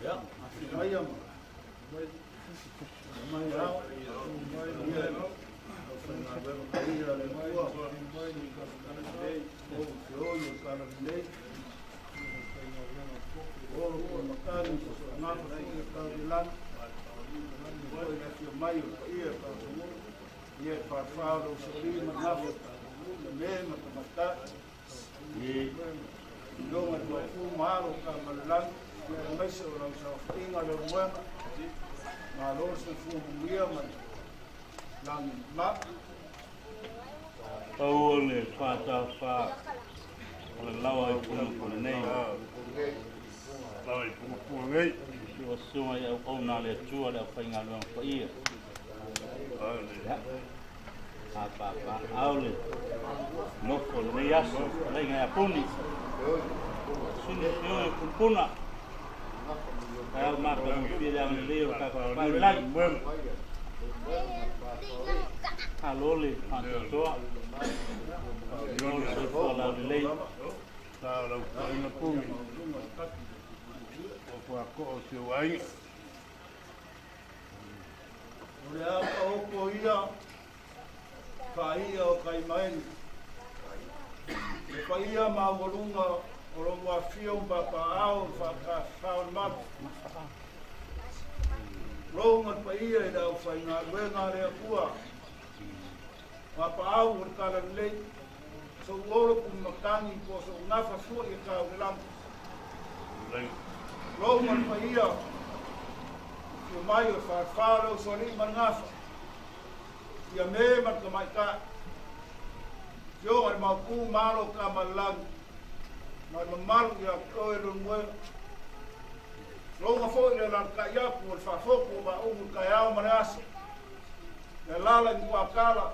Ya, ayam. Mayau, Ole Faafotu Lawa Puni nei. Lawa Puni. Suasua ya ona le tua le fainga lo fa ia. Apa aule. No ko le yaso le nga puni. Suni yo puna. Kaya maka bilang leo ka pa lai. Alole Faafotu. Yo se fola le. Tá, lá o na pumi. O ko o se wai. Olha o coia. Caía o caimain. Caía ma volunga o longa fio papao fa fa mat. Longa paia e da faina wenga re kua. Papao o kala lei. So oro ku makani ko so nafa fu e ka ulam. Longa paia. O mai o fa faro so ni mangafa. Ia me ma ka mai ka. Yo al ma ku malo ka malang. Ma mal ya ko e lo mo. Longa fo ile la ka ya ku fa fo ku ba o ka ya ma ras. Le lala ku akala.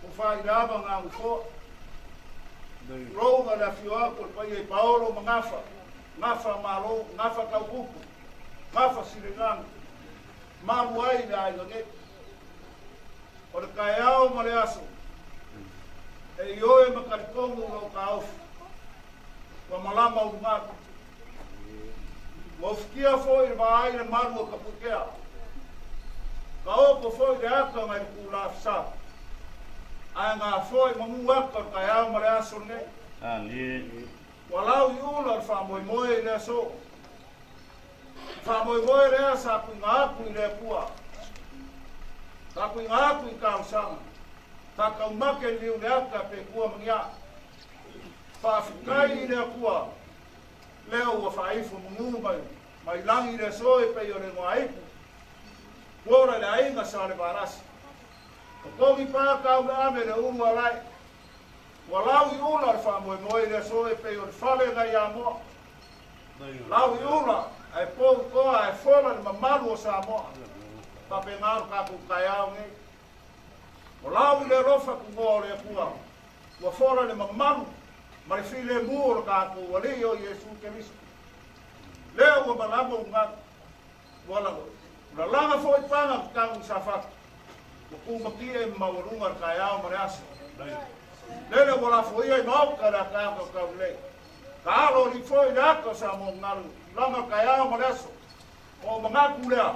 O fa ida ba nga fo. Longa la fio ko pa ye Paolo mangafa. Ngafa malo, ngafa ka ku. Ngafa siringan. Ma wai da nge. O le kaiao ma le aso. E ioe ma karikongu o ka ofu. Wa malama o ngāku. Wa ufikia fo i maai le maru o ka pukea. Ka oko fo i le aka mai ku la afsa. Ai ngā fo i mamu aka o kaiao ma le aso ne. Wa lau i ula le wha moe i le aso. Wha moe le asa ku ngā aku i le kua. Ta ku ngā ku i ka usanga. Ta ka umake liu le aka pe kua mangia. Whaafikai i le kua. Leo ua whaifu mungu mai. Mai langi le soe pe o le ngā ipu. Kora le ainga sa le barasi. Ka kongi pā kau le ame le umu alai. Walau i ula le wha moe le soe pe o le whale ngai a moa. Lau i ula ai pou koa ai whola le mamalu o sa moa. Pape ngaru kaku kaiao nge. O lau le rofa ku ngō le kua. Ua whora le mamaru. Ma le while mua o kaku wa li o Yesu Keristo. Leo ua malama o ngāku. Wala o. Ula langa fo i panga ku kangu sa whaka. Ua kumaki e mawarunga kaiao ma le asa. Lele wala fo ia i mauka la kako kau le. Ka alo li fo i laka sa mo ngaru. Langa kaiao ma le asa. O mangaku lea.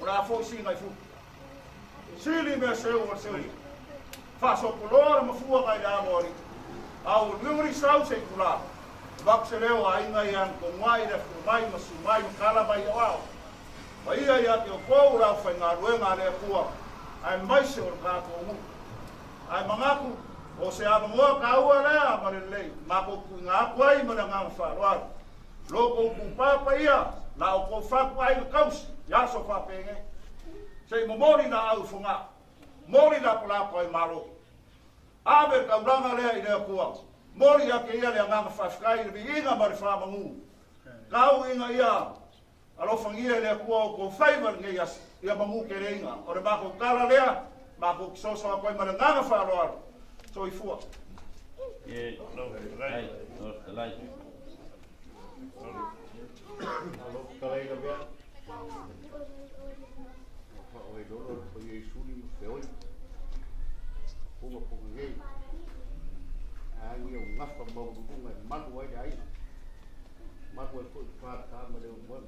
Ora fo singa i fu. Sili me seu o seu. Faso colora ma fu ngai da mori. Au nguri sau se kula. Bak se leo ainga yang ko mai da fu mai ma su mai kala mai wa. Wa ia ia te ko ora fa nga ruenga le kua. Ai mai se o ka ko mu. Ai mangaku o se ava mo ka ua le ma le ma ko ku nga kwai ma nga fa wa. Loko ku papa ia. La o ko fa kwai kaus. Ya so fa penge. Sei momori na au funga. Mori na pula ko maro. Ave ka blanga le ile kua. Mori ya ke ia le nganga fa skai le inga mar fa mangu. Kau inga ia. Alo fangia le kua ko favor nge ya ia mangu ke inga. Ore ba ko kala le ba ko so so ko mar nganga fa lo. So I fu. No, right. Right. Alo, colega bia. Oi, doro, foi suli foi. Como ninguém. Aí eu ngafa mau do ngai manu ai ai. Mas koe koe whātama reo mwana.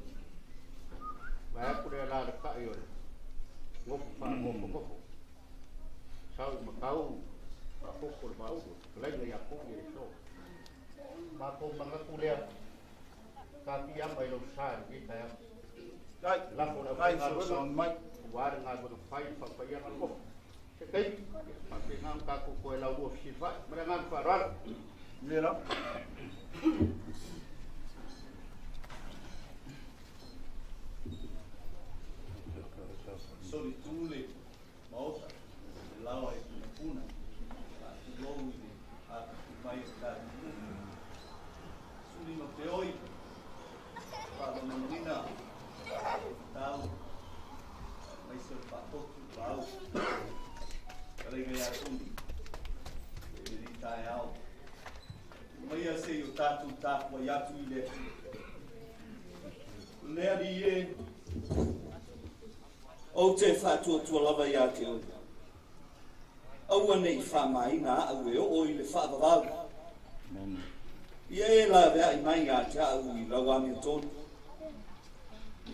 Mai aku rea rāra kai ore. Ngopu wha ngopu. Sau i makau. Pakoko le mau. Laila i apoki e so. Mako mangaku rea. Kaki ama i lo sāri ki kai ama. Lako na kai so mai. Wāre ngā kono whai whawhai ana kofu. Te kei. Pake ngā kako koe lau ua whisi whai. Mare ngā wharara. Mira. Sori tūle maota, e lawa e tūna puna, a tu lou i a tu mai e tāti puna. Suri no te oi, whālo manurina, tau, mai se o Faafotu Pau, karega ia tūni, e ri tae au. Mai a se o tātu tāpua i atu i le. Lea ri e, o te whātua lava i a te oi. Aua nei whamaina au e o i le whaavavau. Ia e la vea i mai a te au i rawami o tonu.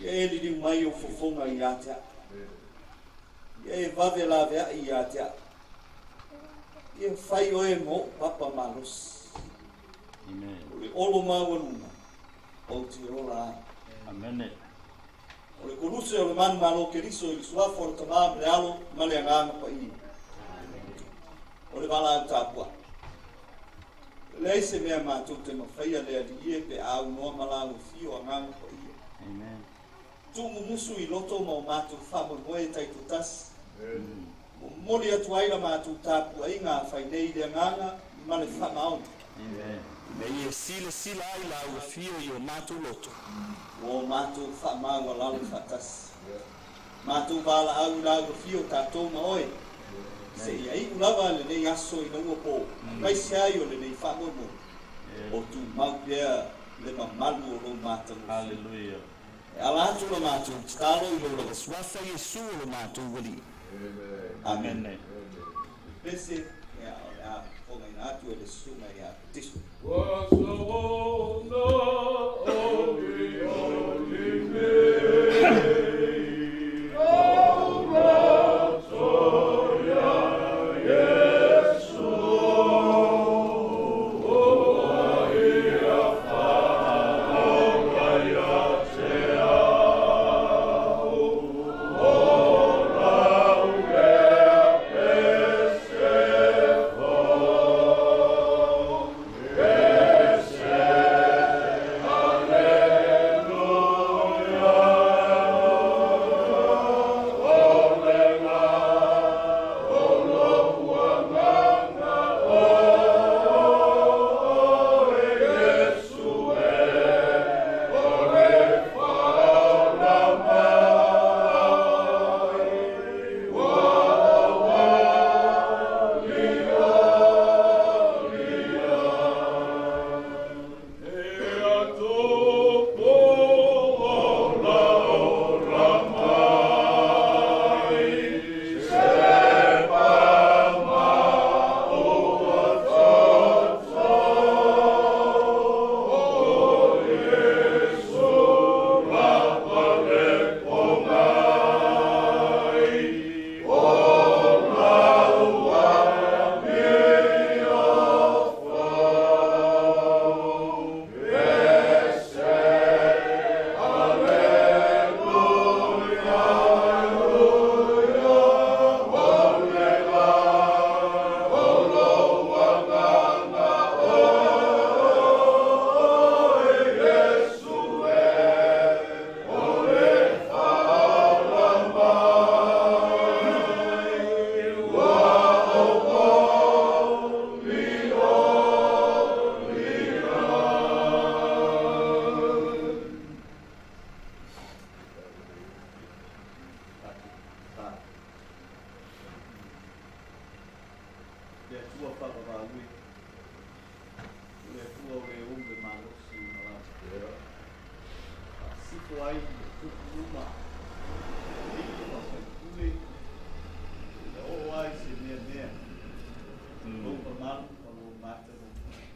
Ia e liri mai o fofonga i a te au. Ia e vave la vea i a te au. Ia whai oe mo papa malos. O le olo mawanuna o te ola ai. Amen. O le kuruse o le manu malo ke riso i suafa o le tamā le alo ma le anganga pa i. O le wala au tāpua. Le eise mea mātou te mawhaia lea di ie pe au noa malau fio anganga pa i. Amen. Tumu musu i loto ma o mātou whamo moe taito tas. Mori atu aira mātou tāpua i ngā whainei le anganga ma le whamaona. Amen. Me ia sila ai la ua fio i o mātou loto. O mātou whamau a lalu whatas. Mātou wala au la ua fio tātou ma oe. Se ia i ulawa le nei aso i nunga pō. Mai se ai o le nei whamomo. O tu mau pia le mamalu o lo mātou. Hallelujah. E ala atu la mātou. Tālo i lo Suafa Yesu o mātou wali. Amen. Amen. Pese, a konga ina atu e le sunga i a tisu.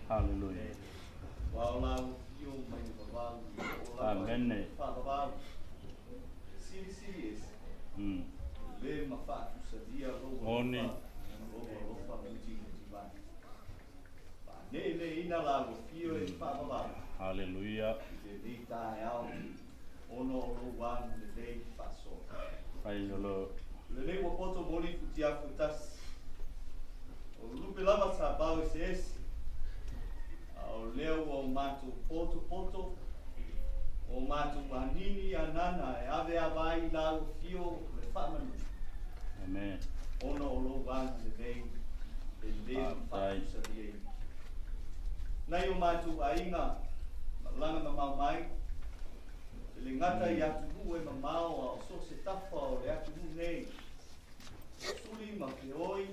Hallelujah. Wow, wow, you may Amen. Faafotu sili le mafatu sadia lo Oni. lo muti ba ne ina la go fio e Faafotu Hallelujah. le ta ao ono lo wan le paso Pai lo. le wo poto moli futia futas o lupe lava sa bao ses o leo o matu poto o matu manini anana e ave avai la o fio le famanu Amen. ono o lo wan le fatu sa die nai o matu ainga langa ma mai le ngata ia tu e mamao o so se tafa o le atu nei suli ma ke oi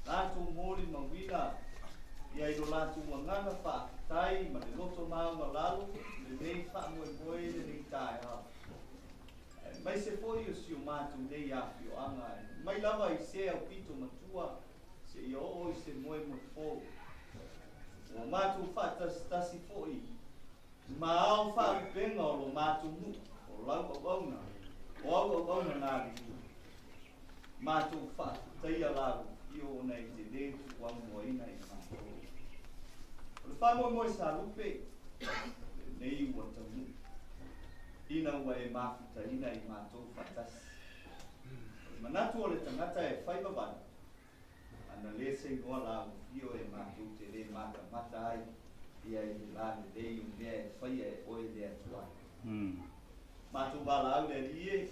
latu moli ma wina ia i latu ngana fa tai ma le loto ma lalu le nei fa mo le nei tai ha mai se foi o si o matu nei a fio anga mai lava i se o pito matua se i o se mo fo o matu fa tasi foi ma au fa penga o lo matu mu o lau o bona na matu fa tai ala io nei te de tu wa mo ina i ma o fa mo sa lupe nei wa tamu ina wa e ma ta ina i matu fa tas manatu o le tangata e fai baba ana le se go la io e matu te le mata ai ia i la de i me fai e o de atua matu bala au le rie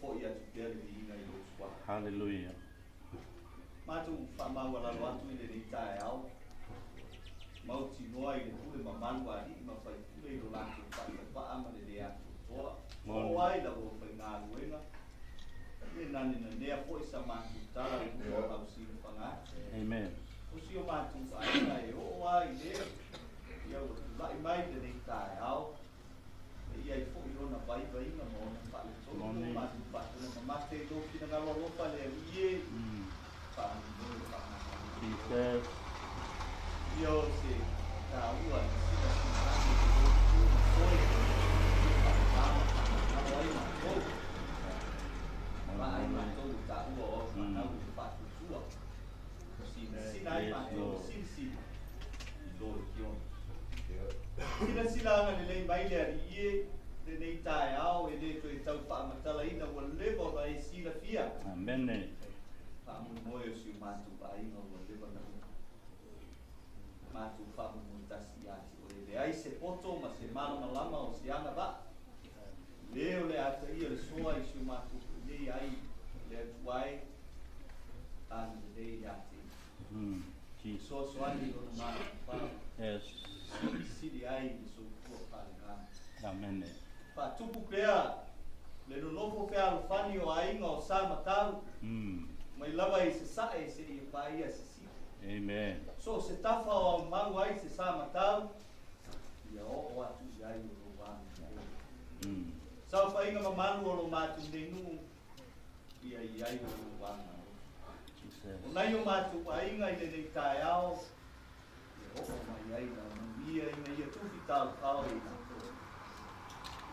fo ia tu te li ina i lo swa Hallelujah. matu fa ma wala lo atu le ni tai au mau ti noa i le pule ma manu ali ma fai pule i lo latu fa ama le atu toa o ai la o fai ngā luenga e nani na nea po i sa matu tala i kua au si whanga Amen. o si o matu aina e o ai le ia o lai mai le nei tai au e ia i fo i rona vai inga mo na whale tonu o matu patu na mamate do ki na ngalo lopa le ie whaani mo i whanga Jesus. ia o se tā ua i sina si matu i do ki o soe i whakama na wai ma tou ma ai ma tou tā ua o whanau i whatu tua sina ai ma tou si i do ki o Kina silanga le lei mai le arie le nei tae ao e le koe tau whaamatala ina wa lewa wa e sila fia. Amen. Whaamu moe o siu mātu a inga wa lewa na ua. Mātu whaamu mo tasi ati o le ai se poto ma se malama lama o si anga ba. Leo le ata ia le soa i siu mātu nei ai le atuai an le dei ati. Jesus. So soani o na mātu whaamu. Yes. Sidi ai ni so ko pale nga. Amen. Pa tupu pea le no nopo pea lo fani o ainga o SAMATAU. Mai lava i se sae se i pai a se si. Amen. So se tafa o mau ai se SAMATAU. Ia o atu i ai o lo wani. Sau fa inga mamanu o lo matu nenu. Ia i ai o lo wani. O nai o matu a inga i le nei tae ao. Ia o mai ai na ia ina ia tufi tau kau i na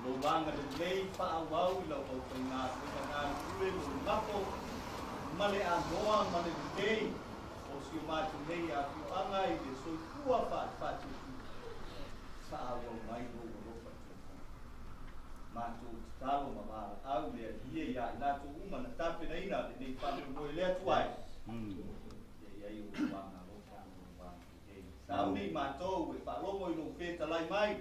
lo wanga le lei wha wau i lau au kai ngā ngā ue lo ngapo male a noa male lei o si o mātu nei a ki anga i le soi kua whātu wha wau mai lo o ropa mātu talo ma mara au lea ia ia i nātu uma na tape na ina le nei wha mo lea tuai ia i o wanga Tau ni mātou e whaalomo i no wheta lai mai.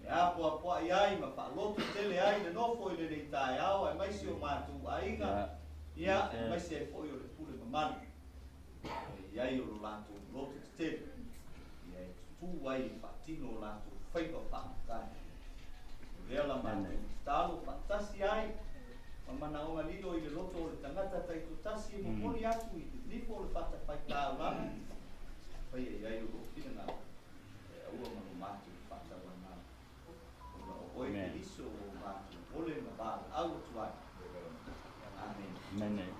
E apo apoa i ai ma whaaloto tele ai le nofo i le nei tae au ai maisi o mātou a inga. Ia e maisi ai fwoi o le pule mamani. E ai o lo lātou loto te tele. Ia e tutu ai e whaatino o lātou whaipa whaamatai. Lea la mātou talo whaatasi ai. Ma mana o ngalilo i le loto o le tangata tai tutasi e mokoni atu i te nifo o le whata whaitau lami. Pai e ai o kina nga e aua manu mātu whata wana o oe te iso o mātu ole ma bāla au tuai. Amen. Amen.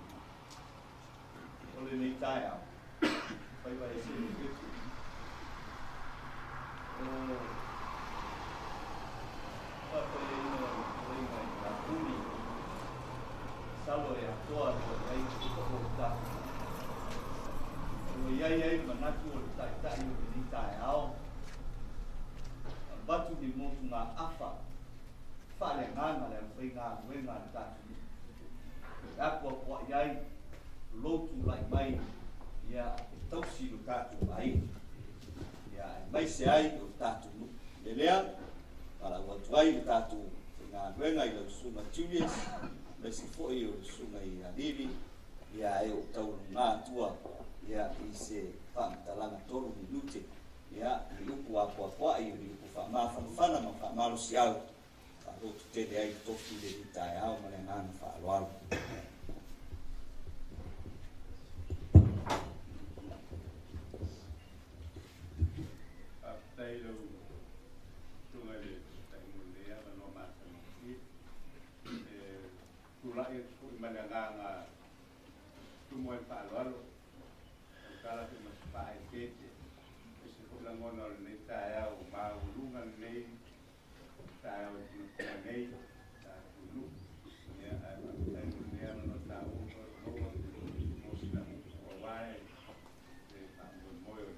Ole nei tae au. Pai pai e se ni whitu. le atoa ko ai ko ta. O ia manatu o tai o ni tai ao. Batu di mo nga afa. Fa le ngana le finga wenga ta. Aku ko ia lotu lai mai ia tausi o tatu ai. Ia mai se ai o tatu le lea para o tuai o tatu nga wenga i lo suma Julius le si foi o suma i aliri ia e o tau nga tua ia i se pantalanga tolu minute ia i upu a i upu whamafana ma whamalo si au a rotu tele ai tofu le ditai au ma le ngana whaaloalo. Kulai itu menengah semua palu kalau itu masih pakai kece, mesti pulang ngonol ni saya mau lungan ni saya itu ni dulu ya saya ni anu tahu kalau mesti nak awal di panggung moyo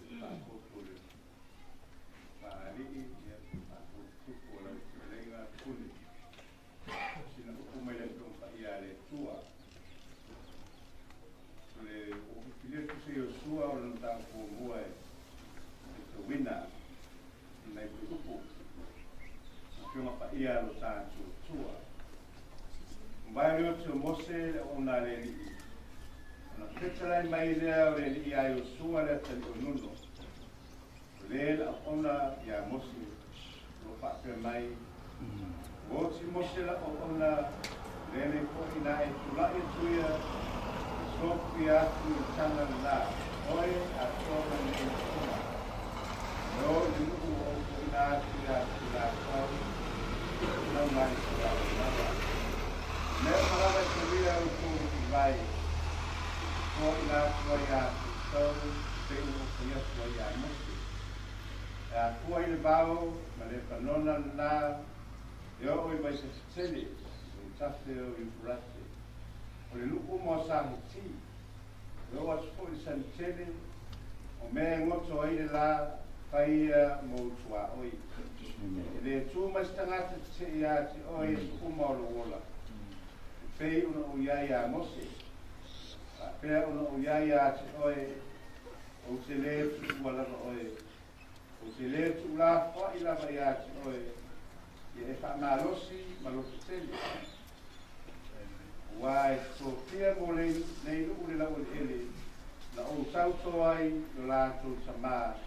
panggung pul hari ya panggung tupu lenga puni tua le o que se o sua o não tá com moe o wina na grupo que uma paia lo tá tua vai o teu moce ona le na petala mai le o le ia o sua le tá o nuno le ona ya moce lo fa mai o si moce la ona Lele ko ina e tula e tuia sopia tu tanga la oi a toa ni tuma no diku o ina tuia tula ko no mai tula la ne para de tuia o tu vai ko ina tuia so te o tuia tuia mo a ko ile bao male panona na yo oi vai se seli tafte o ifurate o le luku mo sahiti lo was for santene o me ngoto ai la faia mo tua oi le tu mas tangata se ia ti oi ku mo lo wola pe uno o ia mose pe uno o ia ti oi o se le wala oi o se le tu la fa ila ia ti oi e fa malosi malositele Wai so kia mole nei lu le la ele la o sauto ai la to sama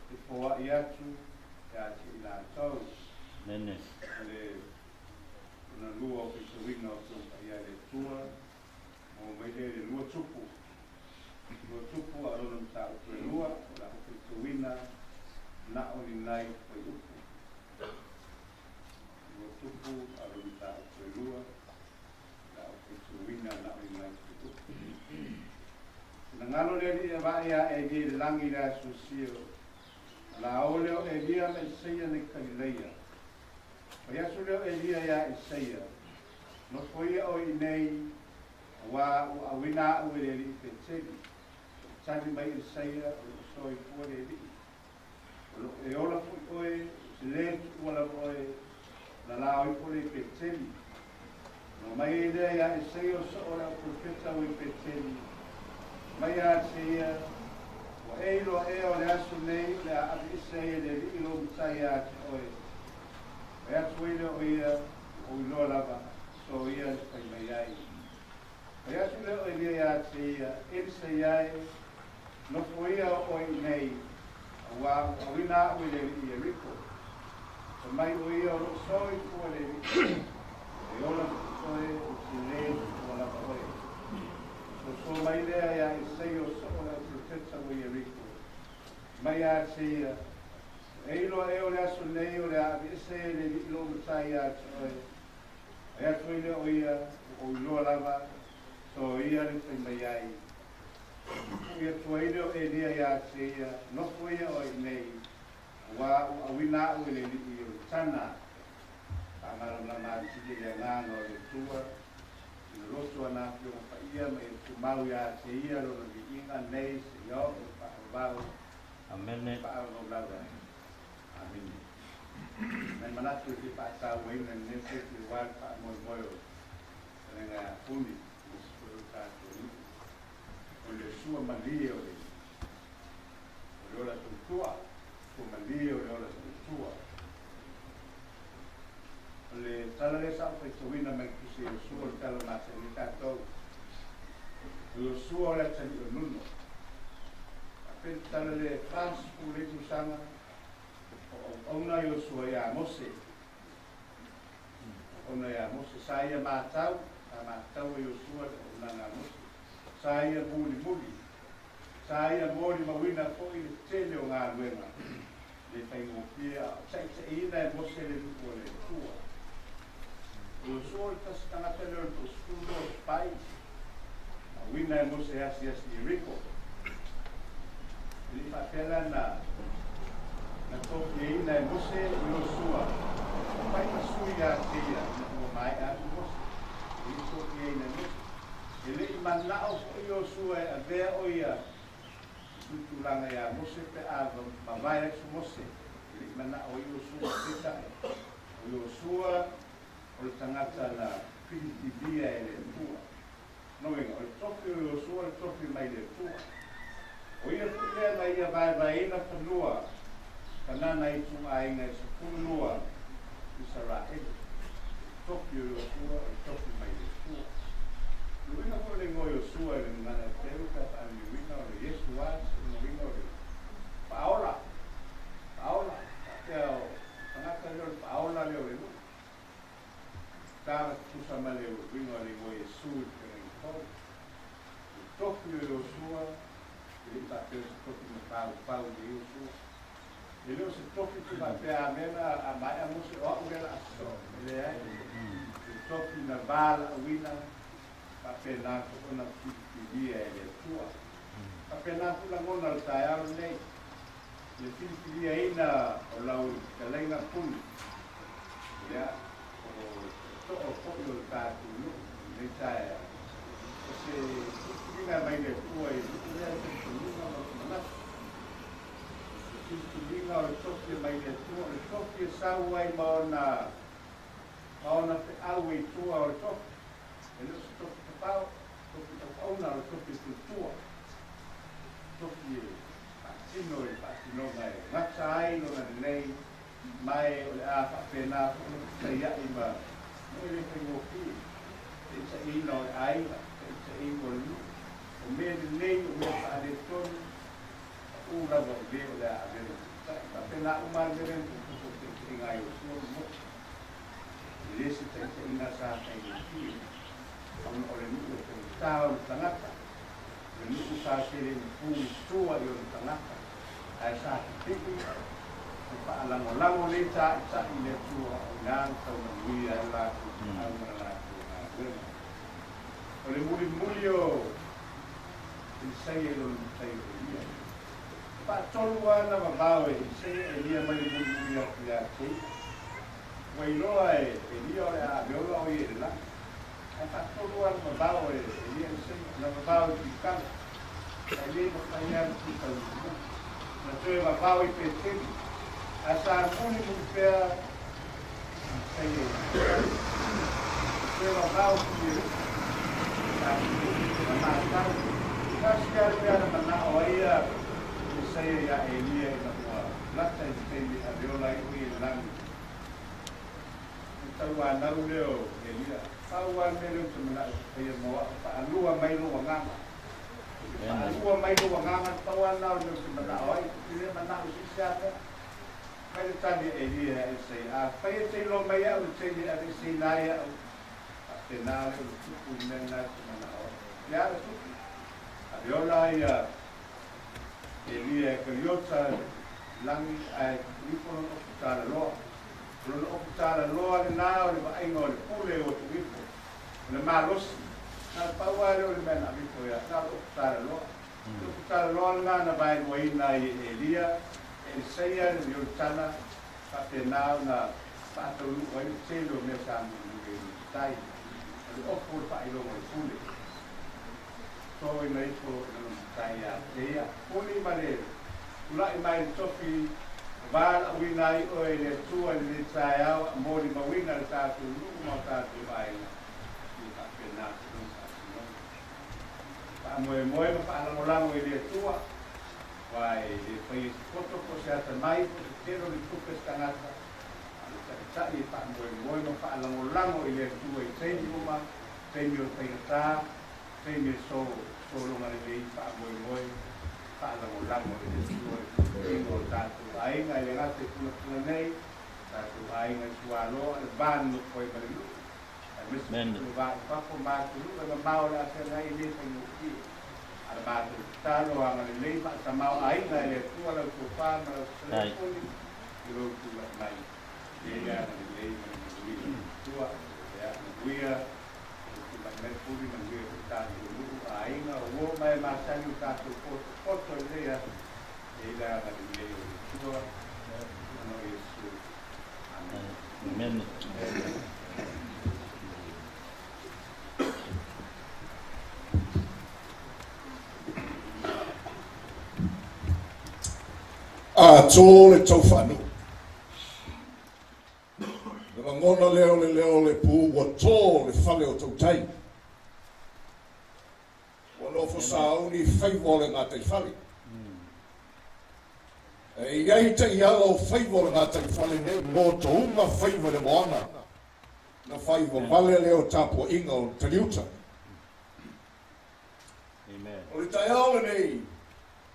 e po ia tu ya ti la to nene le na lu o ki so wino to ia le tua o mai le lu tupu a lo ta o lu la ki so wina na o ni nai ko lu tupu a lo ta o lu wina na mai na ngalo le va ia e di langi la susio la ole e dia me seia ne kaileia ia sule e dia ia e seia no foi o nei wa a wina o le li peteli tani mai e seia o soi pore li e ola foi le wala foi la o pore peteli no mai idea e sei o so ora profeta o peteli mai a sei o eilo e o le asu nei le a sei le ilo sai a oi e a tuile o ia o lo lava so ia kai mai ai e a tuile o ia sei e sei ai no foi o nei wa o ina o le ia rico so mai o ia o so i o le e ola wala koe. So mai lea ia e sei o sola protetta o ia rico. Mai a sei e ilo e o le aso nei o le a se le ilo mutai a toi. E a toi le o ia o ilo lava so ia le fai mai ai. Ia toi le o e lia ia sei no foi o nei wa a wina o le li o tana. Amaro na mati le ngano le tua Roto ana ke o paia me tu mau ya te ia lo ni inga nei se yo pa va Amen. pa no la amen men manatu ki pa ta we men ne se ki wa pa mo mo nga puni so ta tu o le sua malio le la tua ko malio le la tua le tala le sa pe tuina me ki se sua tala ma se ni ta to lo sua le tani o nuno pe tala le fas ku le tu sana ona yo sua ya mose ona ya mose saya ma tau yo sua ona na mose saya muli saya moli mawina ko i tele o ngā luenga le pai o pia sai ina mose le ko le tua o sol tas tanga tele o skulo pai mawina mose asi riko li pa pela na to ina mose o sua pai suia tia o mai a mose li to ina mose ele manao o sua a vea o ia tulanga ya mose pe ava mavai su mose ili mana o yo su peta o yo sua o tangata na filipia ele tua no venga o topi o yo sua o topi mai le tua o ia pule na ia vai na fanua kanana i tu ai na su funua isara ele topi o yo sua o topi mai le tua luina ko le ngoyo sua le mana teu ka ani wina o Yesu wa Paola, teo, tanaka leo Paola leo leo. Tara kusama leo vino le mo Yesu kene ko. Toku leo sua, ele tá tendo toku no pau de Yesu. Ele se toku que vai ter a mena a mai a moça o ela só. Ele é toku na bala wina pa pena ko na dia ele tua. Apena pula ngona o tai au nei. Le filipilia ina o lau kalenga puni. Ya, o poio o tātu no, nei tai. Se ina mai le tua i ina se tulunga o manatu. Se tulunga o toki mai le tua, o toki sau ai maona pe au i tua o toki. Ele se toki te pau, toki te pauna o toki te tua. Toki patino ngai ngata ai no na nei mai o le a pena ko sai ai ma no le tengo ki e sai no ai e sai mo lu o me nei o me pa de ton u ra bo de o la de pa pena u ma de ren ko te ngai o so mo le se te ina sa ai ki o le mu ko ta o tangata Nuku sa sere pui tua i o tanaka. Ai sa tiki. Pa alango le ta i le tua o ngang tau na mui ai lāku. Au na lāku na wena. O le muli o i sei e lo tai o ia. Pa tolu ana mabao i sei e lia mai le muli o ki a kei. Wailoa e lia o le a veola o i e la. Ai pa tolu ana mabao e lia i sei. Na mabao i kala. Ai le mo kaya ki tau. Na tue mabao i peteni. Asa muni mo pea. Sei e. Tue mabao ki e. Na matau. Kasi kaya pea na manao aia. I sei e a e lia i na mua. Lata i tendi a veola i ui e langi. I tau anau leo e lia. Pauan mele tu mana ia mo pa alua mai no nganga. Pa alua mai no nganga pauan na no tu mana oi, ile mana o si siapa. Mai tani e dia e sei a pai te lo mai au te dia e sei nai au. Te na o tu mena tu mana oi. Ya tu. A viola ia e dia e criota langi ai ipono ta lo. Lo optara loa le nao le vainga o le pule o tu ipo. Le malos. Na pauare o le mena ipo ya. Na optara loa. Optara loa na vai moina i Elia. E seia le violtana. Pa te nao na patolu o i telo me sa mi tai. ofu whaelo mai pule. So i nei ko tai a tea. Puni mare. Ula i mai tofi vala winai o e le tua le tai au mori ma wina le tatu luku ma tatu ai. I ka pena tu sa sino. Pa moe moe ma pa ala molango i le tua. Vai le fai foto ko se ata mai ko se tero le tupe stangata. Sai pa moe ma pa ala molango i le tua i teimi uma. Teimi o teingata. Teimi so longa le pa moe pa ala molango i le tua. Ingo tatu ainga le ngate kuna nei. Tatu ainga sualo al ban no koi balilu. Men. Ba ko ma tu le maula se nei le penguki. Al ba tu talo ang le pa sa mau ainga le tua le tupa ma le puni. Ilo tu la mai. Dia le tua ya guia. Men puni man guia tatu ainga wo mai ma sa ni tatu foto le ya. Ila le tua no Yesu. Amen. Tō le tau whanu. Nā ngona leo le pū, wa tō le whale o tau tai. Wa nofo sauni whaivole ngā tai whale. E iai te ialo whaivole ngā tai whale ne, mō tō unga whaivole moana. Na whaivo vale leo tāpua inga o tariuta. O le tai aole nei,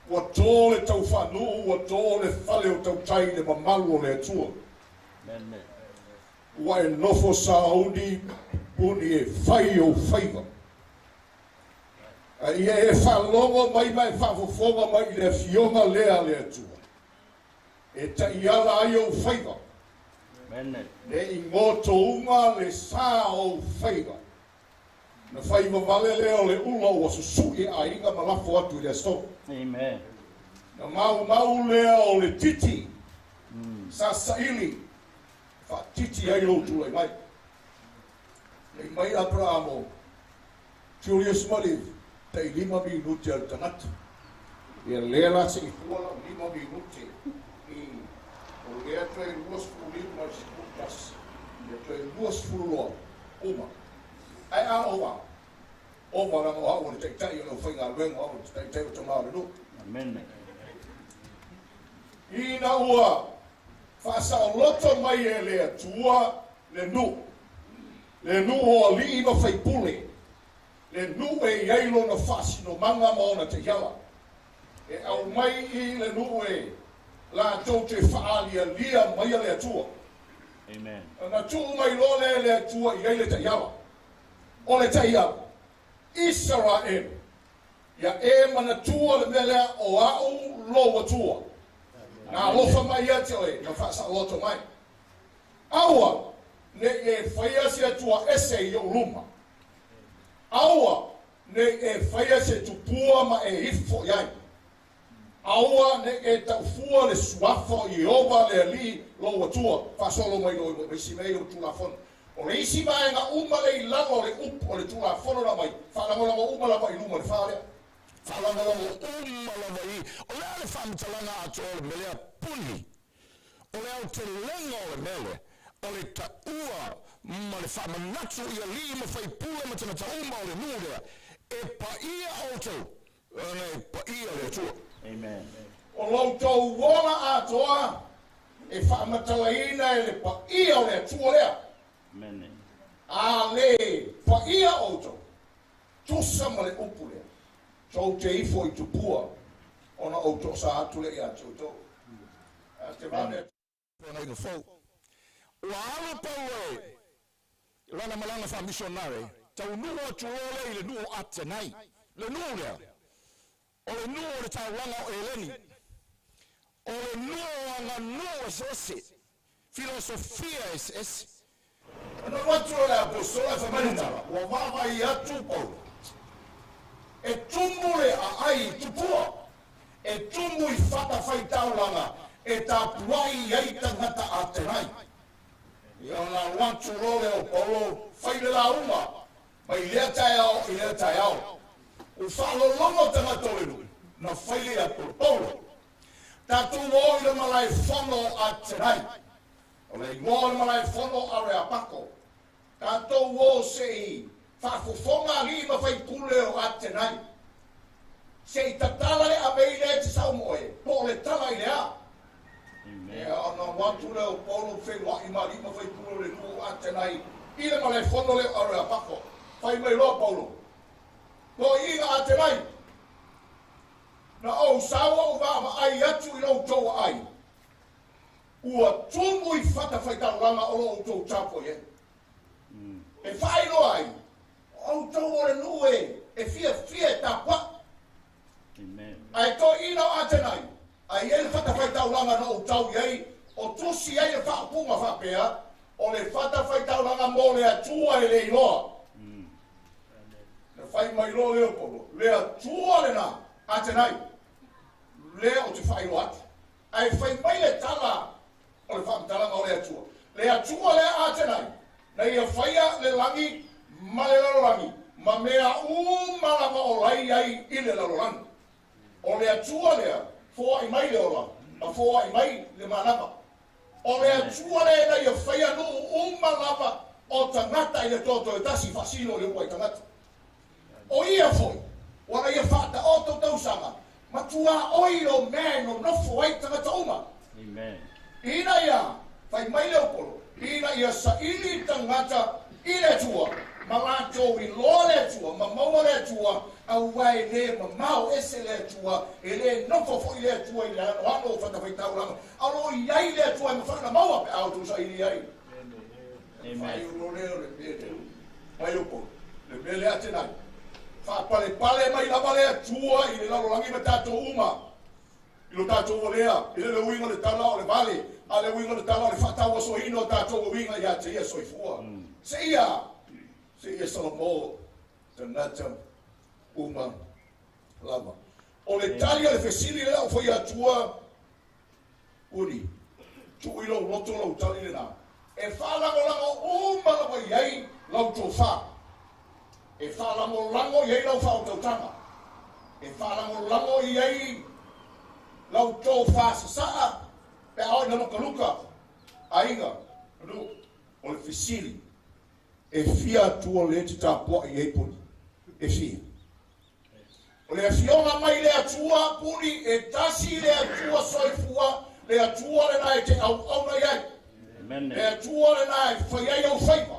wa tō le tau whanu, wa tō le whale o tau tai le mamalu o le atua. Wa e nofo sauni puni e whai o whaiva. Ia e whalonga mai whafofonga mai le fionga lea le atua. E ta iala ai o whaiva. Ne i ngoto unga le sā o whaiva. Na whaiva vale leo le ula o susui a inga malafo atu i le sto. Amen. Na mau lea o le titi. Sa saili. Fa titi ai lo tu mai. Nei mai Abrahamo. Julius Maliv. Te 5 minuti al tangata. Ia lea se i kuala 5 minuti. O lea tre luas fulu ma si kutas. Ia tre luas fulu loa. Uma. Ai a owa. Owa na mo hau te tai o whainga luenga o te tai o tamare no. Amen. Ina ua. Whasa o loto mai e lea tua le nu. Le nu o li ima whai pule. Le nu e iailo na whasi no manga maona te hiala. E au mai i le nu e la tau te whaalia lia mai a lea tua. Amen. Na tu mai lo lea tua i aile te hiala. O le te hiala. Israel. Ia e mana tua le melea o au loa tua. Nā lofa mai ate oe, na whasa loto mai. Aua, ne e whaiase atua ese i o luma. Aua, ne e whaiase tupua ma e hifo iai. Aua, ne e taufua le suafa i oba le ali loa tua. Whasolo mai loi, mai si mei o tula fono. O le isi mai ngā uma le ilango le upu o le tula fono na mai. Whalangola uma la mai luma le wharea. Whalangola umalawa I. O lea le whamitalanga ato o le melea puni. O lea o te lenga o le mele. O le taua ma le whamanatu I a li ma whai pula ma tana tauma o le nurea. E pa ia o tau. E pa ia le atua. Amen. O loutou wona atoa. E whamatalaina e le pa ia o le atua lea. Amen. A le pa ia o tau. Tusa ma le upu lea. Tau te ifo I tupua. Ona o to sa atu le ia tau. Te vane. Nei no fou. O alu pau e. Lana malanga wha missionare. Tau nua tuole I le nua ate nei. Le nua lea. O le nua o le tau langa o eleni. O le nua o anga nua ese. Filosofia ese. Ana watu le apostola fa manita. Wa mama I atu pau. E tumu le a ai tupua. E tumu I whata whai taulanga. E tā puai iai tangata a te rai. Ia ona watu role o polo whaile la uma. Mai lea tai au. O whalolongo tanga toiru. Na whaile a Paulo. Tātou o ina malai whono a tenai. O le ingoa ina malai whono a rea pako. Tātou o se i whakofonga rima whai pule o a tenai. Se i tatala le a meile te sau moe. Po le tala i lea. E ana watu leo Paulo whenua i marima whai pule le nuo a tenai. Ina malai whono leo a rea pako. Whai mai loa Paulo. Ko ina a tenai. Na o sawa o vama ai atu i lau toa ai. Ua tumu i whata whaitau ranga o lau tau tapo ye. E whaino ai. O tau ore nue. E fia tapua. Ai to ina o atenai. Ai e whata whaitau ranga na o tau yei. O tusi ai e whaapunga whapea. O le whata whaitau ranga mo le atua e le iloa. Le whai mai lo leo polo. Le atua le na atenai. Lea o te whairo atu. Ai whai mai le tala o le whaamtalanga o le atua. Le atua le atenai. Na ia whaia le langi ma le lalorangi. Ma mea umalava o lai ai i le lalorangi. O le atua lea fōa i mai le ola. Ma fōa i mai le manapa. O le atua lea na ia whaia no umalava o tangata i le toto e tasi whasino le ua i tangata. O ia foi. Wana ia whata o tau tausanga. Matua oiro man o nofo ai tangata uma. Amen. Ina ia, whai mai leo polo. Ina ia sa ili tangata i le tua. Malato i loa le tua, ma maua le tua. Au wai le ma mau ese le tua. E le nofo fo i le tua i le ano o whata whaitau langa. Alo iai le tua i ma whakana maua pe au tu sa ili ai. Amen. Whai ulo leo le pete. Mai leo polo. Le pele atenai. Pale mai lava lea tua i le lalolangi me tātou uma. I lo tātou o lea, i le winga le tala o le vale, a le winga le tala o le whatau so hino tātou o winga i a te ia soifua. Se ia Salomo, te nata uma lava. O le tali a le fesili lea o foi a tua uni. Tu i lo loto lau tali le nā. E whalango uma lava iai lau tō wha. E whalango lango iei lau whaotautanga. E whalango lango iei lau tō whāsasaa. Pe aoi na makaluka. Ainga. Anu. O le fisili. E fia tua le te tāpua iei puni. E fia. O le fionga mai le atua puni. E tasi le atua soifua. Le atua le nai te au na iei. Le atua le nai whaiei au whaipa.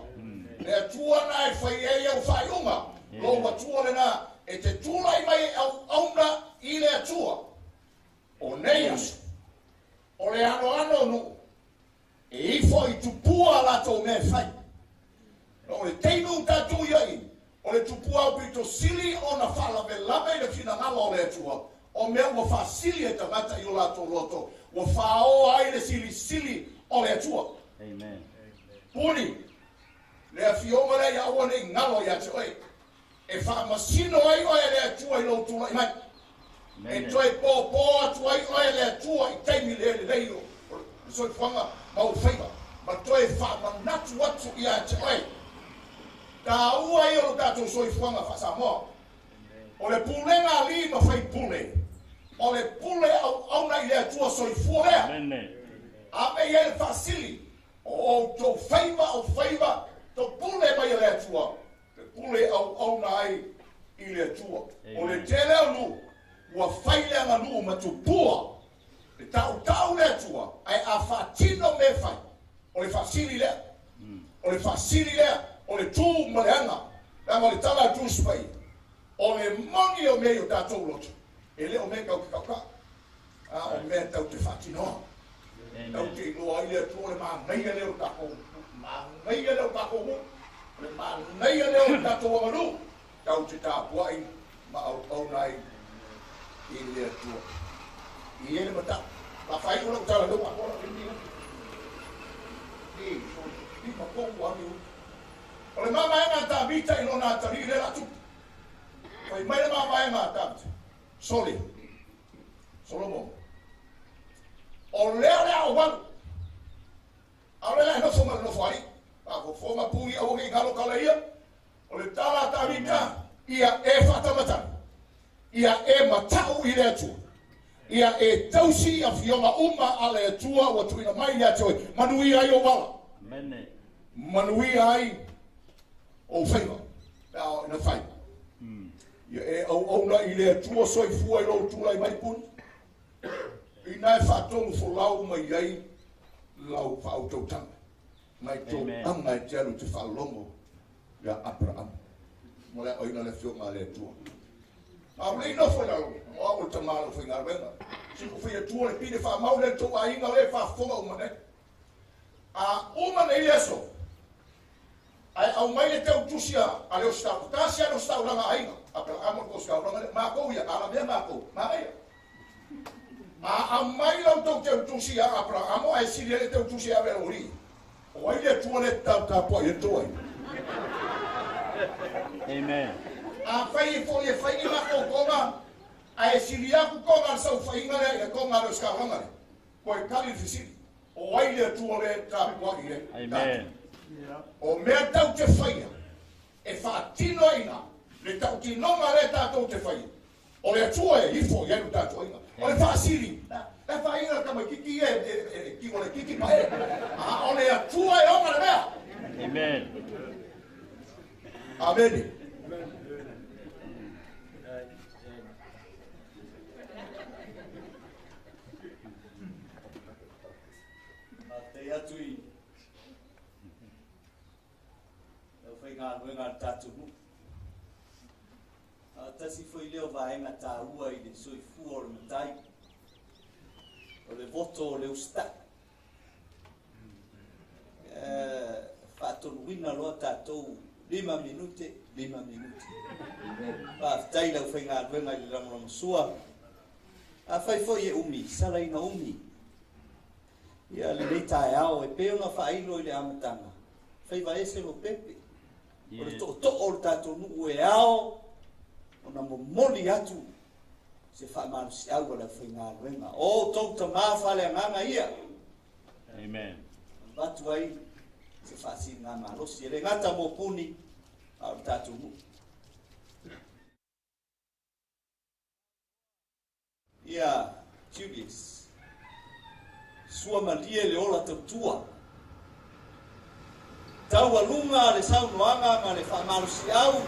Le atua nai whaiei au whaiunga. Lo atua le nā. E te tūlai mai au auna i le atua. O nei asu. O le ano nu. E ifo i tupua lato me whai. O le teinu tatu iai. O le tupua au pito sili o na whalawe lame i le fina ngala o le atua. O mea ua whasili e tangata i o lato loto. Ua whao ai le sili o le atua. Amen. Puni. Le fionga le ia ua nei ngalo ia te oi. E whaamasino ai oe le atua i lo tula i mai. E toi pō atua ai oe le atua i teimi le leiro. Soi whanga mau whaiva. Ma toi whaamanatu atu ia te oi. Tā ua i o tātou soi whanga whasamoa. O le pulenga lima whai pule. O le pule au nei le atua soi fuolea. A me ia le whasili. O tō whaiva. Tō pule mai le atua. Pule au nai i le atua. O le tele au nu, ua whaile anga nu ma tupua. Le tau le atua, ai a whatino me whai. O le whasili lea. O le whasili lea, o le tū ma le anga. Ranga o le tala tū spai. O le moni o mei o tātou loto. E le o mei kau ki kauka. O mea tau te whatinoa. Tau te inoa i le atua le maa ngeia leo tako. Maa ngeia leo tako hu. Le nei leo tātou amanu. Tau te tāpua i ma au nai i le atua. I ele mata. La whai ula utala nua. I makongu amiu. O le mama e ngā tā mita i lona tari le ratu. Whai mai le mama e ngā tā mita. Solomon. O lea o wanu. A lea no foma no fwari. Ako foma pui au ngi ngalo kala ia. O O le tala tarika ia e whatamata. Ia e matau I le atua. Ia e tausi a fionga uma a le atua wa tuina mai ia toi. Manui ai o wala. Mene. Manui ai o whaiva. Pea ina whaiva. Ia e au na I le atua soi fua I lo tula I mai puni. Ina e whatolu folau mai ai lau whautautanga. Mai tō anga e tiaru te whalongo ia Abraham. Mole oina le fionga le atua. Au nei no foi lau. O o tamalo foi ngā wenga. Siko foi atua le pide wha mau le tō a inga le wha fonga umane. A umane I eso. Ai au mai le tau tusia a leo stau. Tasia no stau langa a inga. Abraham o ko stau langa le mako ia. Ala mea mako. Maria. A mai lau tau tau tusia Abraham o ai siri le tau tusia vero uri. O ai le tua le tau tapo I toa. Amen. A fai foi fai ni mako koma. A siri aku koma sau fai ngale e koma lo ska langa. Ko e kali fisiri. O ai le tua le tapo I. Amen. O mea tau te whaia, e whaatino ina, le tau ki nonga le tātou te whaia. O le atua e ifo, ianu tātou ina. O le whaasiri, e whainga kama kiki kiko le kiki pae. O le atua e onga le mea. Amen. Amen. Te atui. Ngā ruenga tātu mu. Tasi foi leo vaenga tā ua I le soi fua o le matai. O le voto o le usta. Whātonuina loa tātou 5 minute. Whātai lau whai ngā ruenga I le rangaranga sua. A whai foi e umi, salaina umi. Ia le nei tae ao e peona whailo I le amatanga. Whai vaese lo pepe. O le to o le tātou nuku e ao, o na momoli atu, se whaamaru si au ala whai ngā ruenga. O tau ta mawhale anganga ia. Amen. Watu ai, se whaasi ngā marosi. E le ngata mō puni, a o le tātou nuku. Ia, Julius, sua malie le ola tau tua. Tau alunga le saunoanga ma le whaamarusi au.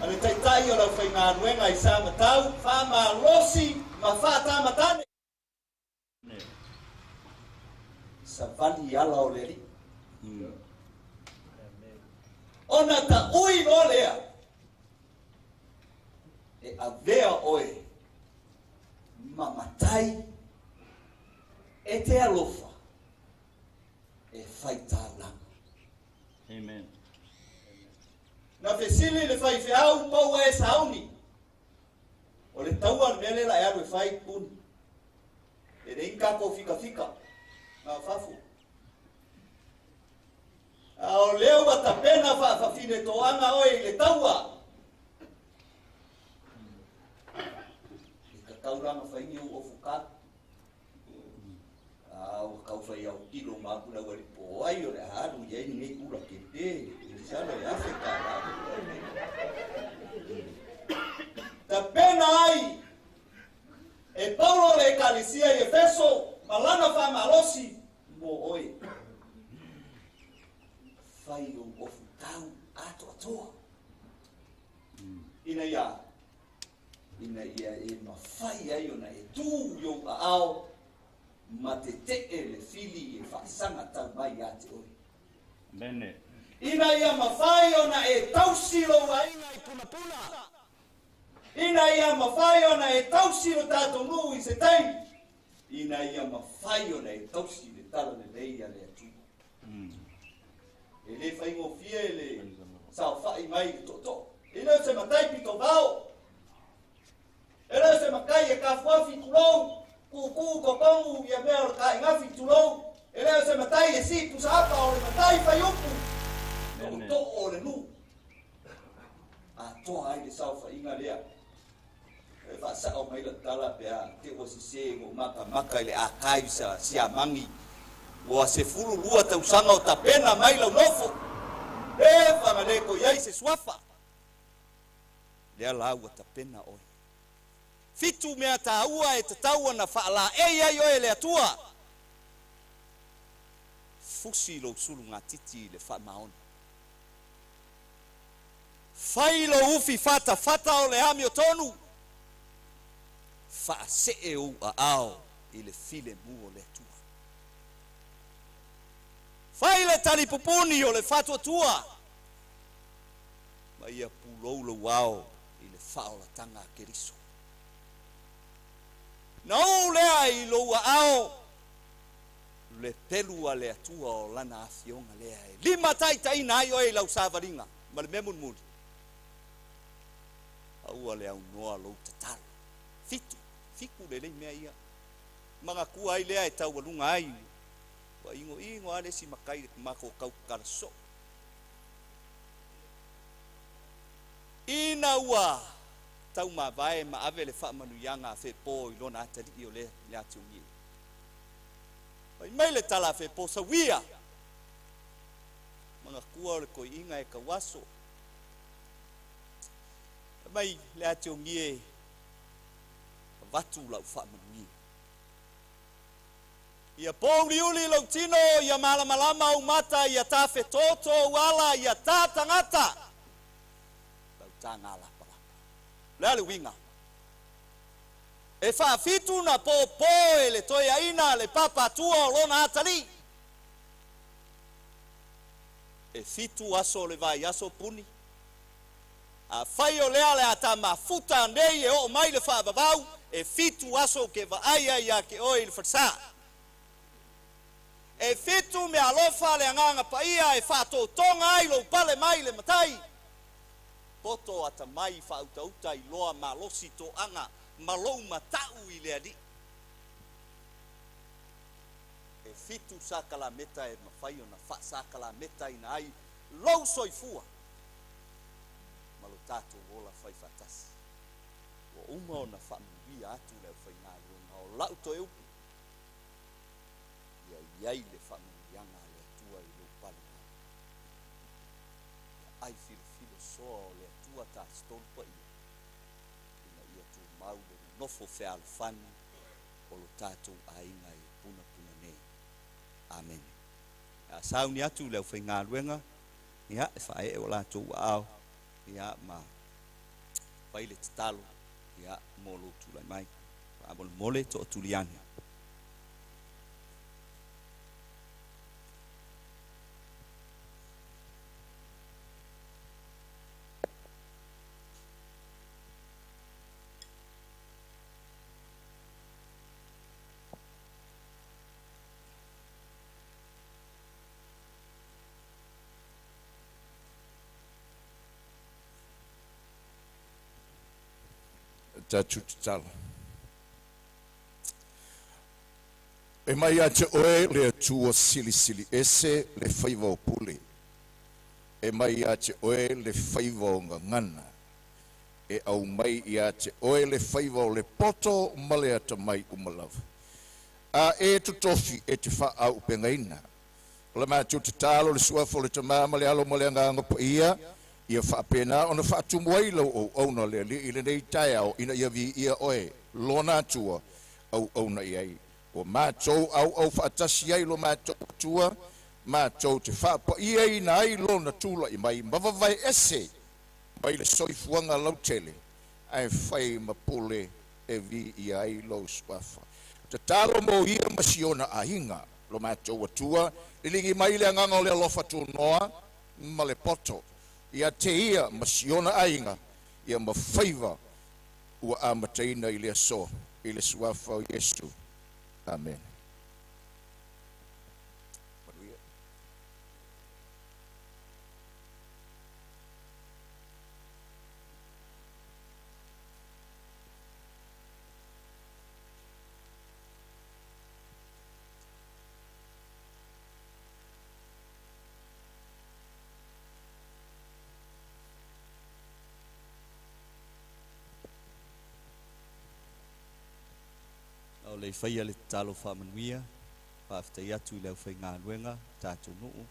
A le taitai o lau whai ngā ruenga I SAMATAU, whaamarosi ma whaatamatane. Sa vali ala o le ri. Ona ta ui no lea. E avea oe. Mamatai. E te alofa. E whaitālanga. Amen. Na fesili le fai feau pau e sauni. O le taua le mele la e fai puni. E le inka ko fika. Na fafu. A o leo bata pena fa fine toanga oi le taua. Ika tauranga fai ni o fuka. O kau fai au tilo makuna wari po ai o le haru ia ni ngai kura ke te sala e Afrika ta pena ai e Paulo le Ecclesia e Efeso malana fa malosi mo oi fai o futau ato ina ia e mafai ai ona e tu yo ao ma te e le fili e whaasanga tau mai a te ori. Mene. Ina ia mawhai ona e tausiro wa inga I puna. Ina ia mawhai ona e tausiro tātou nuu I se taimi. Ina ia mawhai ona e tausiro tala le leia le atu. E le whaingo fia e le sao whai mai toto. Ina se matai pito vau. Ina se makai e ka fuafi kulou. Kuku kokongu ia mea ka inga fitulou. E leo se matai e si tu Suafa o le matai whaiupu. O to o le nu. A toa ai le saufa inga lea. E whaasa o mai la tala pea te o si se ngo maka le akai si a mangi. Wa se furu lua tausanga o tapena mai lau nofo. E whangare ko iai se suafa. Lea lau a tapena oi. Fitu mea ta ua e te taua na whaala e ai oe le atua. Fusi lo sulu ngā titi le wha maoni. Whai lo ufi fata o le hami o tonu. Wha se e u a ao i le file mu o le atua. Whai le tali pupuni o le Faafotu tua. Ma ia pulou wao i le whaola tanga keriso. Nau lea i lo a ao le pelu a le atua o lana afionga lea e. Lima tai nai o e lau savaringa. Ma le memun muli. Aua le au noa lo tatalo. Fiku le mea ia. Mga kua ai lea e tau walunga ai. Wa ingo ale si makai mako kau karaso. Ina ua tau ma vae ma ave le wha manu yanga fe po i lona atari i o le atu ngi. Pai mai le tala fe po sa wia. Mga kua le ko inga e kawaso. Mai le atu ngi e watu lau wha manu ngi. Ia pōuri uli lau tino, ia malama o mata, ia tafe toto wala, ia tā tangata. Lau tā ngā lapa. Lea le winga. E whaafitu na pōpō e le toia ina, le papa tua o lona atali. E fitu aso le vai aso puni. A whai o lea le ata mafuta nei e o mai le whaababau, e fitu aso ke wa aia ia ke oi le whatsaa. E fitu me alofa le anganga paia e whātou tonga ai lo pale mai le matai. Poto ata mai whautauta i loa malosi to anga malou matau i le adi. E fitu sakala meta e mawhai o na wha sakala meta ina ai lau soifua. Malo tātou wola whai whatasi. O uma o na whamuia atu leo whai ngā runga o lau to eupu. Iai le whamuyanga le atua i lo pale. Ai filo soa o le atua ta stolpa i. Ina ia tu mau le nofo whea alfani o lo tātou ainga i puna nei. Amen. A sauni atu leo whai ngā luenga. Ia e whae e o lātou au. Ia ma whai le tatalo. Ia molo tulai mai. Abon mole to tuliani. Tatu tala. E mai ate oe le atua sili ese le whaiva o pule. E mai ate oe le whaiva o ngangana. E au mai i ate oe le whaiva o le poto male ata mai umalawa. A e tutofi e te wha au pengaina. O le mātou te talo le suafo le tamama le alo male anganga pa ia. Ia whaapena o na whaatumuai lau au auna lea li i le nei tae au ina ia vi ia oe lona atua au auna iai. O mātou au whaatasi ai lo mātou atua, mātou te whaapa iai na ai lona tula i mai mawawai ese mai le soifuanga lau tele ai whai mapule e vi iai lau suafa. Te talo mo ia masiona a hinga lo mātou atua, ilingi mai le anganga o le alofa tu noa ma le poto. Ia te ia masiona ainga, ia mawhaiva ua amataina i lea so, i le suafa o Yesu. Amen. O le whaia le talo whamanuia, whaafitai atu i leo whai ngā luenga, tātou nuu,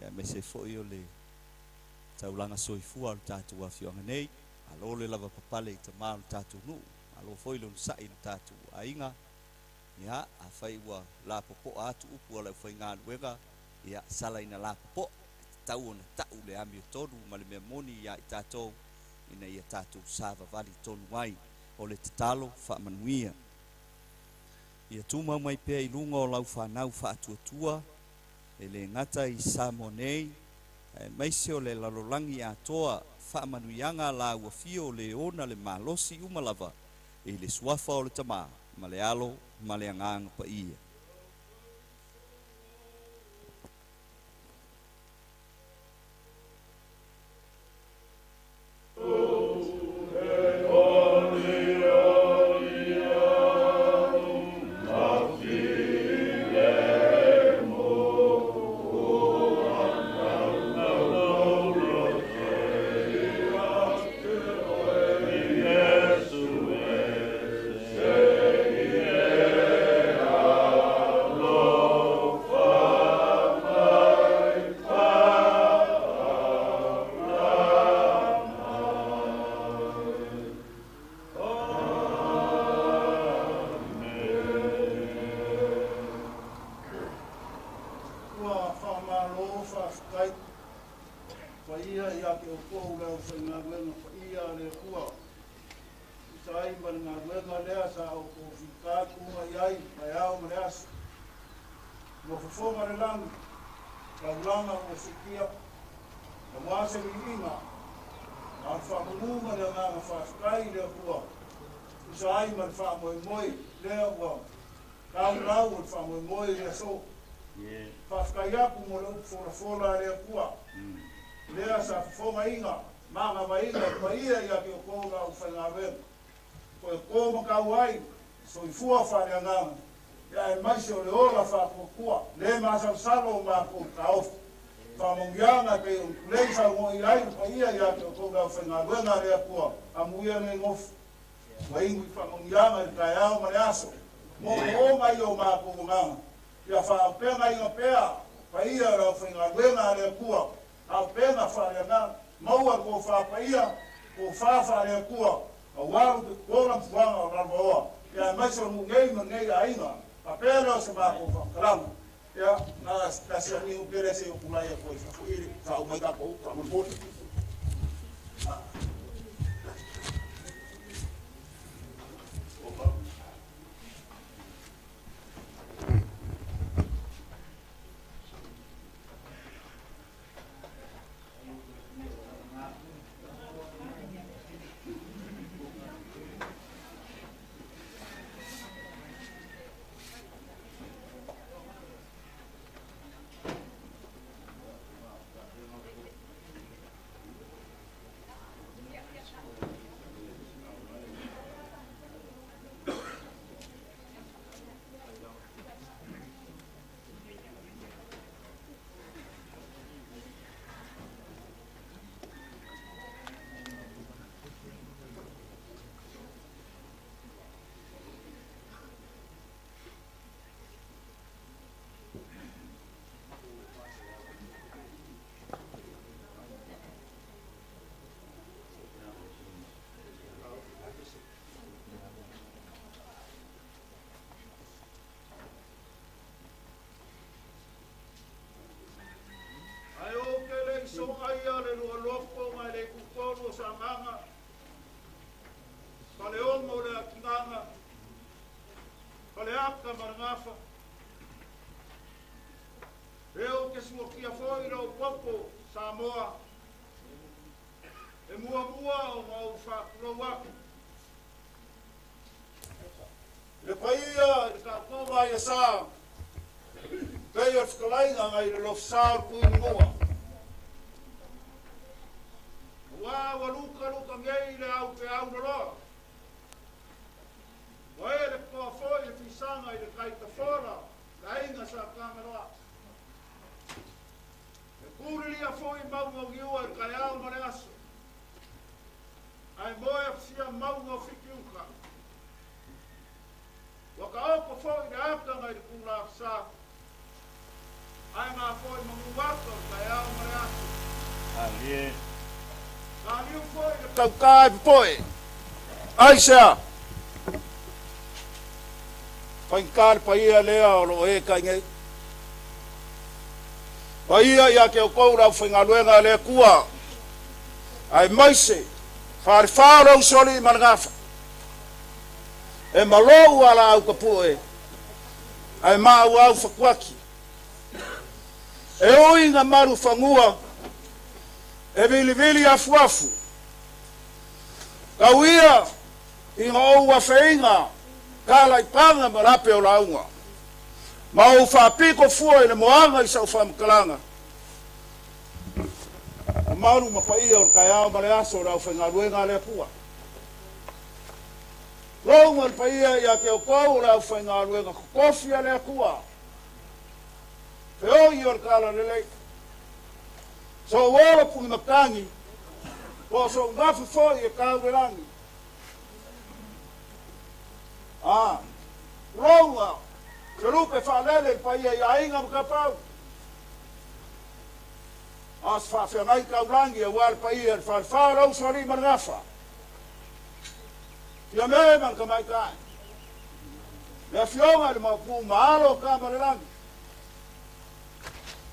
ia me se fwoi o le taulanga soifua le tātou awhianga nei, alo le lava papale I tamā le tātou nuu, alo foilo le sai le tātou ainga, ia a whai ua la popo atu upu ala whai ngā luenga, ia sala ina la popo, tau ona tau le ami o tonu, ma le mea moni ia I tātou, ina ia tātou sāva vali tonu wai, o le tatalo whaamanuia. Ia tūmau mai pēr I lunga o lau whanau whaatuatua, e le ngata I Samonei, maise o le lalolangi atoa whaamanuianga la ua fio le ona le malosi umalava, e le suafa o le tamā, ma le alo, ma le anganga pa ia. Fola le kua. Lea sa fonga inga, manga mainga, maia ia ki o koura o whaingawe. Ko e kōma kauai, so I fua whare nganga. Ia e maise o le ora whakokua, le masa salo ma ko kaofu. Whamongianga pe o kuleisa mo I ai, maia ia ki o koura o whaingawe nga rea kua, a muia ngai ngofu. Waingu I whamongianga I kai au mare aso. Mo o mai o ma ko nganga. Ia whapenga inga pea, paia ra whainga wenga rea kua, a pena whare ngā, maua ko whapaia, ko whawhare kua, a waru te kora mfuanga o rawa ia maisa o ngei ma ngei ainga, a pera o se mako whakaranga, ia nā kasi a niu pere se o kulai a koi whafuiri, ka o mai kako, ka mapote. So aia le lua loko mai le kukono sa nganga. Ka le omo le akinganga. Ka le aka marangafa. Reo ke suokia foi rau popo Samoa. E mua o mau whakulau aku. Le paia, le ka koma ia sa. Pei o whakalainga ngai le lofsau kui mua. Wa luka ngei le au pe au noroa. Wa e le kua foi le fisanga I le kaita fora, la inga sa kangaroa. E kurilia foi maunga ngiua I kai au mare aso. Ai moe fsia maunga fikiuka. Wa ka opo foi le aka ngai le kula sa. Ai ngā foi mangu wako kai au mare aso. Alie. Kaliu foi, tau kai poe. Ai sea. Paingkar paia lea o lo e kai ngai. Paia ia ke o koura whinga luenga le kua. Ai maise. Wharewharo soli mangafa. E malou ala au kapoe. Ai mau au whakuaki. E oi ngā maru whangua. E vili afuafu. Kauia i ngā oua whainga. Kala i panga marape o launga. Mau whapiko fua i le moanga i sau whamkalanga. A maru mapaia o kai ao mare aso rau whainga ruenga le pua. Ronga le paia i a ke o kou rau whainga ruenga kokofia le kua. Peo i o kala lelei. So wala pungi makangi. Po so ngafu foi e kau relangi. Ronga. Kerupe whanele paia i a inga mkapau. As whawhengai kau langi e wale paia e whawharau sari mangafa. Ia me man ka mai kai. Ia fionga le mapu maalo ka marelangi.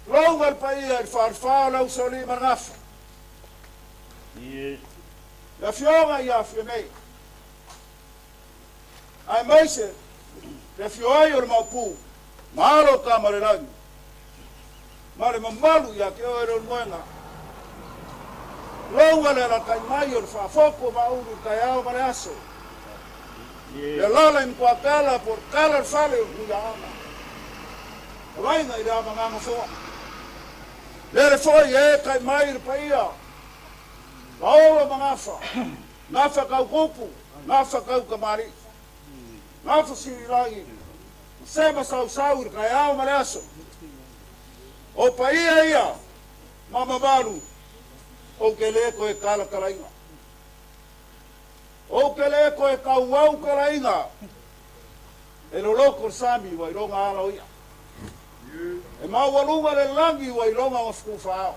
Ronga le paia e whawharau sari mangafa. Ia fionga ia fionei. Ai maise, le fioai o le mapu, maalo ka marelangi. Mare mamalu ia ke o ero moenga. Ronga le la kai mai o le whafoko mauru kai ao mare aso. Le lala in kua kala por kala fale o kuia ana. Wainga i rea manganga soa. Le foi e kai mai le paia. Paola mangafa. Ngafa kau kupu. Ngafa kau kamari. Ngafa sirilangi. Sema sau i kai ao mare aso. O paia ia. Mama maru. O ke le ko e kala kalainga. O ke le ko e kauau kalainga. E lo loko sami wa ironga ala oia. E mawalunga le langi wa ironga o skufao.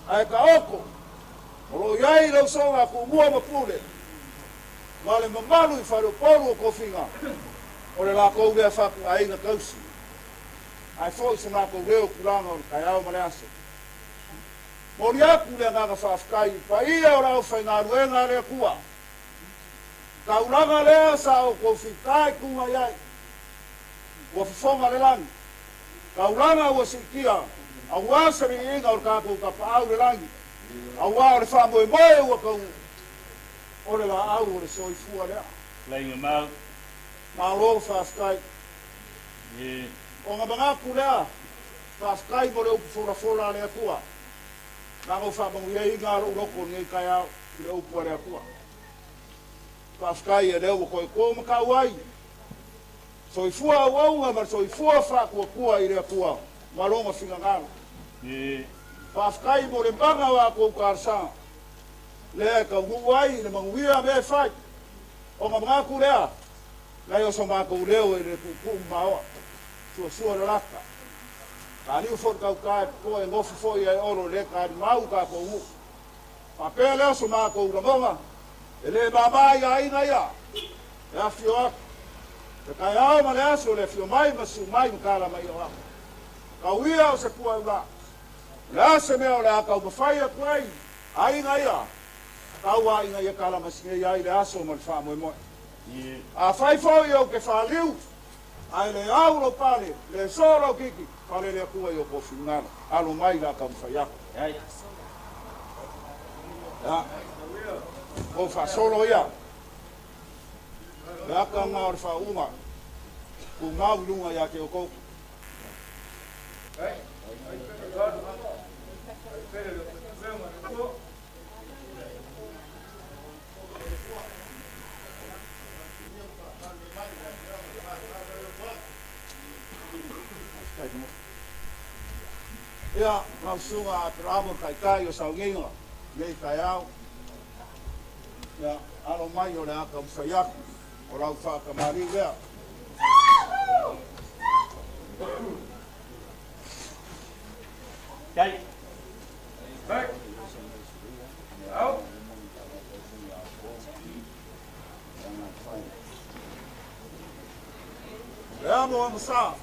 Ai ka oko. O lo iai lau songa ku mua mapule. Male mamalu i wharu poru o kofinga. O le la kou lea whaku aina kausi. Ai foi se nako reo kuranga o kai ao maleaso. Mori aku lea nganga whafkai, pa ia o rau whainga ruenga lea kua. Kauranga lea sa o kofikai kunga iai. Ua fifonga le langi. Kauranga ua sikia, a uasari inga o kako ka paau le langi. A ua o le whamoe moe ua kau. O le la au o le soifua lea. Lainga mau. Mauro whafkai. O ngā mangaku lea, whafkai mo le upu whora lea kua. Nā ngau whamangu ia i ngā roko ni kai au i le upu lea kua. Whafkai e leo koe kō makau ai. Soifua waunga ma soifua whakua kua i lea kua. Maronga whinga ngāro. Whafkai mo le mbanga wā kou kārsā. Lea ka ngu ai le manguia me whai. O ngā mangaku lea, lai o sa mākou leo e le kuku maoa. Sua le laka. Ka niu fo kau kai ko e ngofu fo ia oro le ka mau ka ko u. Pa pe le so ma ko ronga. E le mama ia ina ia. E fio. Te kai au ma le so le fio mai ma su mai ka la mai o. Ka uia o se pua ua. La se me o le ka u fai a kwai. Ai ina ia. Ka ua ina ia ka la ma singa ia le aso ma fa mo mo. A fai fo io ke fa liu. Ai le aulo pale, le solo kiki, pale le kua i o kofingana. Alo mai la kam whaiako. Ya. O wha solo ia. Le aka ngā ore wha uma. Ku ngau lunga ia ke o kouku. Ia, ngau sunga a tramo kai o saunginga, nei kai au. Ia, alo mai o le aka mwhaiaku, o rau whakamari lea. Kai. mo msa.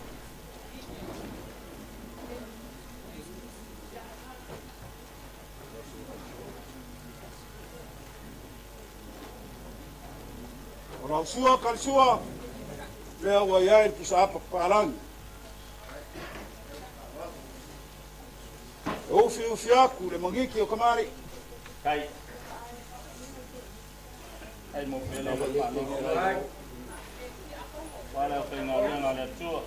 Ora sua kalsua. Lea wa ia Tupu Suafa Puni. Ufi aku le mangiki o kamari. Kai. Ai mo pele o pa. Wala o penga o nga le tua.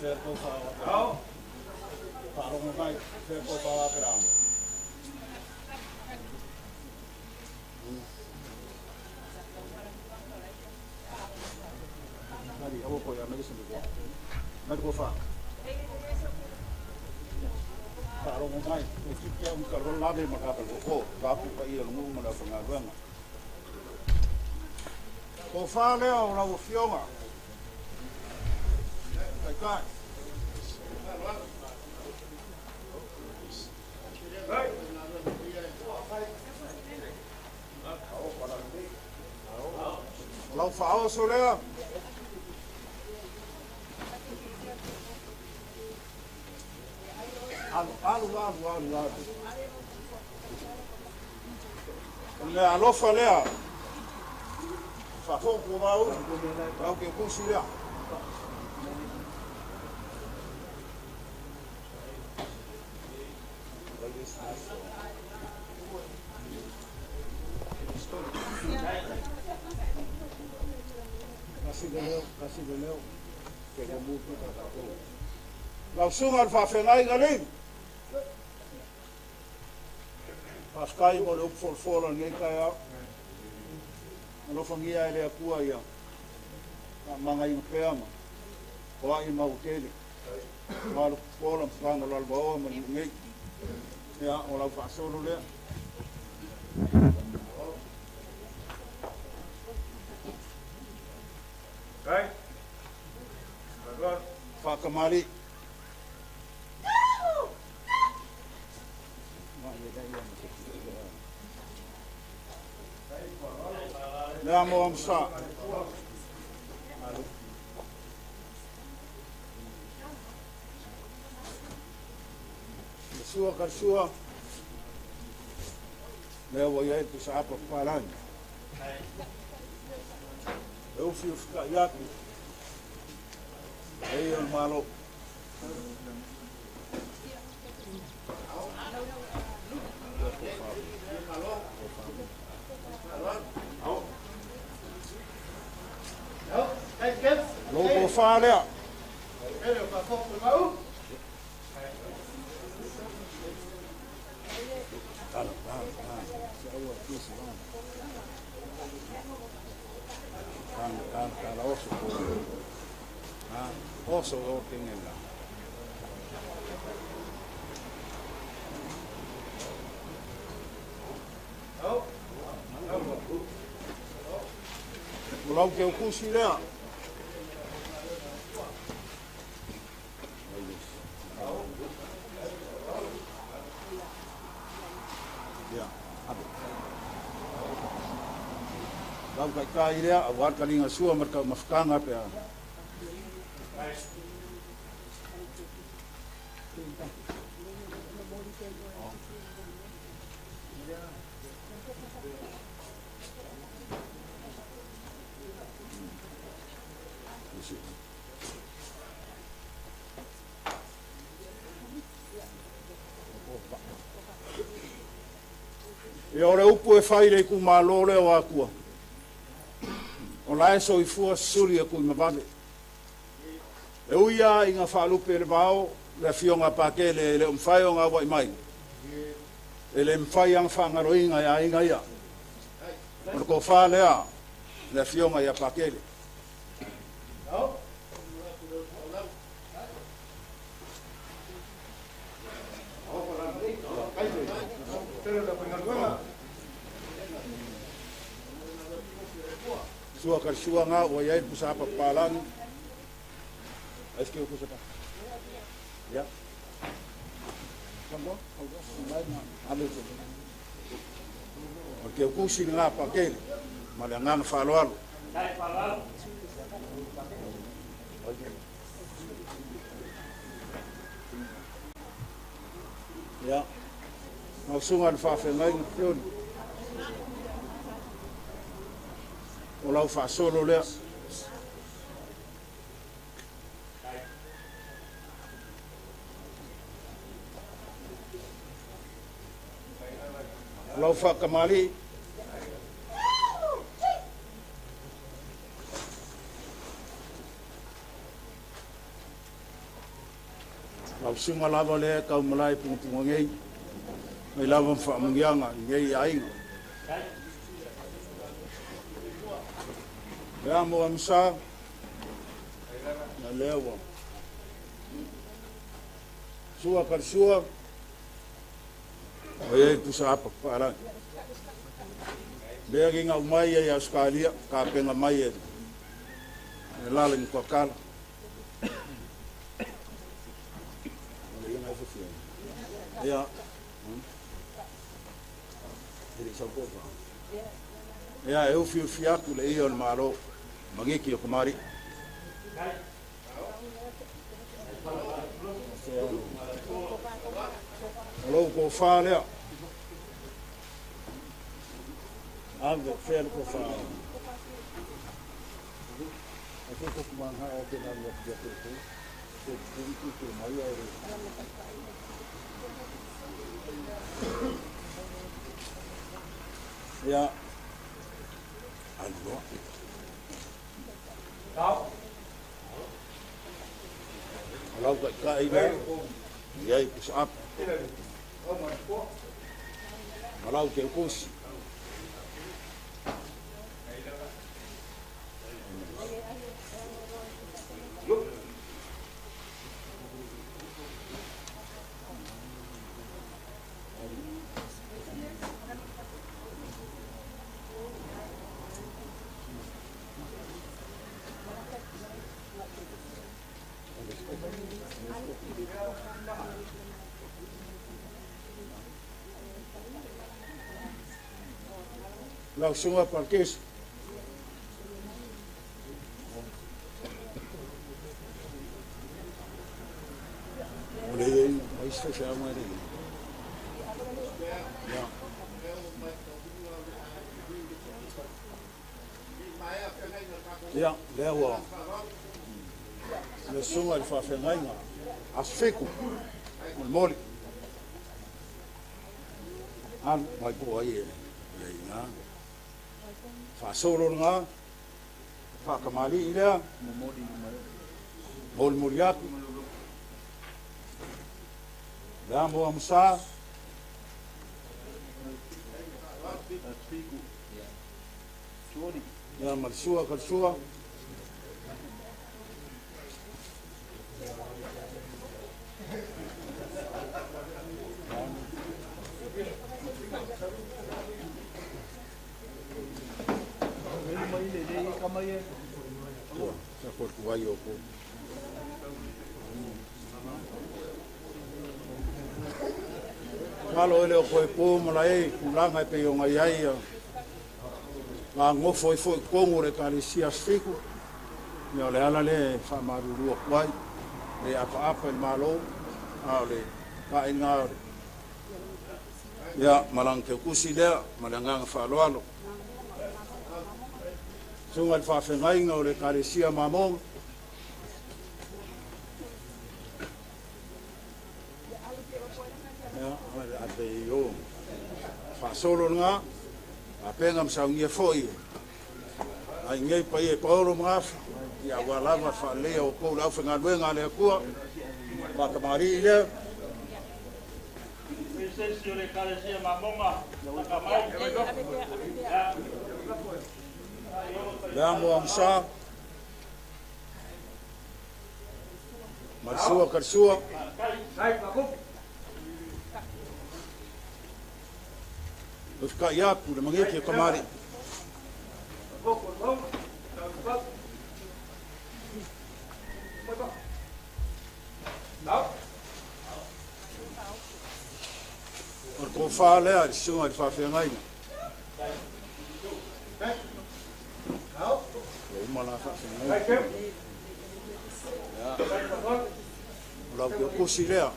Certo fa. Ao. Paro mo vai, certo fa para. Nadi, ako po yan, nag-isip ko. Nag-ufa. Paro mo vai, kaya ang karoon natin makapal ko. Bapo pa iyan mo muna pangagawa. Ufa leo na ufionga. Kai. Hey. Lau fao solea. Alu. Le alofa lea. Faafotu mau, au ke kusi lea. Kasi de leo, que no mucho tratado. La sunga al fafengai galing. Paskai mo le upfolfola ngai kaya. Ano fangia ele akua ia. Mga yung peama. Koa i mautele. Malu pola mpanga lalbaoa maningay. Ya, olau fasolo lea. Okay. Fakamali. Lea mo ang sa. Sua karsua. Lea wo ia Tupu Suafa Puni. Eu fui ficar iaco. Aí eu malo. Logo fala. Ele o Faafotu mau. Täällä oso kengellä. Mulla on kuusi lea. Lau kai lea, awar kalinga sua marka mafkanga pea. E ore upu e whaire ku malore o akua. O lae so i fua suri e ku mawale. E uia inga whaalupe le bao, le fionga pakele, le umwhai o ngā wai mai. E le mwhai ang whangaro inga ia inga ia. O ko whalea, le fionga ia pakele. Sua karsua nga o ia Tupu Suafa Puni. Est-ce que vous savez? Ya. Tambo? Allez. Porque o kusi nga pakele. Malangana falo. Sai falo. Ya. Mau sunga le whawhengai kioni. O lau whaasolo lea. Lau whakamari. Lau sunga lava lea kau malai pungupunga ngei. Mai lava whaamungianga ngei ainga. Lea mua msa. Na lea wa. Sua kar sua. Oye pusa apa para. Lea ginga umai ya Australia. Ka penga mai ya. Laling kwa kala. Ya. Ele só pouco. Ya, eu fui fiaco le ia no malo. Magiki o kumari. Alô, ko fale. Ave fel ko fale. Aku ko kumanga o ke na lo dia ko. Ko mai ai. Ya. Alô. Tao. Alô, ka ina. Ya, push up. Alô, ke kus. Lau sunga parkes. Oleh mais fechar uma ali. Ya, lewa. Le sunga fa fengainga. Asfeku. Moli. An mai po ai. Ya. Fa solo nga fa kamali ila mol muriak da mo amsa ya marsua kalsua por kuwayo ko malo ele ko po malai kulanga pe yo ngai ai nga ngofo fo ko ngore kalisia fiku yo le ala le fa maruru kwai le apa el malo ale ka inga ya malang ke kusida malanga fa loalo sungal fa fengai nga ole kalisia mamong ya ate yo fa solo nga apengam sa ngie foi ai ngai pa e paulo maf ya wala ma fa le o ko la fa ngalwe ngale ko ba kamari ile Sesio le kalisia mamonga kamai ya mo amsa marsua karsua Ufka yaku le mangeki kamari Or ko fa le al sunga fa fe ngai mala whawhenga. Lau kia kusi lea.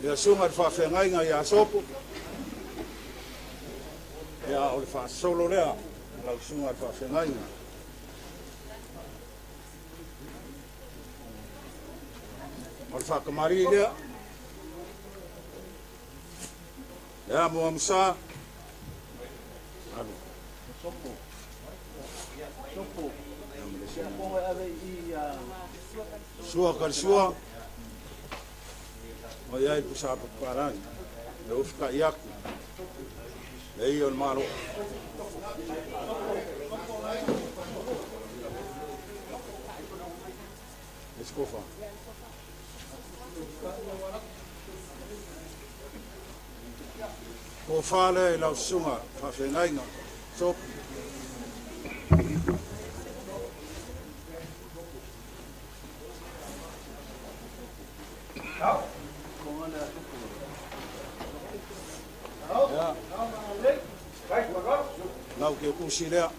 Ia sunga te whawhenga ia sopo. Ia o le whaasolo lea. Lau sunga te whawhenga. O le whakamari lea. Ia mua musa. Alu. Sopo. Sopo. Sopo ave i Sua kar sua. O iai pusa paparani. Le ufika iaku. Le i o le malo. Eskofa. Ko fale i lau sunga. Whawhengainga. Sopo. Lau ke kusi lea.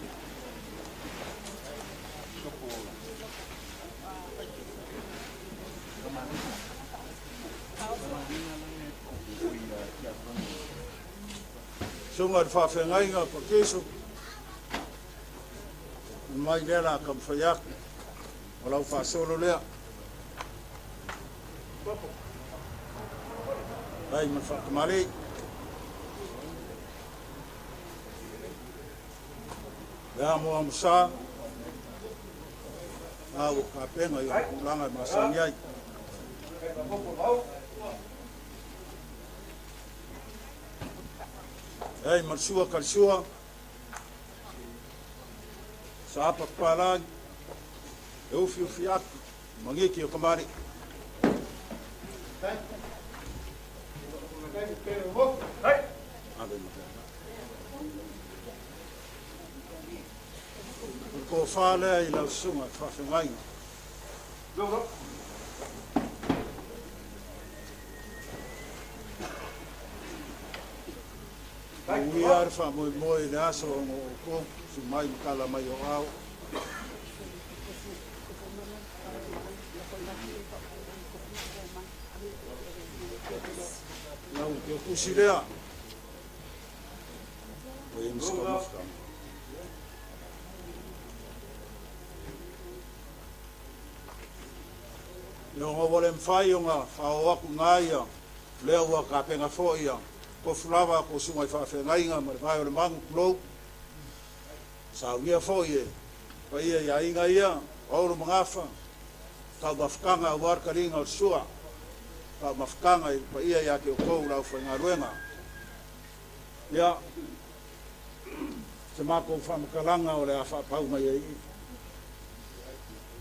Sunga te whawhengainga pa keso. Mai lea la kam whaiaku. O lau whaasolo lea. Ai man whakamari. Lea mua musa. Au ka penga i o langa masangi ai. Ai man sua kal sua. Sa apa kpalagi. E ufi ufi aku. Mangiki o kamari. Ko fale i lau sunga whawhengainga. Ui ar wha moi moi le aso o ngō ko, su mai mkala mai o au. Lau ke o kusi lea. O e mska mafka. Nō ngā wale mwhai o ngā whaoaku ngā ia, lea ua ka penga fo ia, ko fulawa ko sunga i whawhengainga, ma le whai o le mangu kulou, sa ungia fo ia, pa ia inga ia, auro mangafa, kau mafkanga o warkaringa o sua, kau mafkanga i pa ia ke o kou lau whainga ruenga. Ia, se mako whamakalanga o le a whapaunga ia i,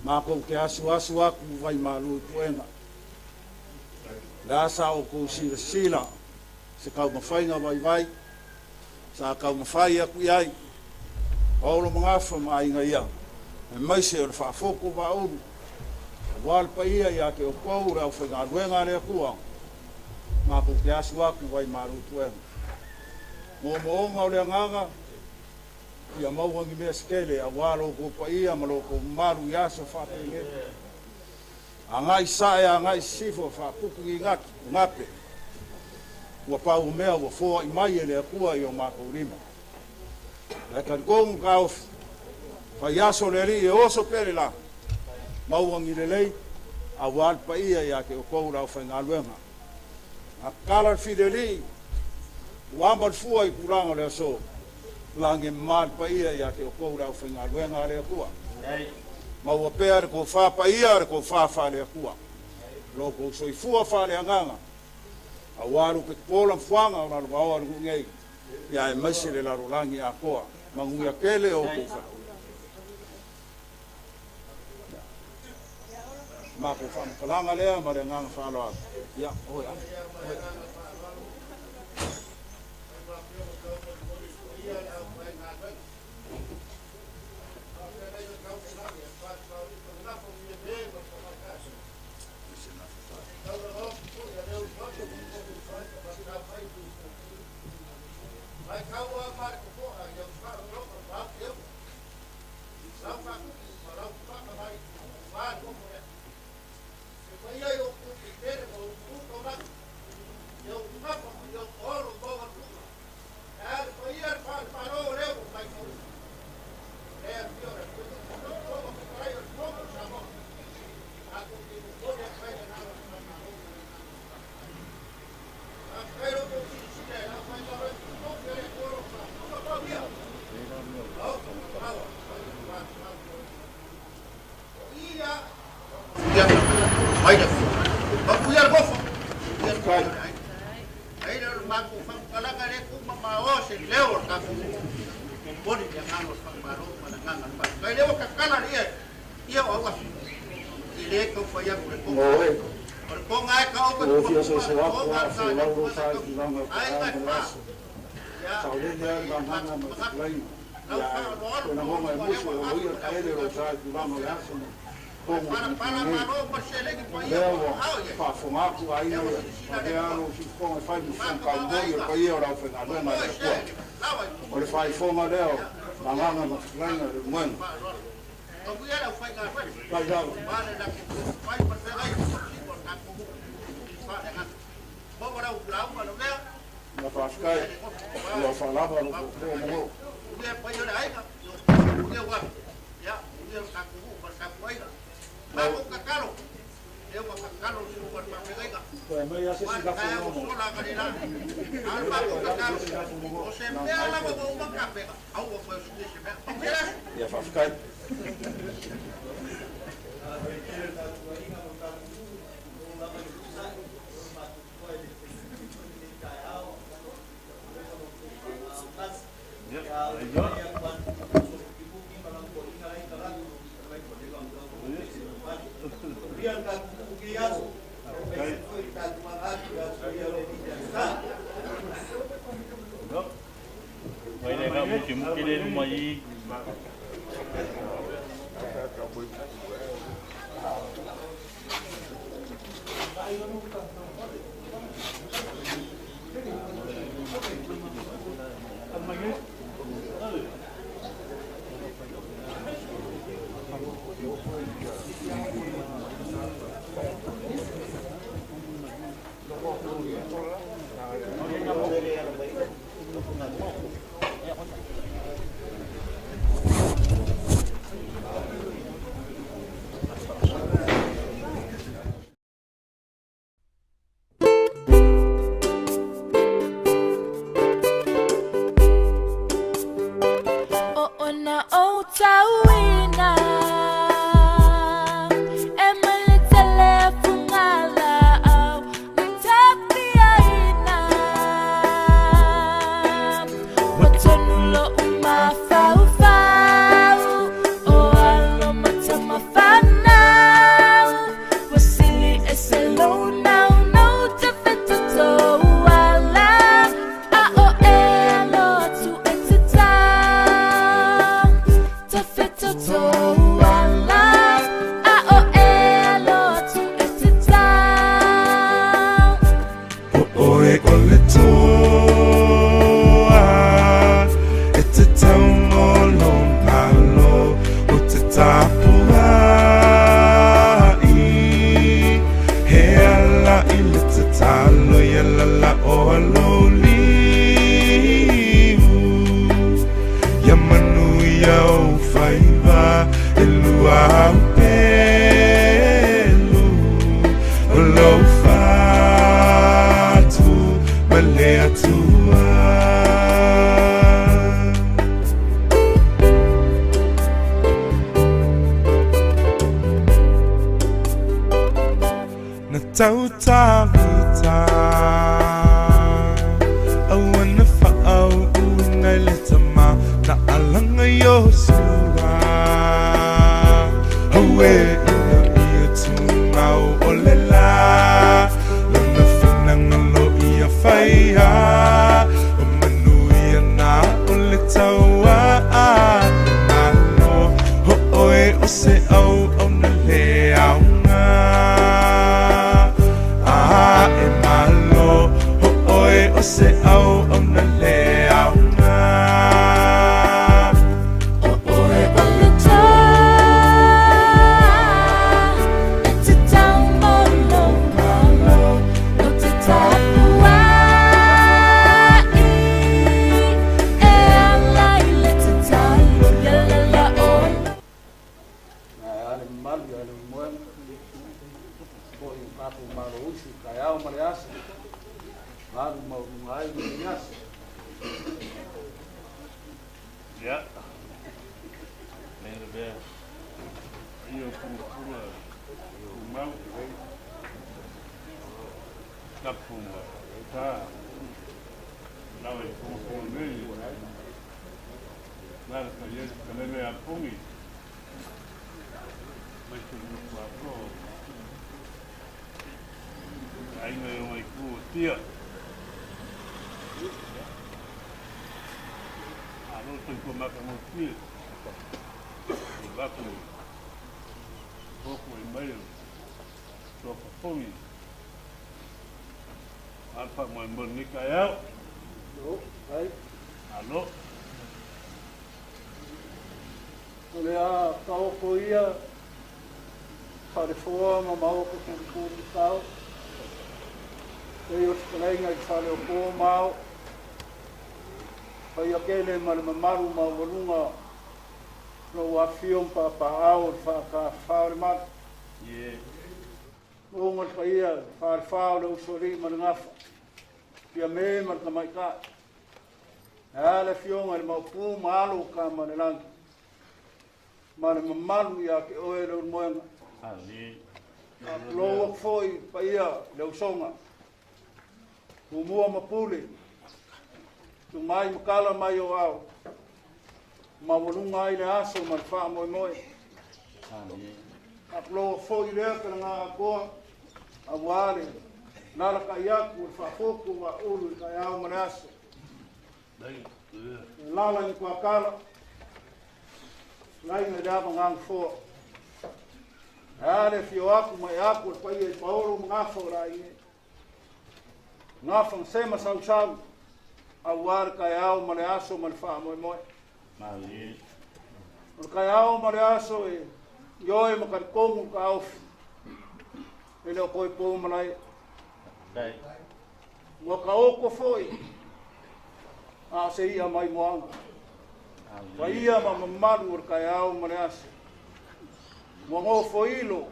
mako ke asu aku vai malu tuenga. La sa o ko sila se kau mawhainga vai sa kau mawhai aku iai. Paulo mangafa mai inga ia. E mai se o le Faafotu wa uru. Wal pa ia ke o kou rau whainga ruenga rea kua. Mako ke asu aku vai malu tuenga. Moonga o le nganga. Ia mauangi mea skele a walo ko pa ia malo ko maru yasa whapenge. A ngai sae a ngai sifo whapuku i ngape. Ua pau mea ua fōa i mai ele a kua i o mako rima. E kan kongu ka ofi. Whai aso le ri e oso pere la. Mauangi le lei a wal pa ia ke o kou rau whainga luenga. A kala fideli wambal fua i kuranga le aso. Lange mal pa ia ke o kou rau whainga luenga rea kua. Maua pea re ko whapa ia re ko whawha rea kua. Loko soi fua wha rea nganga. A waru pe pola mwhanga o raro wawa rungu ngei. Ia e maise le laro langi a koa. Manguia kele o kufa. Mako whamakalanga lea ma rea nganga whaloa. Ia, oia. Aí eu mago fala que com uma osse leu tá com bodi de ngano fangaro mana nganga pa. Aí leu ka kala ia ia o assim. Ele que foi a por com. Por ngai ka o ko. O fio so se wa ko fa la ro fa ki la ma. Aí vai fa. Sa le ya la ma na ma lai. Ya na mo mai mo so o ia ka ele ro sa ki la ma ya so. Para parou para chegar que foi eu para fumar com aí eu não se for faz um caldo eu para ir ao final não mais olha faz fuma dela na manga na franga do mano vai já vai para aí na pascai eu falava no como Aku kakalo, eu kakalo super papelega. Mas já se dá para o sola galera. Alba kakalo. Você me ala com uma capega. Algo foi isso que me. Já faz cai. Mungkin dia rumah ini. Nada, ayer también me apumi. Mas tudo Suafa. Aí não é tia. Não tem como macar filho. O gato pouco e meio. Suafa Puni. Alfa mãe bonita é. Alô. Olha, tal coisa para fora, uma mal com tudo e tal. Eu escolhi a fazer o pão mal. Aí aquele maru uma no avião para ao para farmar. Um dia farfar o sorri manaf. Pia me marca mais cá. Ela avião ele mau pão malu camarelang. Mas malu ya que o era o moema. Ali. Logo foi para ia leu songa. O mua mapule. Tu mai makala mai o au. Mawalunga ile aso marfa moi moi. Ali. Logo foi le que nga ko awale. Nala kayaku Faafotu wa ulu kayau manaso. Lala ni kwa kala. Lai me dava ngang fo. Ale fio aku mai aku pa ia Paulo ngafo rai. Ngafo sema sau sau. Awar kayau manaso manfa moi moi. Ali. Kayau manaso e yoi makar kongu ka auf. Ele o koi po manai. Dai. Wa ka oko foi. A se ia mai moanga. Wa ia mamaru ur kayau manaso. Wa ngo foilo.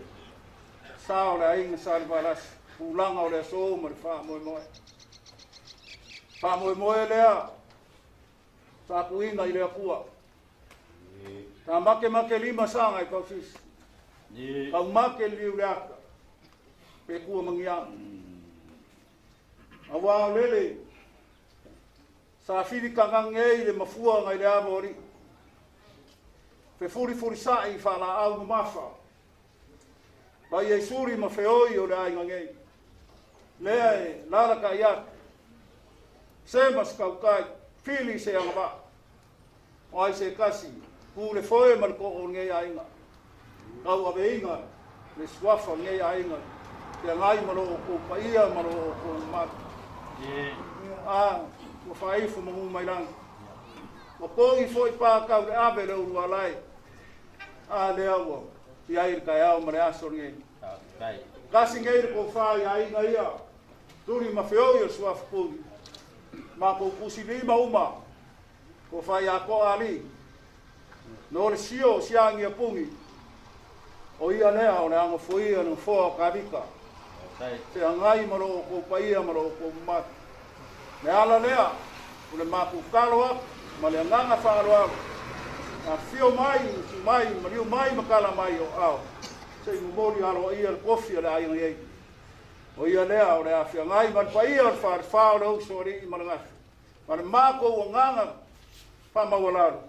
Sao la inga salvaras. Pulanga o le so manfa moi moi. Pa moi moi lea. Ta kuinga ile akua. Ta make lima sanga i kausis. Kau make liuraka. Pe kua mangiang. Awa lele. Sa fili kangang le mafua ngai le amori. Pe furi sai fa la au mafa. Ba ye suri ma feoi o le ai ngai. Le la ka ya. Semas kaukai fili se anga. Ai se kasi. Pule foi man ko ngai ai nga. Kau aveinga le Suafa ngai ai nga. Te ngai maro ko paia maro ko mat. Mo fai fu mo mai lang. Mo pongi foi pa ka le ave le ualai. Le awa. Ia ir ka ia mare aso ngai. Dai. Kasi ngai ko fai ai nga ia. Turi ma feo yo Suafa Puni. Ma ko kusili ma uma. Ko fai a ko ali. No le sio siangi a pungi. O ia lea o le anga fuia no foa kavika. Se angai maro ko paia maro ko mat. Me ala lea o le maku kaloa ma le nganga whaaloa. A fio mai mariu mai makala mai o au. Se mori alo ia le kofi le ai ngai. O ia lea o le a fio ngai man paia o whaar o sori i marangafi. Ma le mako o nganga whamawalaro.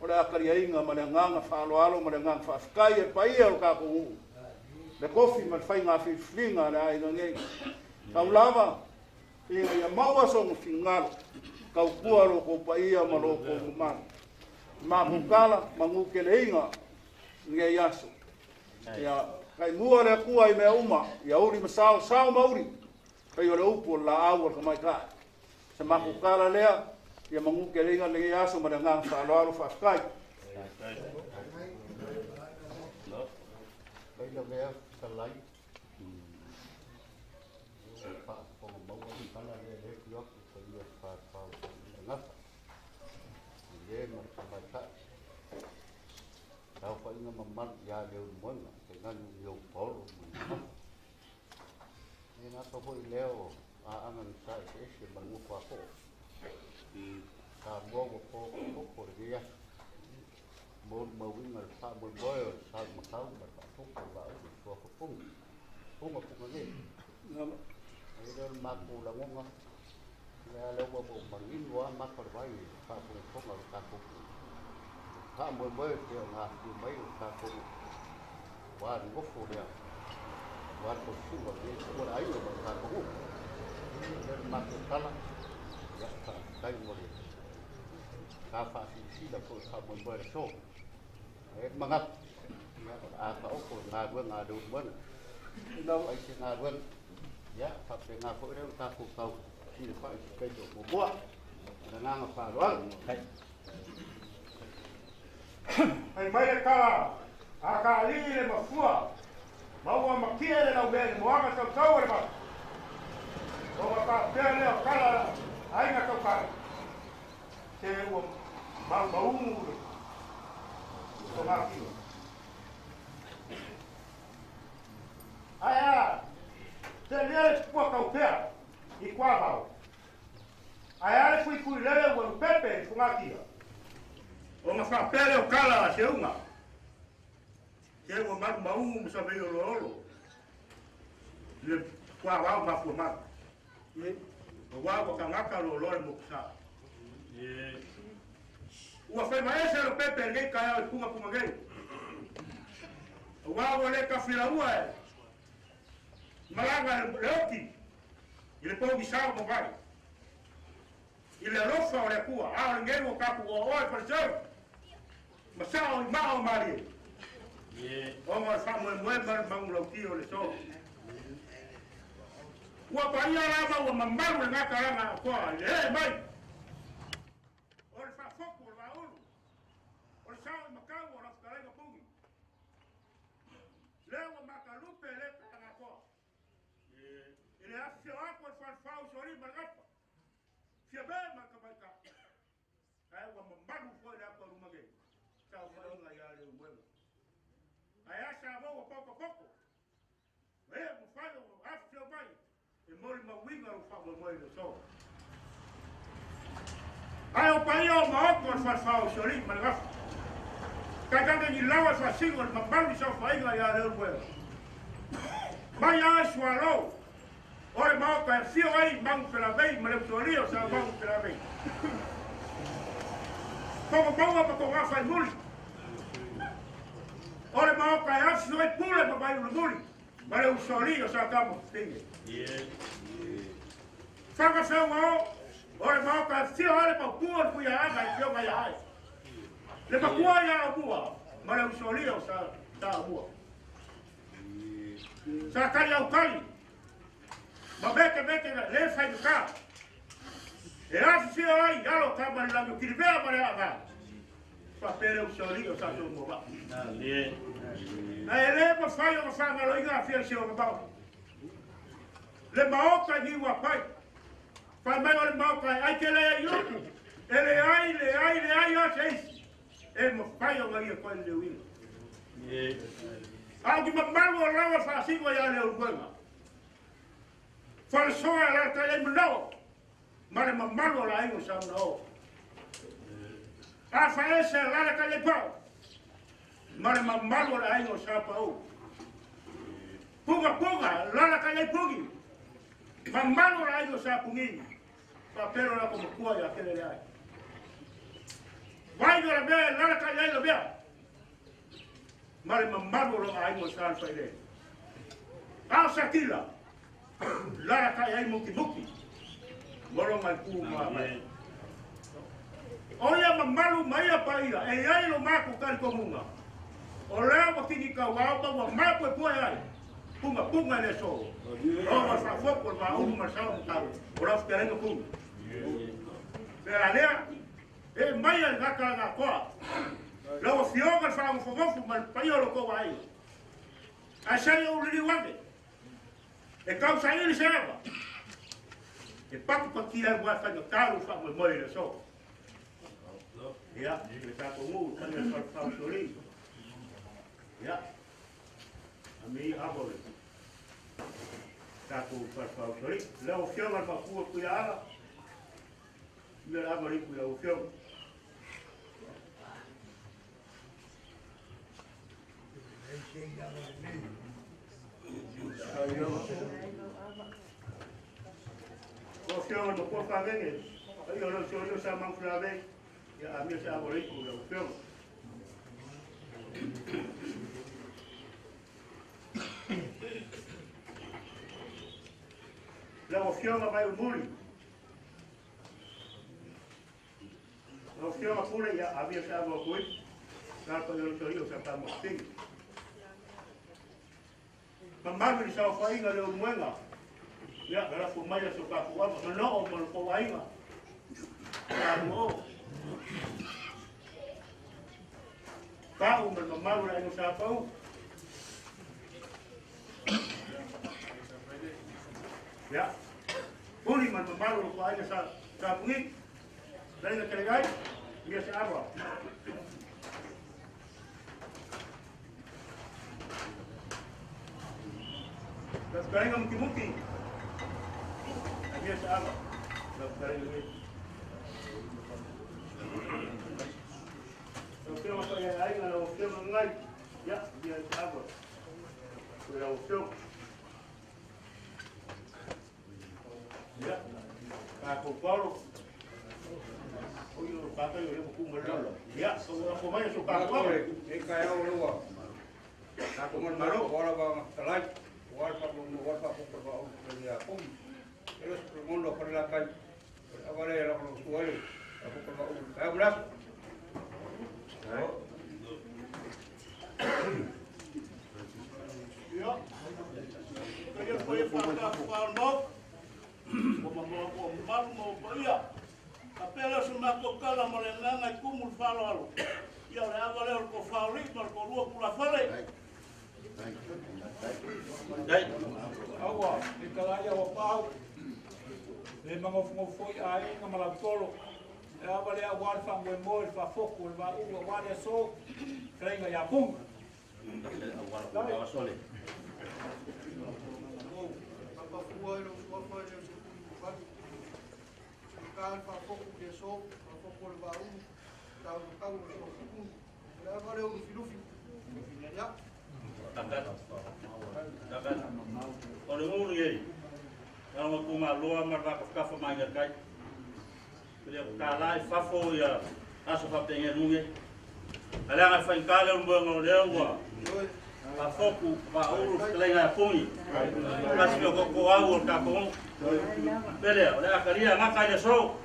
O le akari ainga ma le nganga whaaloalo ma le nganga whaafikai e paia o kako uu. Le kofi ma le whainga whiwhinga le ai ngai. Kau lava, ia maua songo whingalo. Kau kuaro ko paia ma lo ko mumana. Ma mukala, ma nguke le inga, ngai aso. Ia, kai mua le kua i mea uma, ia uri ma sao mauri. Kai o le upo la aua ka mai kai. Se ma kukala lea, ia mangu ke ringa le aso ma nga whaaloaro whaafikai. Bây giờ về ta lấy Phạ có một mẫu thì có là để giót cái việc phà ngắt dễ mà phải cắt đâu phải nhưng mà mắt già đều muốn cái ngăn nhiều phổ nên nó có hơi leo ăn sai cái gì mà mua qua khổ thì ta mua một cô của cái bốn màu với mà pha bốn bôi rồi sao mà sáu mà phúc của vợ thì của phúc mà phúc cái gì đấy mà cụ là ngon ngon là lâu bao mà in quá mắc phải vay pha phúc là ta phúc ha mo mo ke nga ki mai ka ko wa ngo fo dia wa ko su wa ni ko ai lo ka ko ma ko kala ya ka dai mo ni ka fa si da ko ka mo mo so mangat a ka ko nga du bon đâu ai nga bon ya fa pe nga ko re ka ko ka si fa ke do mo bo na nga fa lo ai mai ka a ka li le mafua mau ma kia le na be mo aka tau tau le ba o ka pele o kala ai na ka te o ma mu o ma ki aya te le po ka pe I kwa ba aya le kui le o pepe fu ma ki o ma fa pele o kala se uma ke o mau mo sa ve o lo le kwa wa ma fu ma o wa ko ka ngaka lo mo sa o fa ma ese lo pepe le ka o kuma ngai o wa le ka fila ua malanga leoki ile po bisa mo vai ile rofa o le kua a ngero ka ku o pa se masao mao mari o mo fa mo mo lo ki o le so wa pa ia la ba o mambaru na ka na ko le mai o le Faafotu la ulu o le sao makau o la ka pungi le o makalupe le ka na ko ele afia ako fa sori marapa fia be makamaka ai wa mambaru fo le ko rumage sao fa inga ya le uwema ai asa mo poko mo fa afia bai e mori ma winga o fa mo le so ai o pai o ma ko fa sori marapa kadang ni lawa fa singo mambaru so fa inga ya le uwema mai a swalo oi mau ka fio ai mang pela vei ma le torio sa mang pela vei como pa ko nga fa mul oi mau ka ya fio ai pule pa vai mul ma le torio sa kamo tinge fa fa mo oi mau ka fio ai pa puo ku ya ga fio ga ya le pa kuo ya bua ma le torio sa bua sa ka ya ukali ma bete le fai do ka e afsi ai galo ka ba la ki be ba la fa pere o soli o sa so mo ba le pa fai o fa ngalo inga fi se o ba le ma o ka ni wa pai fa mai o le ma ka ai ke le yo le ai o seis e mo fai o ngai ko le wi a di ma malo la fa si go ya le o goma falsoa la ta le mlo mare mamalo la ingo sa no a fa ese la ka le pa mare mamalo la ingo sa pa o puga la ka le pugi mamalo la ingo sa pungi pa pero la como kuya ya que le ai vai do la be la ka le lo be mare mamalo la ingo sa fa le a sakila lara kai ai muki moro mai ku ma mai oia mamalu mai apa ira e ai lo maku kan komunga o leo mo kini ka wa ba wa ma po ai punga le so o ma fa fo por ma u ma sa ta o ra ska ngo ku pero alea e mai al gaka na ko lo fio ga fa mo fo mal paiolo ko vai a sai o li wande e causa ele serva e papo pa ki ai wa fa no caro fa mo moi le so ya e ta ko mu ta ne fa sori ya a mi abole ta ko fa sori le o fio ma pa ku ya le abole ku o fio o fio no po fa venge io lo so io sa man fra ve ya a mi sa abole ku o fio fiona mai umuri. O fiona pule ia avia sa mo kui. Na pa yo to sa pa mo ting. Mamãe só foi ainda leu moeda. Ya, era por mais so ka kuwa, mas não o mo ko ainda. Ya mo. Pa o mo mamãe era no sapau. Ya. Puni man mamãe ko ainda sa puni. Dari na kalegai, dia sa apa? Sekarang kamu mungkin, dia siapa? Sekarang ini. Okey, masa yang lain kalau okey mengenai, ya dia siapa? Sudah okey. Ya, aku baru. Oh, you kata you yang hukum berlalu. Ya, semua pemain suka apa? Kaya orang aku menmalu orang bang selai. Warpa pukul dia pun terus mundo perlakai awalnya orang orang suai aku kalau saya belas ya kaya foi falando como mal dia apela suma kokala molenganga kumul falo ya ora avale ko favorito ko luo pula fare. Dai. Awa, ikalaya wa pau. Le mango foi ai na malapolo. E avale a warfa ngwe mo fa foku va u wa ya so. Krenga ya pum. Agora va sole. Apa fuero, apa yo kan fa foku de so, fa foku va u. Tau so. La vale o filufi. Ya. Takat. Oleh mulu ye. Kalau aku malu amat aku kafa manja kai. Dia kalai fafo ya. Aso fa pengen nunge. Ala nga fa kala mbongo lewa. Fafoku pa uru klenga puni. Kasi ko au ta ko. Pele, olha karia nga kai so.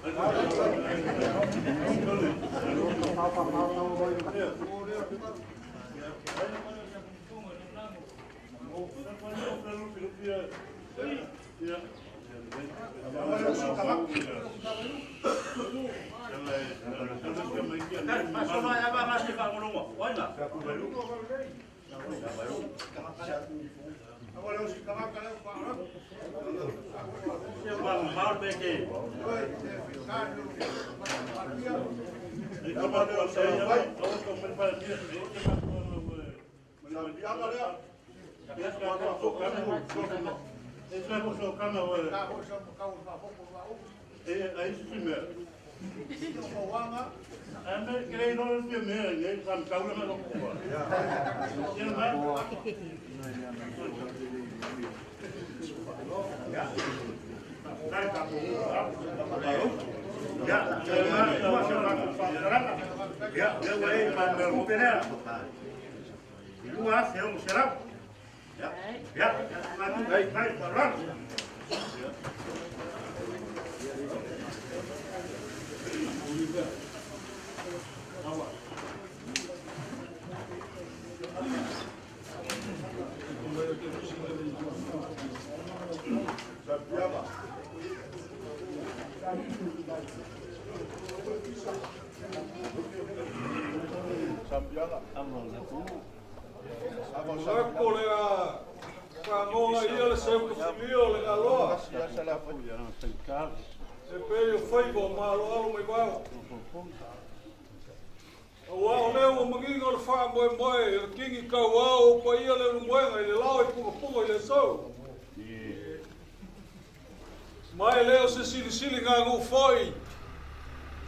Mai leo se sili nga ngu foi.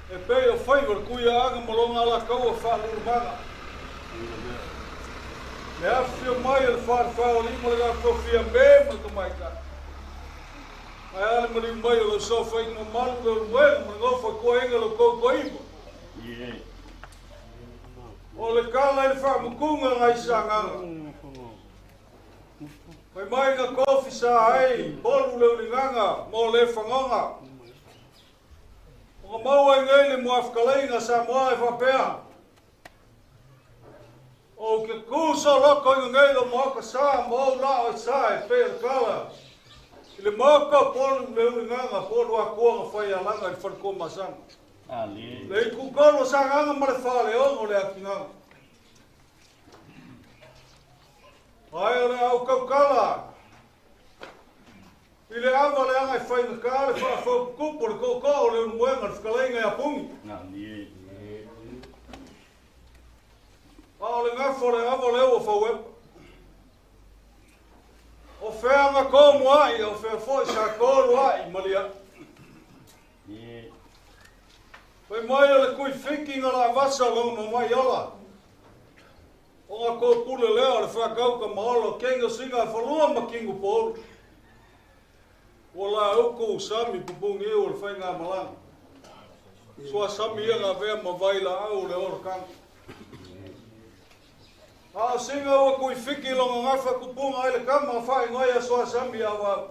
E pe o favor kuia anga malonga la kau fa urbana. Me afio mai el far fa o limo la kofia be mo to mai ka. Ai ale mo lim mai o so fa no mal do bueno, mo no fa ko enga lo ko imo. O le kala el fa mo kunga ngai sanga. Mai mai ngā kofi sa ai, bolu leo ni nganga, mo le whangonga. O ngā maua i ngai le mua whakalainga sa mua e whapea. O ke kūsa loko i ngai le mua ka sa, mo lao i sa e pēr kala. I le mauka bolu leo ni nganga, bolu a kuanga whai alanga i whanko masanga. Le i kukolo sa nganga mare whale ongo le aki nganga. Ai ole au kaukala. I le awa le anga i whainga kāre Faafotu Tupu le koko le unmuenga le whakalainga i apungi. Ao le ngafo le awa le ua whawepa. O whenga kōmu ai, o whenga fwoi sa kōru ai, malia. Pai mai ole kui whikinga la vasa longa mai ala. O ngā kō pule leo le whakauka mahalo kenga singa whalua makingu pōru. O la uku sami pupungi o le whainga malanga. Sua sami ia ngā vea mawaila au le ora kanga. A singa ua kui whiki longa ngafa kupunga ai le kama whai ngoia sua sami awa.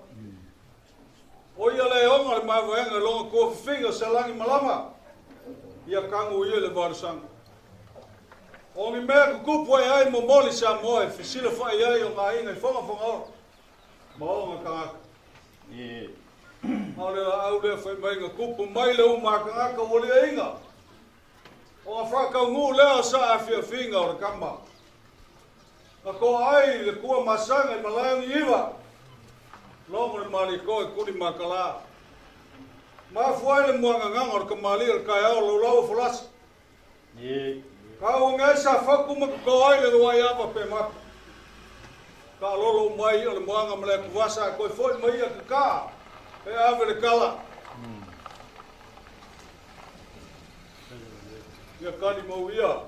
O ia le onga le mawaenga longa kua whiwhinga sa langi malama. Ia kangu ia le varusanga. O ngi mea kukupu ai mo moli sa moe, fisila whai ai o ngā inga i whanga ora. Ma o ngā kangaka. Aole la au lea whai mai ngā kupu mai le uma kangaka o lea inga. O ngā whakau ngu lea sa a fia whinga o le kama. Ka ko ai le kua masanga i malayangi iwa. Longo le mali koe kuri makala. Ma fuai le muanga nganga o le kamali le kai au lau lau fulasa. Ka o ngai sa whaku maka ko ai le ruai apa pe maka. Ka lolo mai o le muanga male kuwasa koe foi mai a kaka. Pe ave le kala. Ia kani mauia.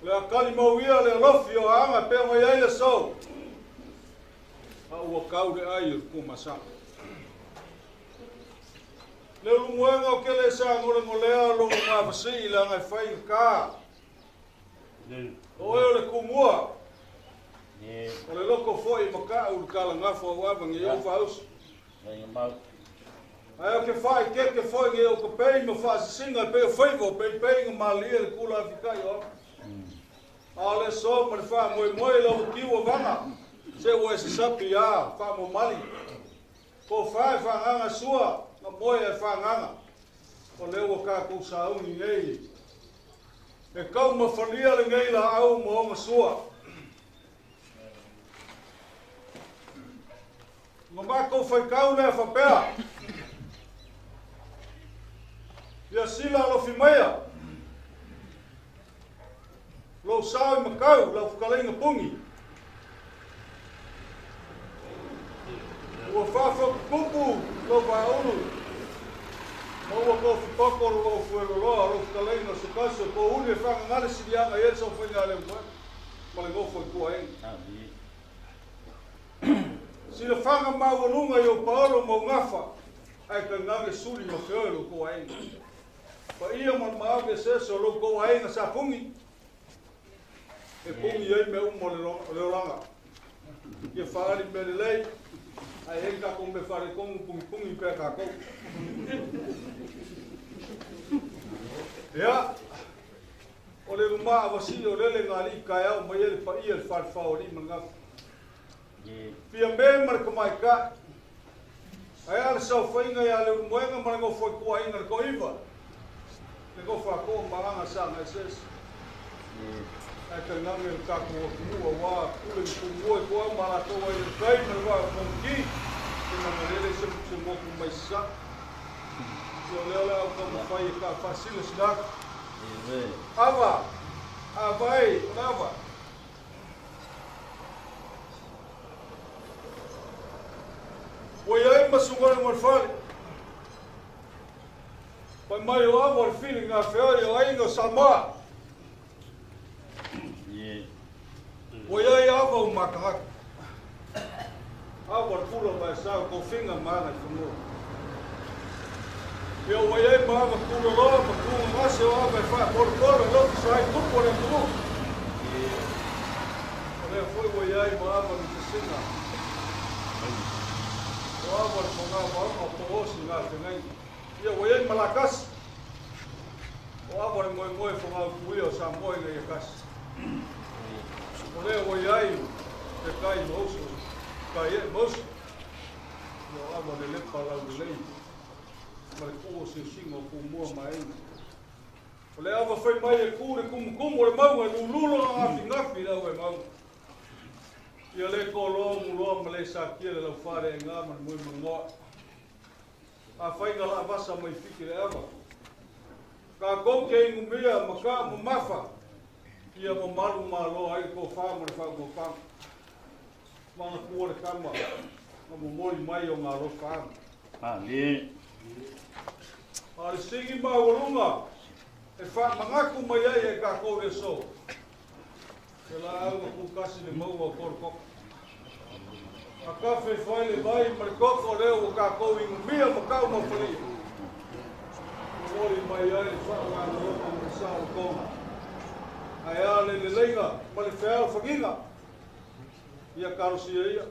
Le kani mauia le lofi o anga pe mai ai le sau. A ua kau le ai o kumasanga. Le lumuenga o kele sa ngolea longo ngā pasi i la ngai whai kā. O eo le kumua. O le loko fwoi maka u kala ngafo o awangi o whausi. Ai o ke whai ke fwoi nge o ka pei ma whaasisinga pe o whaivo pei ngā malia le kula afikai o. A le so ma le wha moe lau kiwa vanga. Se ua e se sapi a wha mo mali. Ko whai whanganga sua. Na moe e whanganga. O leo o kā kūsa au ni ngei. E kau ma whalia le ngei la au mo onga sua. Ngā mako whai kau lea whapea. Ia sila lo whimea. Lo sao i makau, lau whakalenga pungi. Ua Faafotu Tupu, lo vaulu. Ua ko whipakoro lo fueroloa, lo whakalenga sukaso, ko uni e whanga ngare sirianga e so whainga le mua. Male ngofo i kua enga. Sila whanga mauanunga i o paolo mau ngafa, ai ka ngange suri ma whioero kua enga. Pa ia man maawe seso lo kua enga sa pungi. E pungi ei me umo le oranga. Ia whaari me le lei. Ai hei kako me whare kongu pungi pēr kako. Ia, o le rumaa wasi o lele ngā li kai au mai ele pa ia le whare whaori ma ngafu. Pia me marika mai ka. Ai ale sau whainga ia le umuenga mara ngō whai kua inga le ko iwa. Le ngō whako maranga sa ngā ses. Ai ka ngange le kako o kumua wā, kule ni kumua i kua mara toa i le kai na wā kongi. Kena marele se moku mai sa. Sio leo au kama whai e ka whasila sinaka. Awa, awai, awa. Oi ai masungore morfale. Pai mai o awa feeling a feori o ai no Samoa. Oi ai awa o makahaka. Awa pula mai sa ko finga mana fumo. Yo oi ai ma pula lo, ma pula mas o awa fa por lo sai tupo le tu. Oleh foi o iai maava ni te singa. O awa le konga maava o poosi ngā whengai. Ia o iai malakas. O awa le moe whanga kuia o sa moe ngai kas. Oleh o iai te kai mausu. Kai e mausu. Ia o awa le lepa lau le lei. Ma le kua se singa o kumua maenga. Oleh awa whai mai e kūre kumukumu o le maunga lululo ngafi ngafi lau e maunga. Ia le koloa muloa ma le sakia le lau whare e ngā man mui mangoa. A whainga la vasa mai whiki le awa. Ka kou ke ingu mea ma ka mo mafa. Ia mo malu ma loa ai ko wha ma le wha ko wha. Mga kua le kama. Ma mo mori mai o ngā lo wha. Ni. A le singi ma walunga. E wha mangaku mai ai e ka kou le so. E la au ku kasi le mau o koroko. A ka whai le vai ma le koko leo o ka kou ingu mea ma kau ma whali. Mori mai ai le wha ngā loko ma sa o kou. Ai ale le leiga ma le whea whakinga. Ia karosia ia.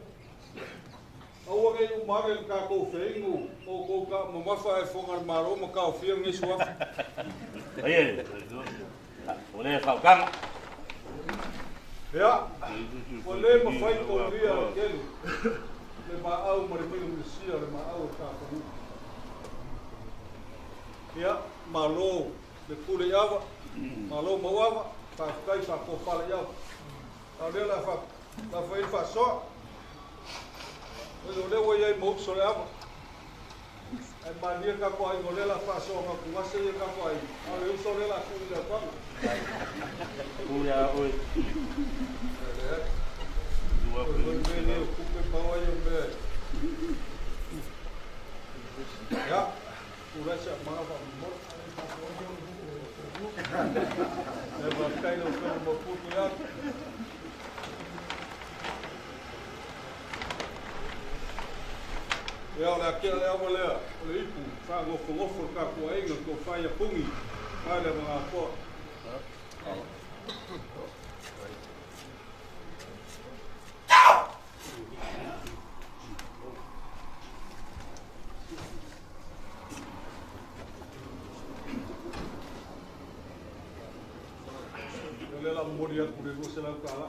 Aua kei umare le ka kou whaingu. O kou ka ma mawha e whonga maro ma kau whia ngi suafa. Ai, oleh whaukanga. Ia, o le ma whai kou ria o kelu. Le ma au ma le mingu le sia le ma au ka whamu. Ia, ma lo le kule awa, ma lo mauawa, whaakai whakofala iau. Au le la whai whasoa. O le wa iai mauso le awa. Ai mania ka ko ai ngolela fa so ma ku wase ka ko ai ai uso le la ku le pa Uya oi. Dua le ku pe pa wa yo be. Ya, ku la sa ma va mo. Le va kai no ko mo ku ya. Ia o le akea le awa lea, o le ipu, wha ngofo ka kua inga ko whaia pungi, mai le mga apoa. Le la mori atu le ruse lau kala.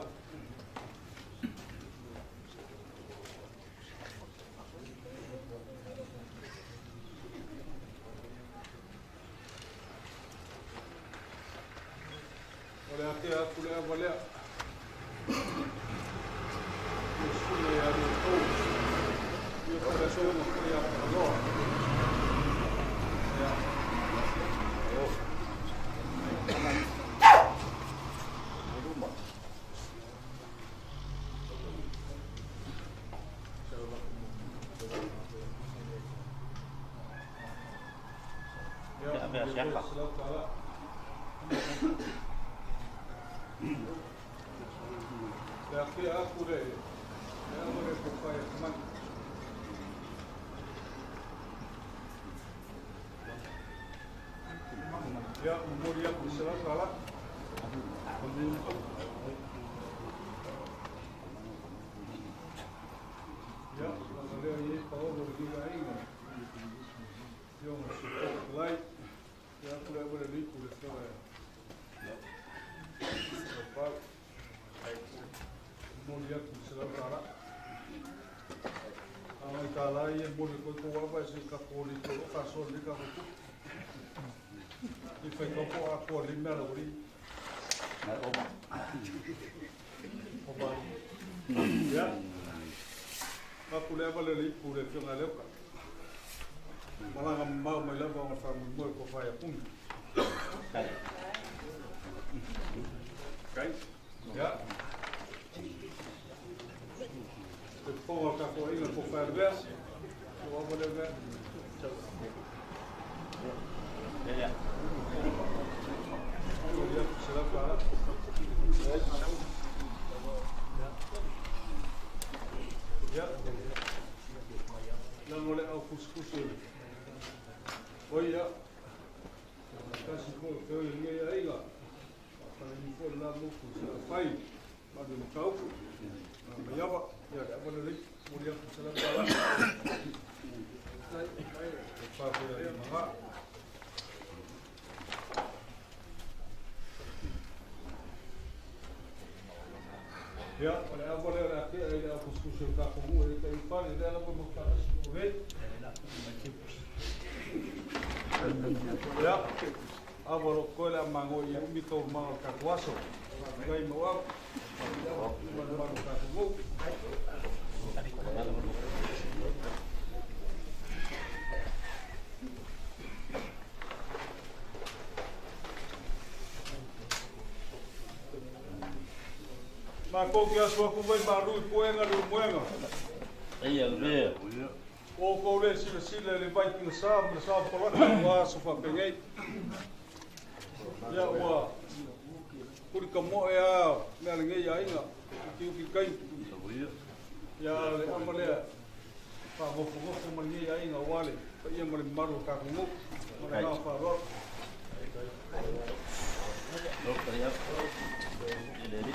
Ate a kule a valea. Escule a de tou. Io começo no kule a paloa. Ya. Oh. Ya, siapa? Le akea aku le amore ko whaia man. Ya, mori aku sera kala. Ya, le ai pa o le diga ainga. Yo no se lai. Ya, aku le amore liku le sera. Mori aku sera kala. Ai kala ia mori ko ko wa se ka ko li ko ka so li ka ko. I fai ko a ko li mera ori. Na oma. Oba. Ya. Ka ku le va le li ku le fiona le ka. Malanga mau mai lava o fa mo ko fa ya pun. Kai. Ya. Voor elkaar voor England voor verder weg. Voor wat er weg. Ja. Ja, zelf daar. Ja. Dan moet ik ook goed doen. Oh ja. Dat is goed. Veel meer England. Van die voor laat nog goed. Fijn. Madu Macau, Mayava, Yavali, Mulia, Salabala, Faafotu Tupu Ya, olha agora aqui ele a construção da comum ele tem fala dela vou mostrar isso ver. Ya, agora cola mango e mito mango cacuaço. Gai moa. Mango cacuaço. Mas qual que é a sua conversa barulho poenga do moenga? Aí é ver. O qual é se ele vai pensar, mas só por lá só para pegar. Ya o por como é a minha linha aí não. Que cai. Ya a mulher. Para vou uma linha aí não vale. Ia me maru cá com o. Mas não parou. Não queria. Ele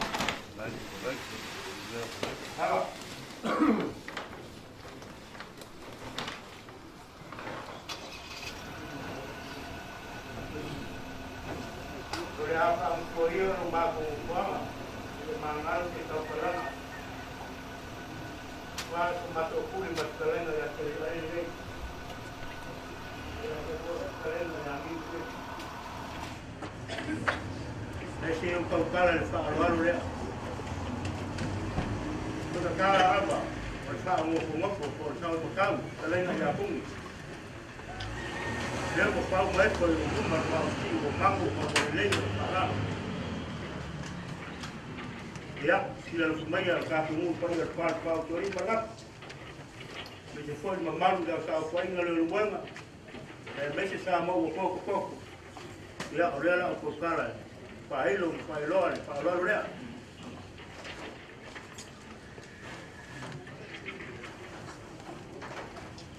Berapa koyo rumah kumpul, mangal kita pelan. Wah, masuk puli berkeliling ya keliling. Ya berkeliling yang itu. Nasi yang kau kalah di Faafotu dia. Kita kalah apa? Bersama ngomong-ngomong, bersama berkau, keliling yang pun. Dia berpau baik kalau rumah berpau sih, berpanggu, berkeliling, berpau. Ya, sila lumaya kapungu pada pau tori manak. Bisa foi mamalu da kau foi ngalu luanga. Bisa sama kok. Ya, orela ko kala. Pailo dia.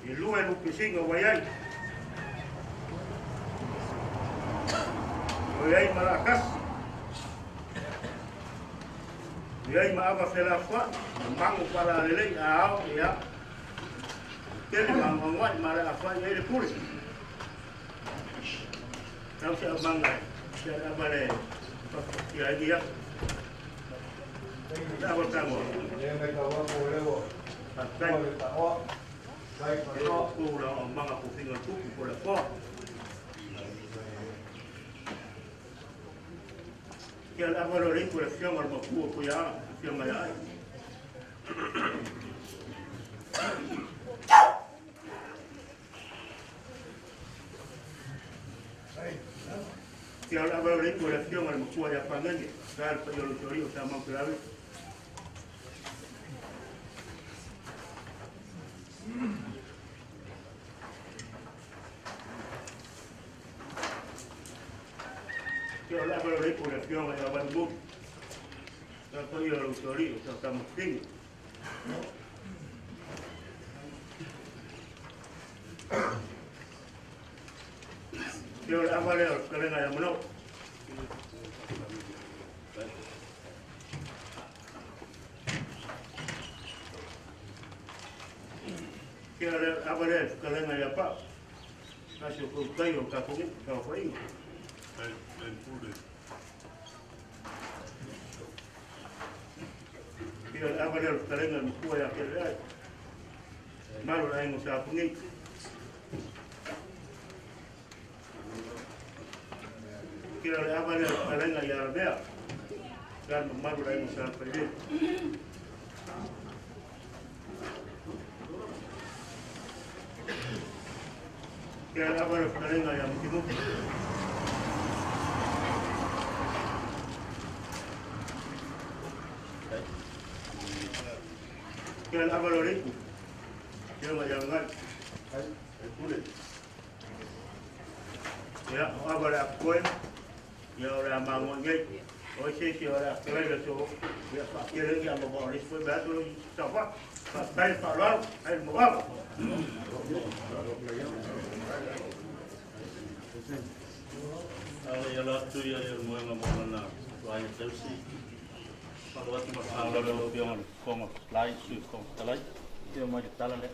Ilu elu pising wayai. Wayai Marakas. Wayai maaba felafa, mangu para lelei ao ya. Kele mangwai mara afa yele puri. Kau siapa mangga? Siapa balik? Ya dia. Kita bertemu. Dia mereka boleh bo. Pakai tahu. Baik, aku lah orang aku tinggal tupu pada kau. Kalau apa orang itu siang orang aku ya siang ayah. Kalau apa orang itu siang orang aku ya panggil ni. Kalau perlu curi sama pelawat. Kalau apa orang itu siang orang bantu. Kalau perlu curi sama king. Kalau apa orang sekarang ayam menok. Kalau apa orang sekarang ayam apa? Kasih kau kayu kakung kau kayu. Kalau apa orang sekarang ayam kuah yang kerja. Malu ayam usaha pungi. Kalau apa orang sekarang ayam dia. Dan malu ayam usaha kerja. Kalau apa orang sekarang ayam timu. Kalau apa orang itu. Dia macam kan, boleh. Ya, apa orang kau, ya orang mangun gay, si orang kau tu, dia pakai lagi yang bawa risiko betul, siapa? Pakai parau, hay muam. Kalau ya lah tu ya yang mau ngomong nak, tuanya tersi. Kalau pion kong lai su kong talai pion mai tala le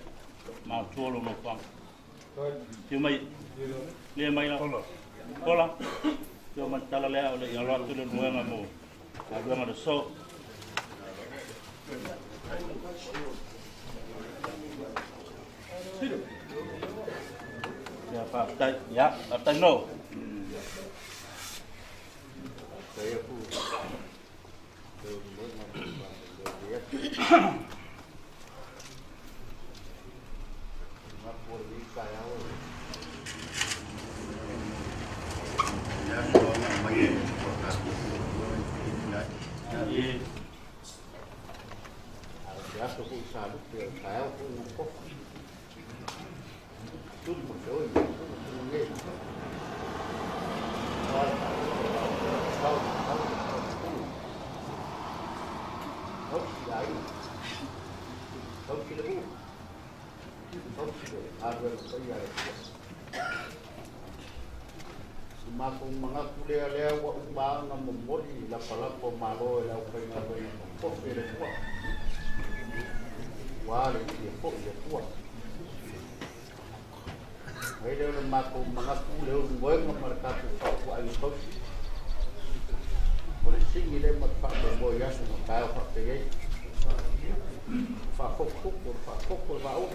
mau tuolo no pang pion mai le mai la kola pion mai tala le ole yang lo tu le nuanga mo agua ma so ya pa tai ya tai no saya pun Makung mga kulea-lea wa ubang na mamodi la pala po malo la upay nga ba yung po pero po wala siya po ya po ay daw na makung mga kulea uwag na markato pa po ay po polising nila magpapaboya sa mga tao papigay Faafotu bau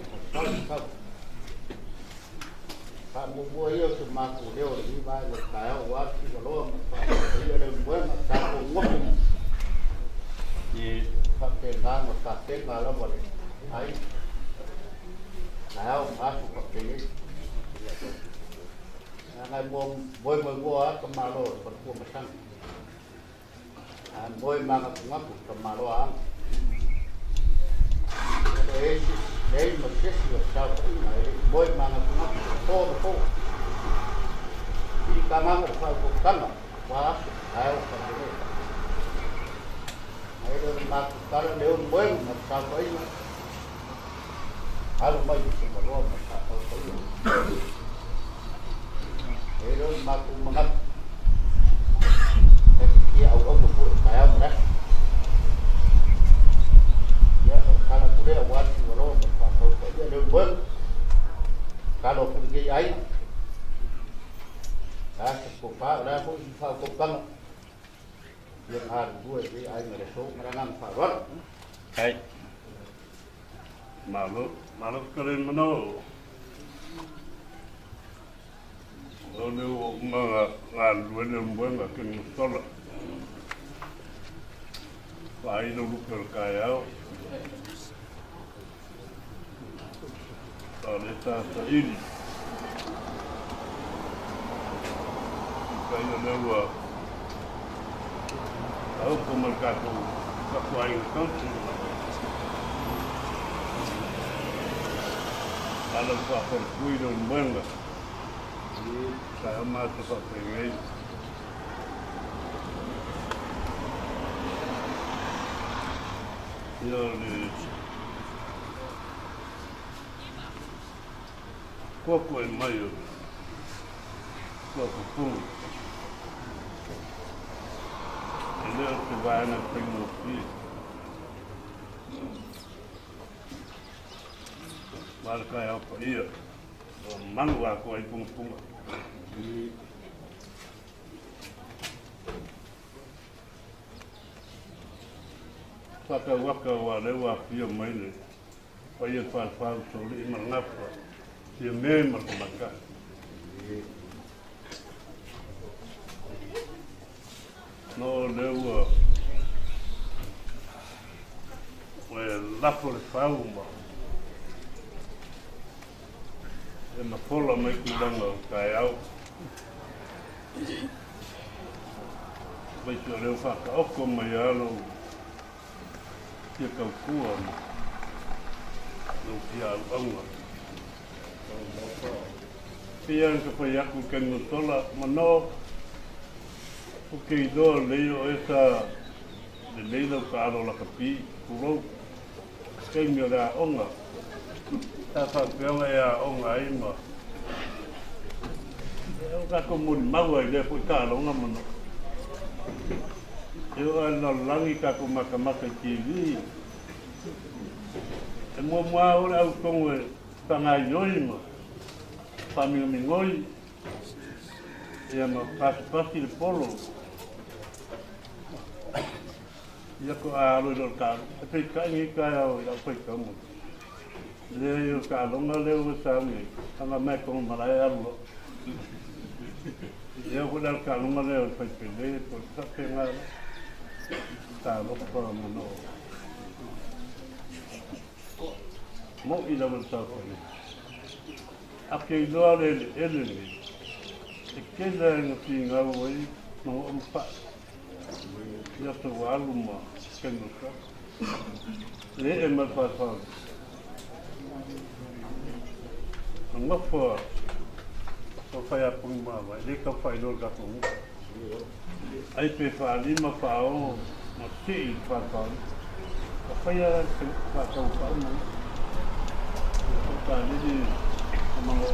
kamu buaya semaku dia lebih baik kaya waktu kalau dia ada buat tak ngomong di kapten kalau boleh ai kaya masuk kapten ngai boy kemalo berku mesang boy maka ngaku kemalo ang đấy mà chết được sao cũng này bôi mà nó khô đi cà mau phải cũng căng à quá hay không phải đấy đấy mà ta nếu bôi mà sao vậy hay là mấy cái mà lo mà sao phải đấy đó mà cũng mà ngắt cái kia ông cũng phải không đấy kalau sudah awal walau berpakau saja lembut kalau pergi air dah sepupa dah pun fakukang yang hari dua ini air meresok meranang farwat hai malu kalian mana lalu mengaluan lembut makin mustahil Pai dulu berkaya, ada ini, kaya lewa, tahu pemerkatu kapuai kantor, alam pakar kuidon bangga, saya mati pakai ini. Coco em maio, Suafa Puni. Ele é o que vai na tecnologia. Marca é o país. O mangua com a pum. Waka walewa pia maile paya Faafotu le mangapa pia me maka no lewa we la por fauma e na pola mai kudanga kaiau vai to le faka oko mai alo kau kuam, lupian angwa. Pian kepayaku kan mutola mano, do leo esa de leo karo la kapi kuro, kemio da onga, tapa pianga ya onga ima. Eu ka komun mawa ile putalo nga mano. Eu ana langi ka ko makamaka TV. E mua ora au kongo e tangai yoima. Pami mingoi. Ia ma pasi le polo. Ia ko a alo do ka. E pe kai ka au ia pe kamo. Le yo ka longa le o sami. Anga me ko malai alo. Ia ko dal ka longa le o pe le to sa penga. Ta lo ko mo. Mo i la volta ko. Ake doa le ele. E kenda nga pinga wai no ompa. Ya to aluma kendo ka. Le e ma fa fa. Nga fa. So fa ya pung ma wa le ka fa no ka ko. Ai pe fa lima fa o ma si fa fa. Fa ya fa ka fa mo. Ka ni mango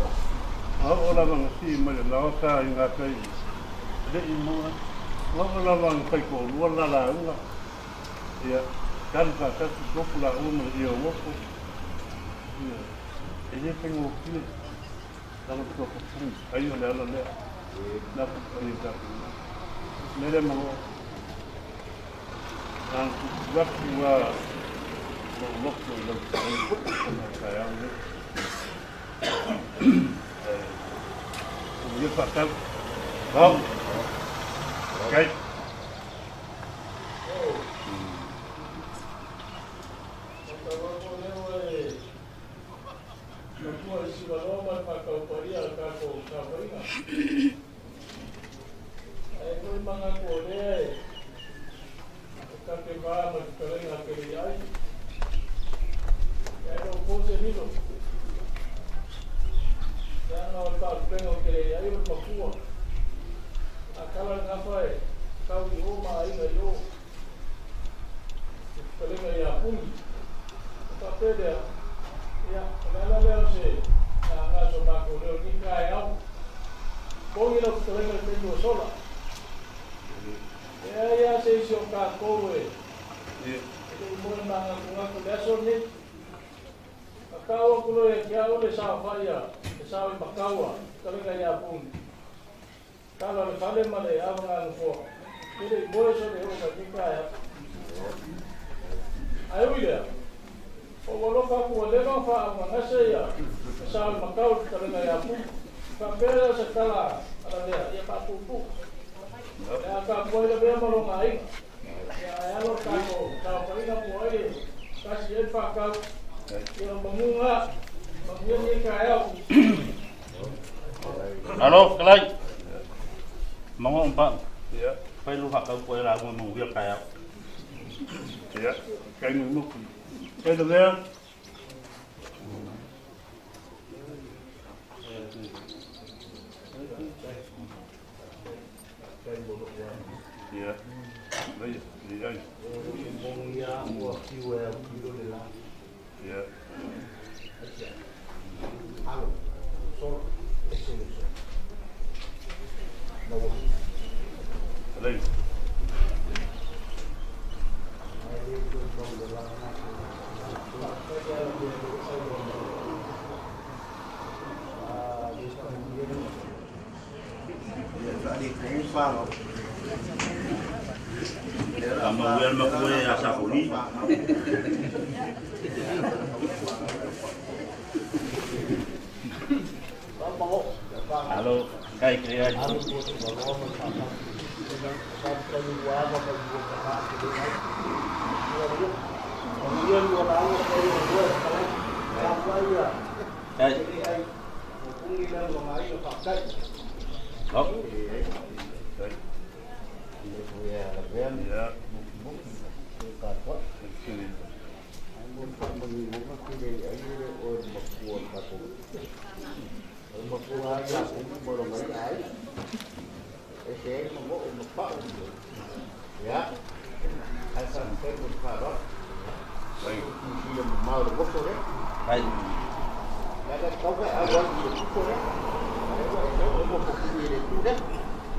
ora bang si ma la ka inga kai le imo ora bang kai ko wala la nga ya kan ka ko pula uno io mo ko ya ele tengo que la lo ko fun ayo le la na ko ayo ka me le mo kan wa lo ko lo ka ya Dia pakai, oh, okay. Halo, kelai. Mau umpak. Ya. Pai lu hak kau kau lagu mau biar kaya. Ya. Kain nu. Kain tu dia. Ya. Baik, dia. Ya. Halo. Lain. Kamu yang makmur asa puni. Halo, kai kaya.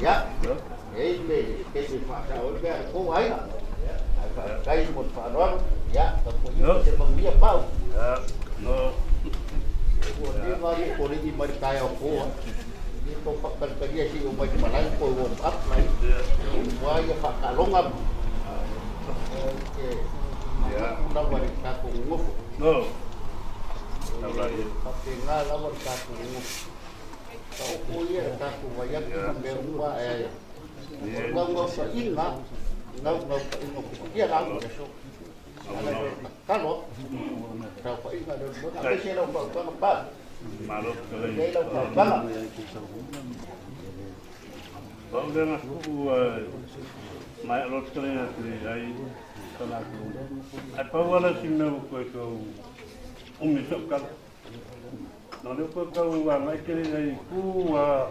Ya, Masa oleh aku aja. Kai một phản đoán, dạ, tập của những cái bằng nghĩa bao. Dạ, nó. Đi vào đi, cô đi mà cái ở phố, đi tôi phát cần cái gì thì ông mà lấy cô gồm ấp này, qua cái phát cả lông âm. Dạ, đâu mà cả cùng ngốc. No. Đâu là gì? Phát tiền ra là một cả cùng ngốc. Tao cô ấy cả cùng vài cái đều qua ấy. Ngốc phải ít mà. Ngốc kia lắm rồi số. Cá lỗ. Sao phải mà được nó cái xe đâu có ba. Mà lúc Đây đâu có ba. Vâng đây là khu mày lót cái này thì ai cái là khu. Ai bảo là xin đâu coi câu ông mình sắp cắt. Nó nếu có câu vàng ấy cái này khu và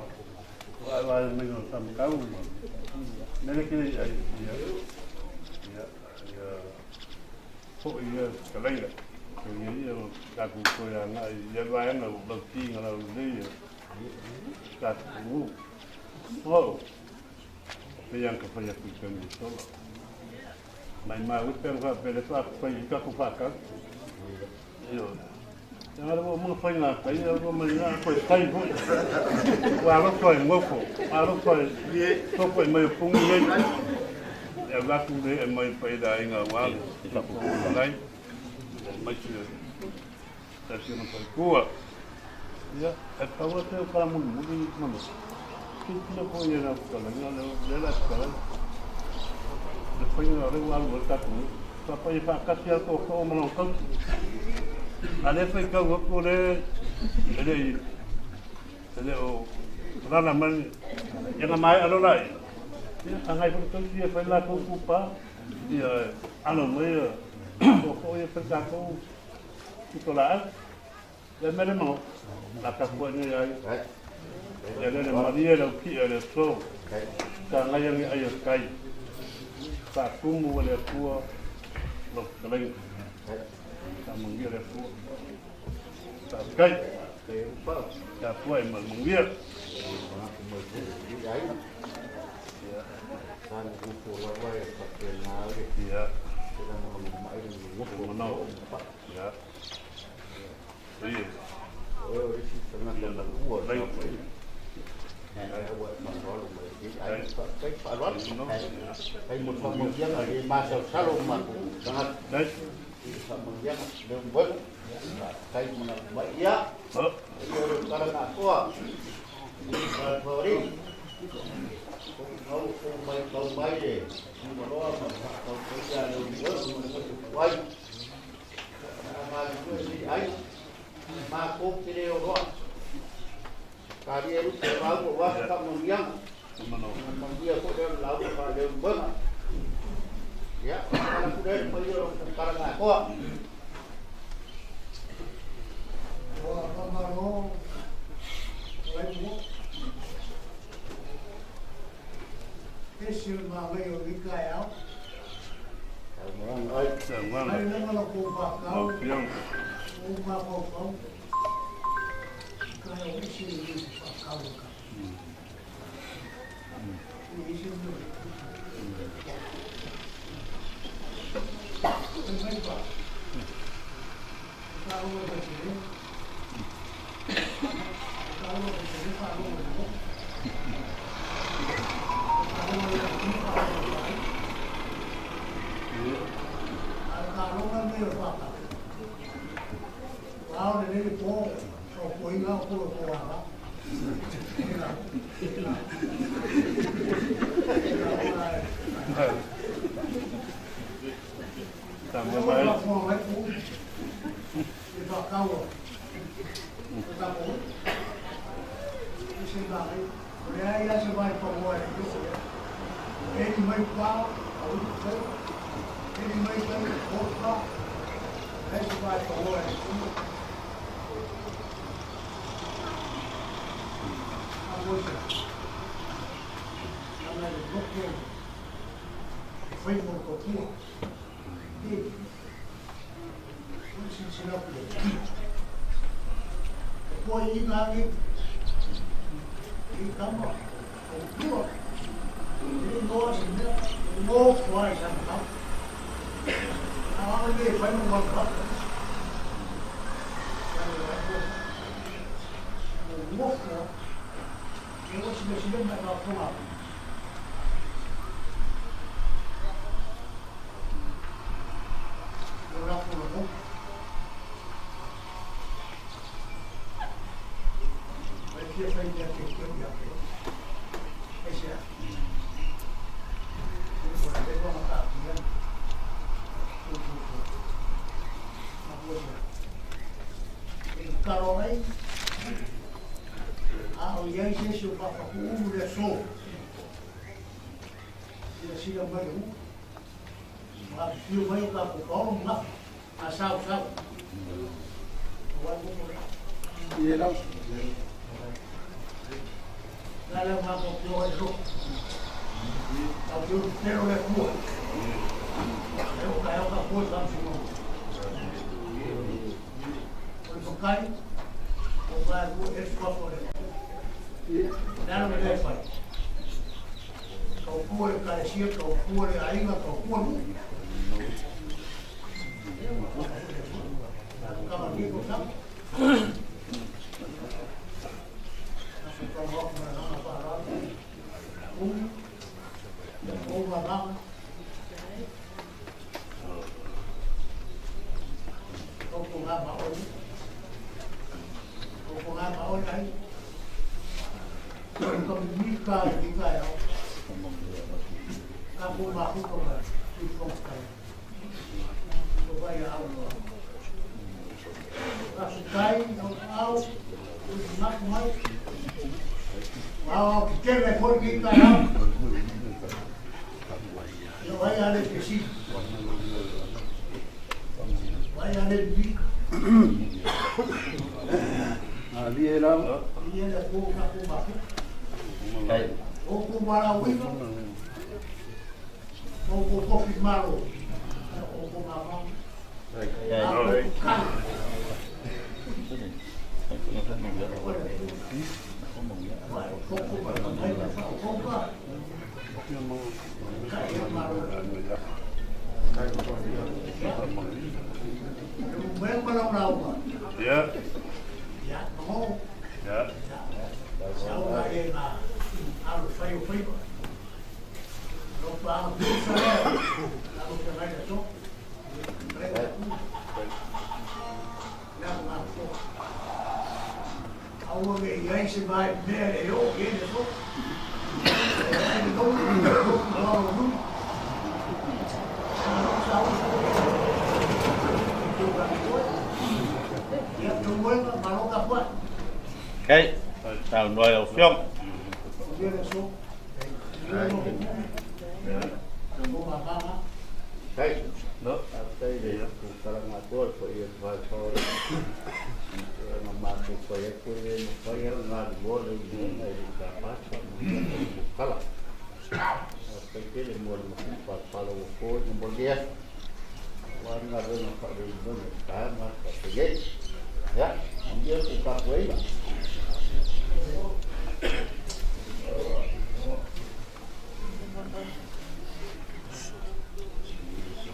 mình còn tầm câu. Nên cái này hội cái này rồi nghĩ cả cuộc đời là ngày giờ vài năm đầu tiên là đi cả ngủ oh bây giờ có phải chụp cái gì số mày mà ước tưởng là về là phải các công việc các rồi nhưng mà muốn phải là phải mình là phải thay đổi và nó phải ngốc khổ nó phải mày cũng như vậy em đã cũng để em mày phải đại ngờ quá tập này mấy chuyện ta chỉ nó phải cua ya em tao sẽ para một cái mà cái nó có gì đâu còn nó để là cái nó phải nó để vào một cái cũng ta phải phát cái gì đó có mà nó không anh phải cái của đấy để ra làm mình yang mai alo lại ang ay pun kasi phải là cô pa thì ano mới cô phải ra cô tôi là để mấy đứa mà là các bạn như vậy để nên mà đi đâu khi ở đâu cả ngày yang ai cái cả cũng mua được cua lộc cái này cả mừng gì được cua cả cái cả quay mà mừng gì Kan buku lawai pakai nari ya kita mau main buku menau ya iya oh isi tengah dalam buat baik buat masalah cái phải lót cái một phần một giấc là đi ba sáu sáu luôn mà sangat đấy phần một giấc đường vững cái mà bảy giá rồi kalau nak tua đi không bay đi nhưng mà đó không có ra đường vớt mình quay mà đi ấy mà cốp cái điều đó cả đi lúc chơi báo của bác các mong nhang mong dia có đem lão và đường vớt ya kalau sudah bây giờ sekarang aku cái sự mà bây giờ đi cài áo, ơi, hay nó là cụ bạc cao, cụ bạc không, cái sự đi bạc cao cả, cái sự đi, cái mấy bạc, cao hơn cái gì, cao hơn cái gì cao hơn cái gì. Wow, ini po, so poin lah po apa? Tambah baik. Kita kau, kita po. Ini baik. Dia ia sebaik pembuat itu. Ini baik kau, ini baik kau. Đây là bài của người năm nay được lúc kia với một cổ kia đi xin lỗi quay ý ngã đi cắm vào cổ kia ngô ngoài sản phẩm nó đi phải một con khóc ngô nữa nếu có xin mà nó không học nó không học vậy thì phải nhận được cái việc cái gì kalau ay yang saya suka aku udah so sila baru sila baru aku kau nak asal iya lah kalau mau keluar so aku terus lepas eu caio com a força lá no final. Quando cai, o vai esse copo ali. Não me leva. O cuore carecia, o cuore ainda, o cuore. Acaba aqui com o uma dama. Cô Nga bảo đấy không biết ca thì cái đâu các cô bà cũng không phải không phải cô phải áo các cái áo mắc máy áo cái này phối cái nào nó phải là cái gì phải là cái gì Dia lah. Dia dah aku baku. Aku malah wih. Aku kopi malu. Aku mama. Aku kan. Ya. Ya, mau. Ya. Sao lại là ăn phải phải. Lúc vào lúc sau là lúc này là tốt. Ông người ấy sẽ bài mẹ để yếu kia là tốt. Không đúng. Sao? Okay, tao nói đầu phiông. Hey, no, đây để chúng ta làm tốt phải phải thôi. Mà chúng phải phải làm tốt lên này cả phát triển cả là. Cái này muốn mà cũng phải follow code một dia. Quan là rồi phải được cả mà phải dễ. Ya, dia buka kuih.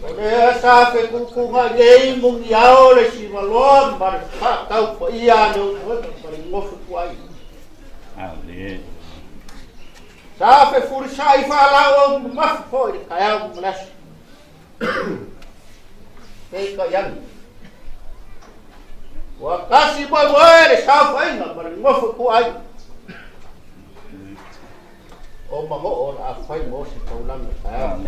Oleh sa ke kuku ngai mung yao le si malon bar sa tau po ia do bar ngof kuai. Ali. Sa fe fur sai fa la o maf foi kaya mlas. Kei ka yang. Wakasi boy sa fa ina bar ngof kuai. O ma mo on a fai mo si paulang kaya.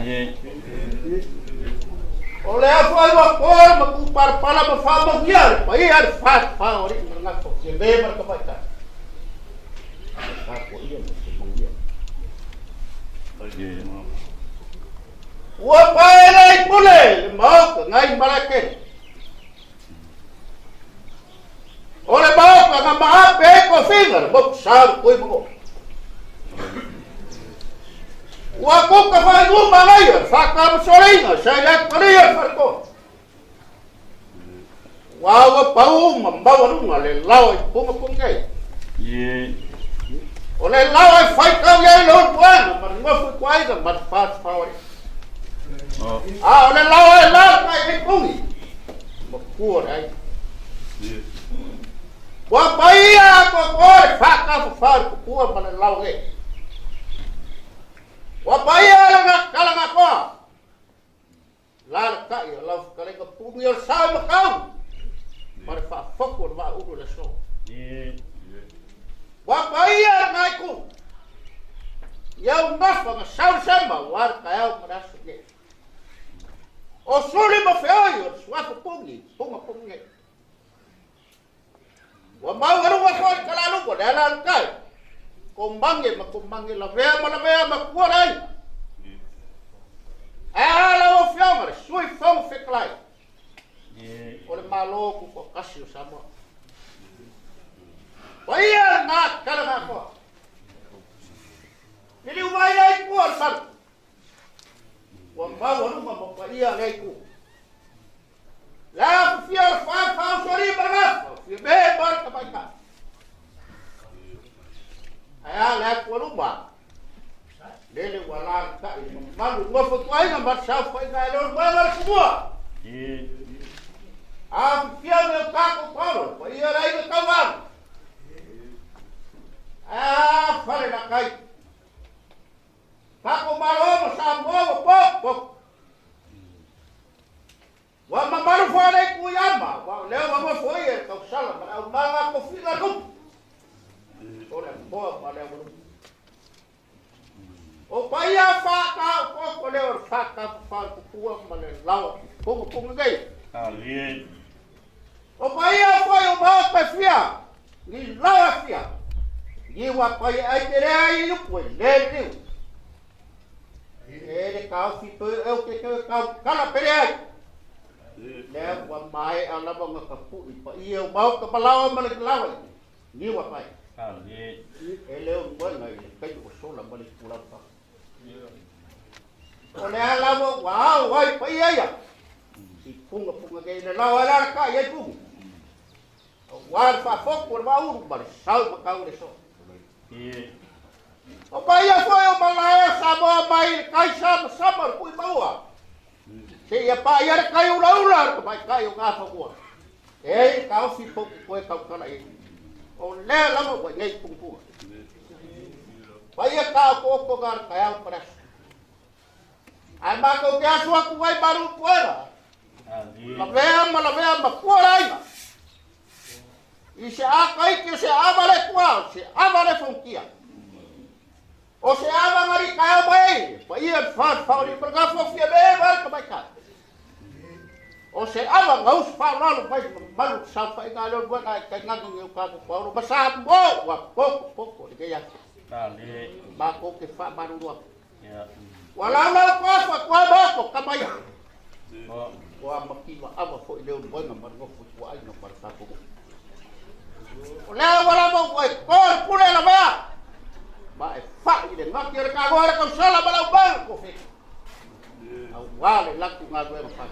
Oleh apa yang kau mengupar pala berfaham biar, bayar fat favorit mengaku lebih berkebaikan. Aku ini mesti mengiak. Apa yang boleh mau ngai malaket. Oleh mau dengan maaf eko finger, boksar kau mengo. Waku kafai rumah layar, fakam sorenya, saya kalian farko. Wawa pau membawa rumah lelawai pungkai. Oleh lawai fight kau yang lawan buan, ngofu kwai ka mat fat power ole la kai kungi mo kuo dai wa baia ko faka far kuo mana lau ge wa baia la kala ko la ka yo la kale ko pumi yo sa ma ka para fa foco va uno le so wa baia ngai ku eu nafa ma sa samba war ka eu para su ge o sole ma feio Suafa Puni punga wa mau garu wa ko kala lu ko dala kai kombange la vea ma ko rai ala o fiamar sui fam feklai o le malo ko kasio sama wa ia na kala na ko ni vai ai ko sar wa mau garu ma pa ia ngai ko la fiar fa sori barga fi be bar ka baika aya la ko lu ba lele wala ka malu ngofu kwai na mat sa kwai ga lo ba semua fiar me ka ko pa ia rai ka kawan fale na kai ka ko malo sa mo pok wa mamaru fare ku yama wa leo mama foi ka sala para o manga ko fila ku ora boa para o paia fa ka ko leo fa ka fa ku mane lawa ko ngai ali o paia foi o ba pa fia ni lawa fia ni wa paia ai tere ai ku le ele ka fi to eu que ka kala pere le wa mai ala ba ka pu pa ia ba ka palawa ma le lawa ni wa pai ali ele o bo na ka ju so la ba le pula pa o le ala wa wa pa ia si punga ke le lawa la ka ia pu wa fa fo por ba uru ba sa ba ka le so o pa ia foi o malaya sa ba mai kai sa ba ku ba se ia pa ia kai ula ko mai kai o nga fa ko ka fi po ko ka la e o le la mo ngai pu pa ia ka ko gar kai al para ai ma ko ke asua ku vai baru puera la vea ma puera ai e se a kai que se avale qua se avale fonkia o se ava mari kai mai pa ia fa ri per ga fo fia be bar ka mai ka o se ava ngaus fa lalo pai malu sa fa ga lo buat ai kai ngang eu ka ko ba sa bo wa po de ya dale ba ko ke fa baru lo ya wala la ko fa ko ba ko ka mai o ma ki wa ava fo le o bo na mar go fu ai no par sa ko o la wala mo ko pure la ba ba e fa i de ngaki re ka go re ko sala ba la ba ko fe wale la ku nga go fa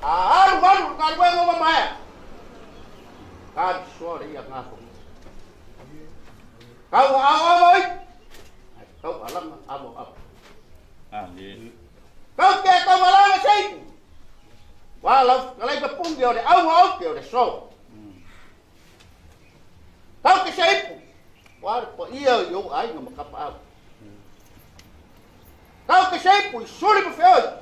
alu ka go go ma ya ka sori ya nga ko ka wa oi ka alam abo ap ali ka ke ka wala sei wala ka ka pung dio de au dio de so ka ke sei wa po ia yo ai no ka pa ka ke sei pu sori bu fe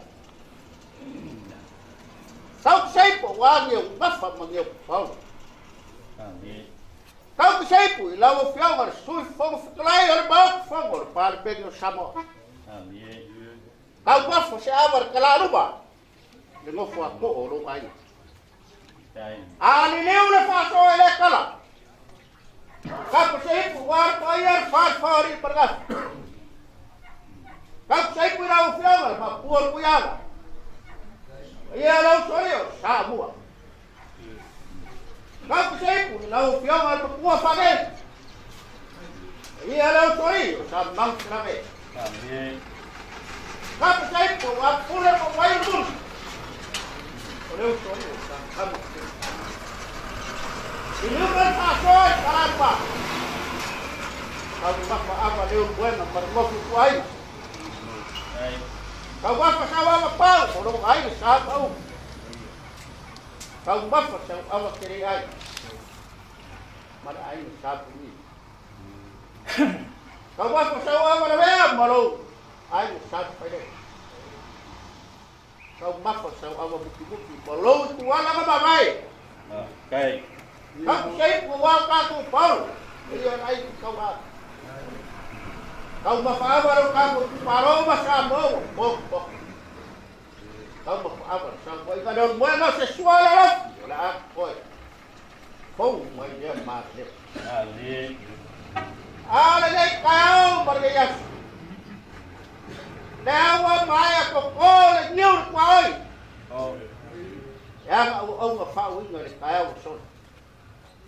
Kau sei po wa nge ngafa ma nge pa. Kau sei po la o fia war sui fo klai or ba fo or par pe no samo. Kau ba fo se avar kala ruba. Le no fo ko o ro ai. Ali le una fa so ele kala. Kau sei po war pa ir fa fori per gas. Kau sei po la o fia war pa por puya. Ia lau soio sa bua. Kau sei pu lau fiong al pua fage. Ia lau soio sa mang krave. Kau sei pu wa pule ko wai ru. Lau soio sa kamu. Ini kan pasoi kalapa. Kau maka apa leu buena para ngofu kuai. Kau apa sawa apa orang ai SAMATAU. Kau apa sawa kiri ai. Mana ai SAMATAU ni. Kau apa sawa apa leu malu ai SAMATAU pai. Kau apa sawa apa bukti malu tuan apa babai. Kai. Kau siap buat kau pau. Iya ai kau apa. Kau mafaabar kamu paro masamo bok. Kau mafaabar sampo ika don bueno sexual lah. Wala koi. Kau mai dia mate. Ali. Ale kau bergayas. Dawa mai ko le niu koi. Oh. Yang ông mafau ngoi kau son.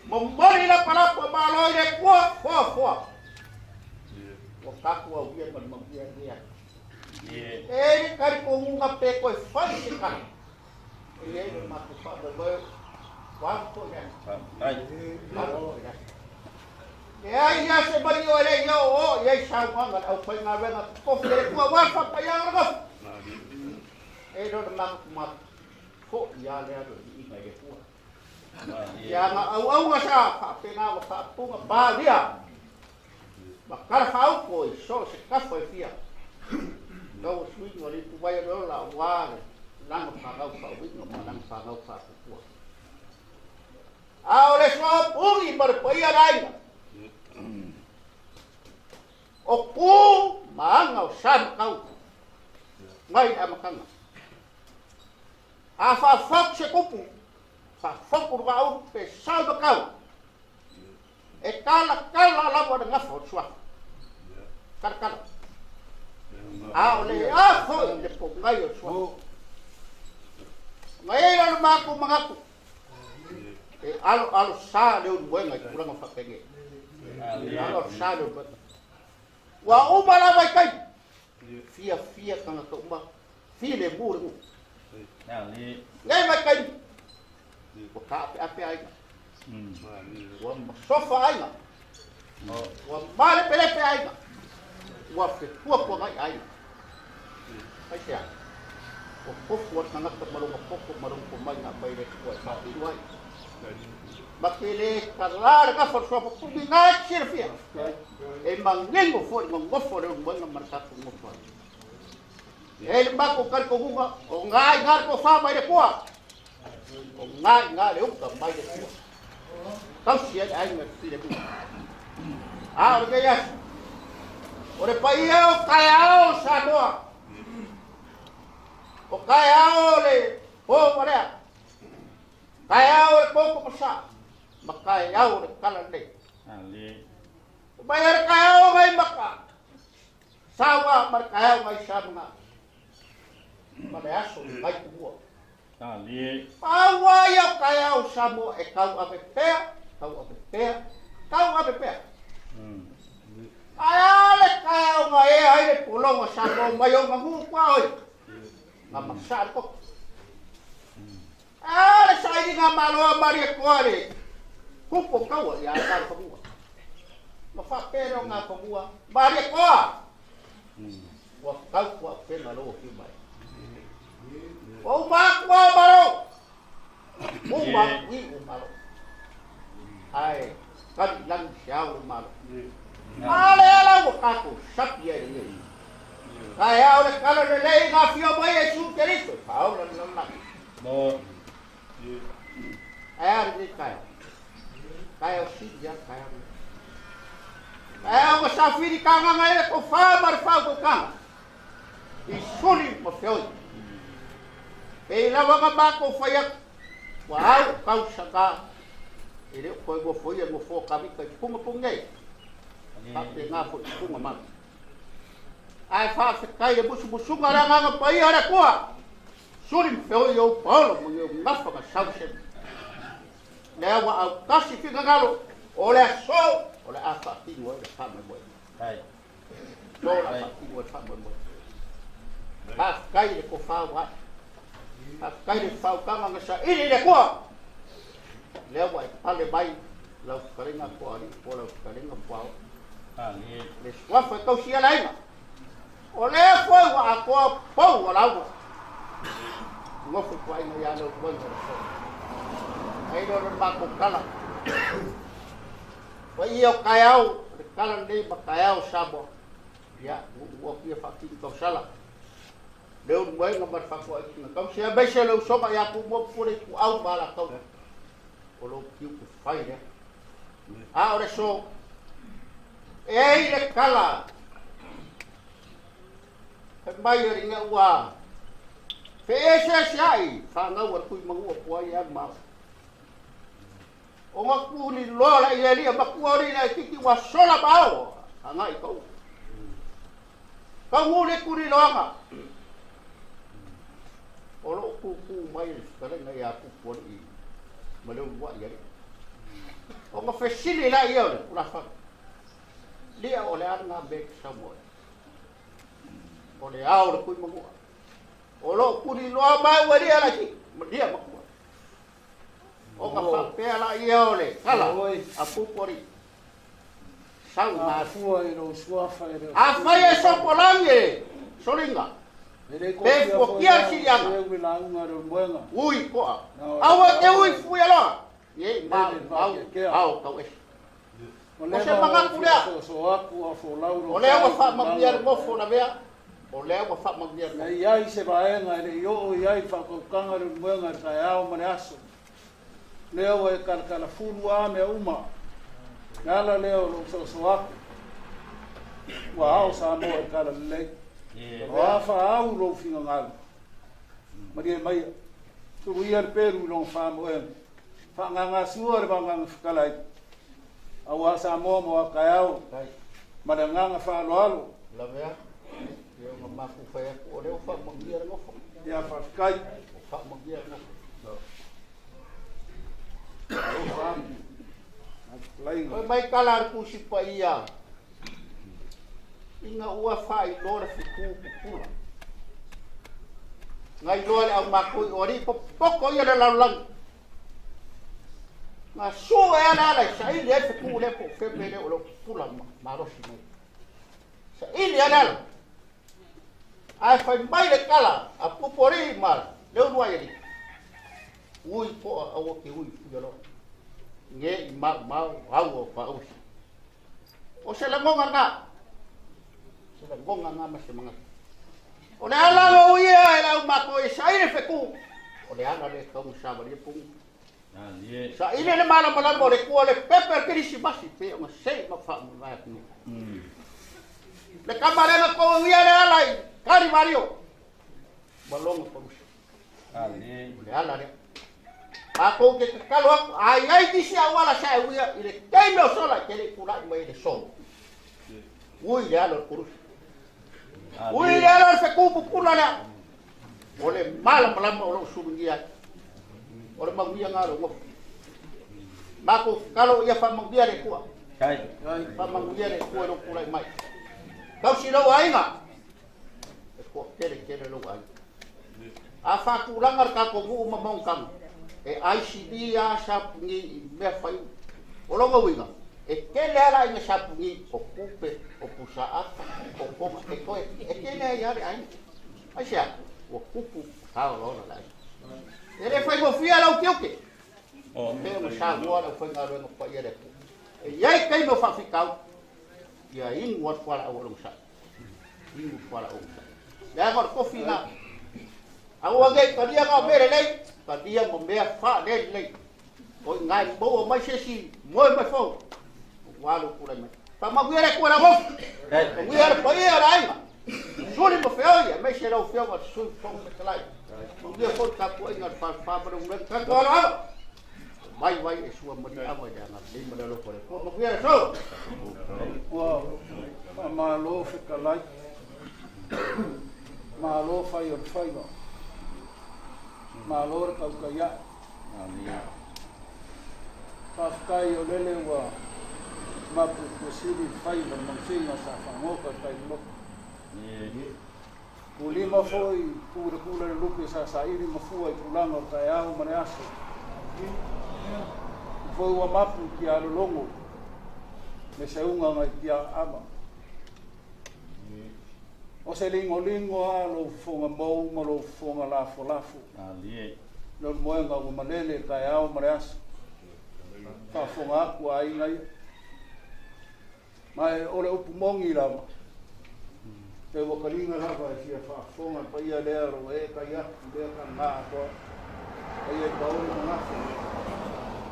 Memberi la para pembaloi de kuah. Kaku au dia man dia dia. Ele cari com pe coi faz kan. Ele matu fa de boy. Wan ko ya. Ai. Ya se bari ole yo o ya sa ngal au pai na ben ko fere ko wa fa pa ya ngo. Do mang mat ko ya le do i mai ke ko. Ya au sa fa pe na fa pu ba dia. Bakar kau koi so sekas koi fia. Kau swing wali tu bayar dulu lah wah. Lang pakau wing ngomong pakau kuat. Oleh sebab puni berpaya lain. Oku mangau SAMATAU. Ngai amakan. Afa fok sekupu. Fa fok urbau pesal bekau. Kala la dengan Faafotu Suafa. Kala. Oleh aku de pongai Suafa. Ngai lalu mengaku. Alo sa de buat ngai kurang apa penge. Alo sa de buat. Wa umala mai kai. Fia kang ka umba. Fia le buru. Ngai mai kai. Ko ka apa ai. Wam sofa ai. Wam male pele ai. Wam tua ai. Ai sia. Ko nak marung pemain apa ini kuat satu dua. Makile kalar ka Faafotu Puni na sirfia. Emang nengo ngofo ng markat ngofo. Mbako kar ko bunga, o ngai ngar ko fa mai de kuat. O ngai de ukta mai de kuat. Kau siap ai nggak tidak punya. Oke ya. Ore payau kayau sadua. O kayau le, pada. Kayau le poko besar. Makayau le kalan le. Bayar kayau ngai maka. Sawa markayau ngai sama. Pada aso ngai kubuah. Awaya kayau samo kau apa? Ayale kayau ngai ai pulong samo mayo mangu kwai. Ngamasan ko. Saya ini ngamalo mari kwale. Kupo kau ya kar ko. Mafapero nga ko buah. Mari ko. Wa kau ko penalo kimai. Umak baro. Umak umalo. Ai, kan lang siya umalo. Ala wakaku sakya ni. Kaya oleh kalau lelai ngafio baye su kerito. Pau lan. Bo. Ni kaya si dia kaya. Masafiri kanga ngai ko fa ko kanga. Isuri mo fio. Pela waka bako fayak. Wow, kau saka. Ini kau go foya go fo kami kai pungai. Tapi ngapo punga man. Ai fa kai de busu ngara pai ara ko. Suri feo yo palo mo yo ngafa ka sausen. Lewa au kasi fica galo. Olha só, olha a fatinho olha fa me boy. Ai. Olha a fatinho fa me boy. Ba kai de ko fa wa. Kai de fa ka nga sa ini de ko. Lewa ale bai lau karinga ko ali, pola karinga ko. Le suafa e kausia lainga. O lea koe wa a koa pau o lau. Ngofu kwa ina ya leo kwa ina so. Ai do mako kala. Wa iyo kayau, kala ndei ba kayau sabo. Ya, wo kia fakti ko sala. Leo moi ngamar fakwa ina. Kausia bese leo soba ya ku mo pure ku au bala kau. O lo kiu ku fai ne. A ore so. Ei le kala. Mai ringa wa fe sai fa nga wa kui mangu po ya ma o ma ku ni lo la ye li ma ku ori na ki wa sola bao anga I ko ka mu le ku ni lo nga o lo ku mai ka na ya ku po I ma le wa ye o ma fe sili la ye o la fa li o le ana be sa mo o le au le kui mangu o lo kuni loa mai wa dia la ki dia maku o ka fa pe la ia ole kala a pupori sau A fua I lo suafa I lo. a fai e so polange solinga pe ko kia si ya E la unga ro buenga. ui ko a wa te ui fu ya la ye ma au ka we O le se manga kula so aku a fo lauro. o le wa fa ma bia mo fo na bea o le wa fa ma bia Na iai se vaenga le yo iai fa ko kanga ro buenga ka ao mane aso. Leo e kala fulu a me uma. Nala leo lo so aku. Wa ao sa mo e kala le. Wa fa au lo finga ngal. Maria mai. Tu ia peru lo fa mo e. Fa nga suar ba nga kala. Awa sa mo ka ao. Madanga fa lo alo. la vea yo ma ma ku fa ko le fa mo bia no fa Ya fa kai. fa mo bia no Lain. mai kala ku si pa ia inga ua fa I lora fiku pula ngai lora au ma ku ori poko ia la lang na so e la sai le fiku le po fe pe le o pula ma ro si mai sai le ala ai fa mai le kala a pupori mal le no ai ui po au ke ui yo lo nge ma au pa au o se la ngonga nga ma se manga o le ala o ia la ma ko e sai le feku o le ala le ka sa ba le pung sa ile le mala mala mo le ko le pepper ke si basi pe o se ma fa mo va ku le kamare na ko ia le ala kari mario balong ko le ala le ako ke kalo ai disi awala sa uia ile kemo sola ke le kula mai le so ui ya lo kurus ui ya lo se kupu kula la ole mala mala o lo surugia ole magia ngalo ngo mako kalo ia fa magia le kua Kai. fa magia le kua lo kula mai kau si lo ai nga ko kere lo ai a fa kulangar ka ko mu mamong kang e ICD ya sapungi me fai o longa winga e kele ala ina sapungi o kupe o pusa o koma e koe e kele ya ai asia o kupu ka lo la e le fai mo fia la o kioke o e mo sa mo la fai ngalo no pa yere e yai kai mo fa fikau ya in wat kwala o lo sa in kwala o sa ya ko fina awa ge ka dia ka mere lei ka dia mo me fa le o ngai bo mai se si mo mai fo walo kula mai pa ma guere ko la mo guere pa ia rai ma suri mo feo ia me se lo feo ma su fo me klai mo dia ko ta ko inga pa pa mo ka ko la mai e sua mo dia mo ja na le mo lo ko mo guere so Wa ma lo fe kalai. Ma lo fai o fai no. Ma lo ka ka ya. Paskai o lele wa ma pu sili fai no mansinga sa fa mo ka kai mo. Ulima foi kula lupe sa iri mafua I kulanga ka ya o mane aso. Foi wa mapu ki a longo. me se unga ngai kia ama. O se lingo a lo fonga mou ma lo fonga lafo. Lo moenga o malele kai au mareas. Ka fonga aku ai ngai. Mai ole upu mongi lava. Te wakalinga lava e fia fonga pa ia lea ro e kai aku lea ka ngā koa. Ai e kauri mo ngafo.